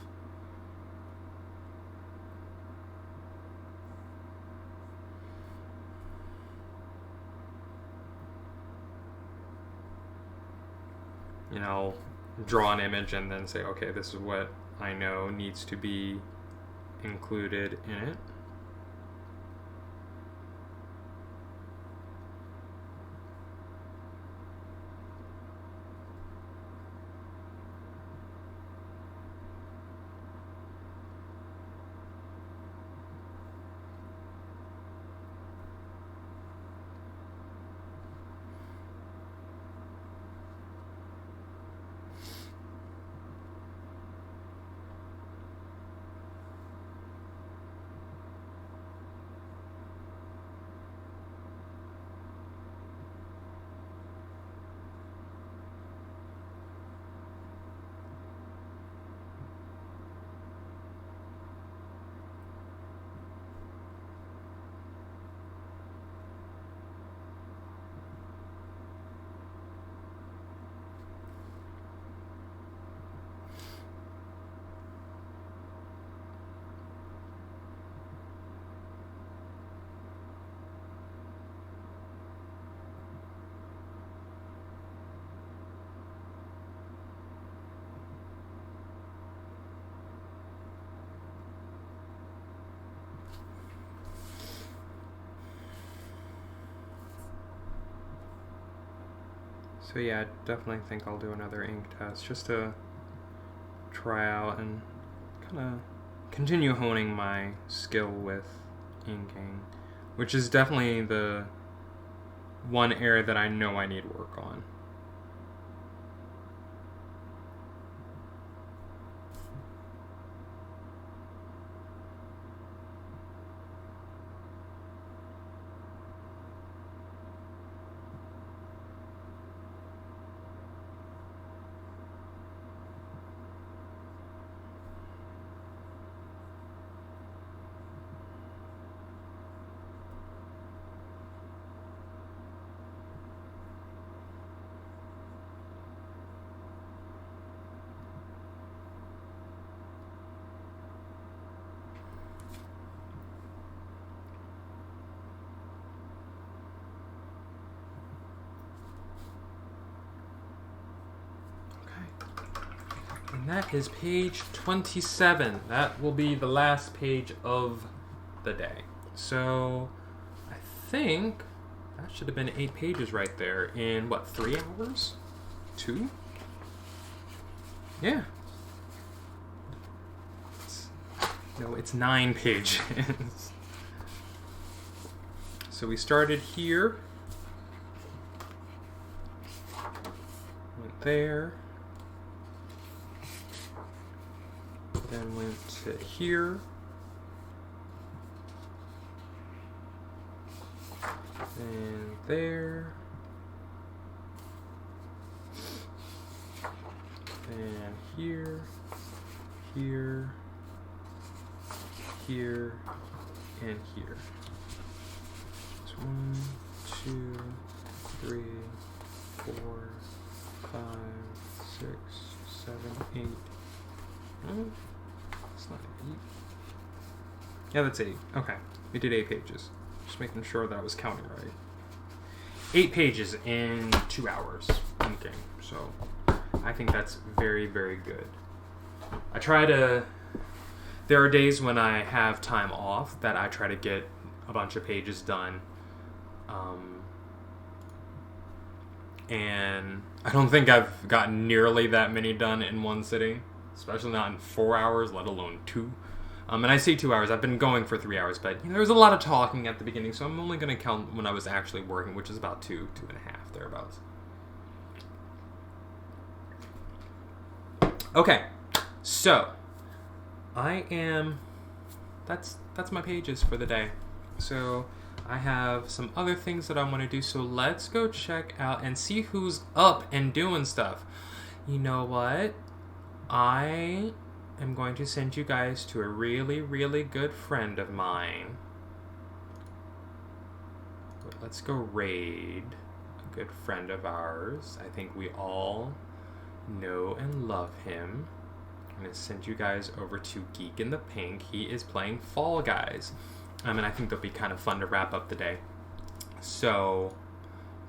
Draw an image and then say, okay, this is what I know needs to be included in it. So yeah, I definitely think I'll do another ink test just to try out and kind of continue honing my skill with inking, which is definitely the one area that I know I need work on. And that is page 27. That will be the last page of the day. So I think that should have been 8 pages right there in, what, 3 hours? 2? Yeah. No, it's 9 pages. So we started here. Went there. Then went to here. And there. And here. Here. Here. And here. It's 1, 2, 3, 4, 5, 6, 7, 8. Oh, it's not 8. Yeah, that's 8. Okay, we did 8 pages. Just making sure that I was counting right. 8 pages in 2 hours inking. So I think that's very, very good. I try to... There are days when I have time off that I try to get a bunch of pages done. And I don't think I've gotten nearly that many done in one sitting. Especially not in 4 hours, let alone 2. And I say 2 hours. I've been going for 3 hours, but there was a lot of talking at the beginning, so I'm only going to count when I was actually working, which is about 2, 2.5, thereabouts. Okay, so I am... That's my pages for the day. So I have some other things that I want to do, so let's go check out and see who's up and doing stuff. You know what? I am going to send you guys to a really, really good friend of mine. But let's go raid a good friend of ours. I think we all know and love him. I'm going to send you guys over to Geek in the Pink. He is playing Fall Guys. And I think that'll be kind of fun to wrap up the day. So,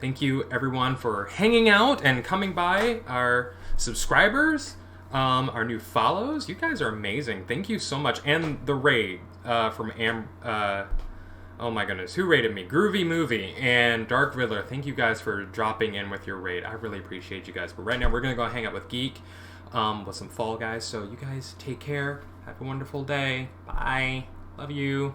thank you everyone for hanging out and coming by. Our subscribers, our new follows. You guys are amazing. Thank you so much. And the raid from oh my goodness, who raided me? Groovy Movie and Dark Riddler. Thank you guys for dropping in with your raid. I really appreciate you guys. But right now we're going to go hang out with Geek with some Fall Guys. So you guys take care. Have a wonderful day. Bye. Love you.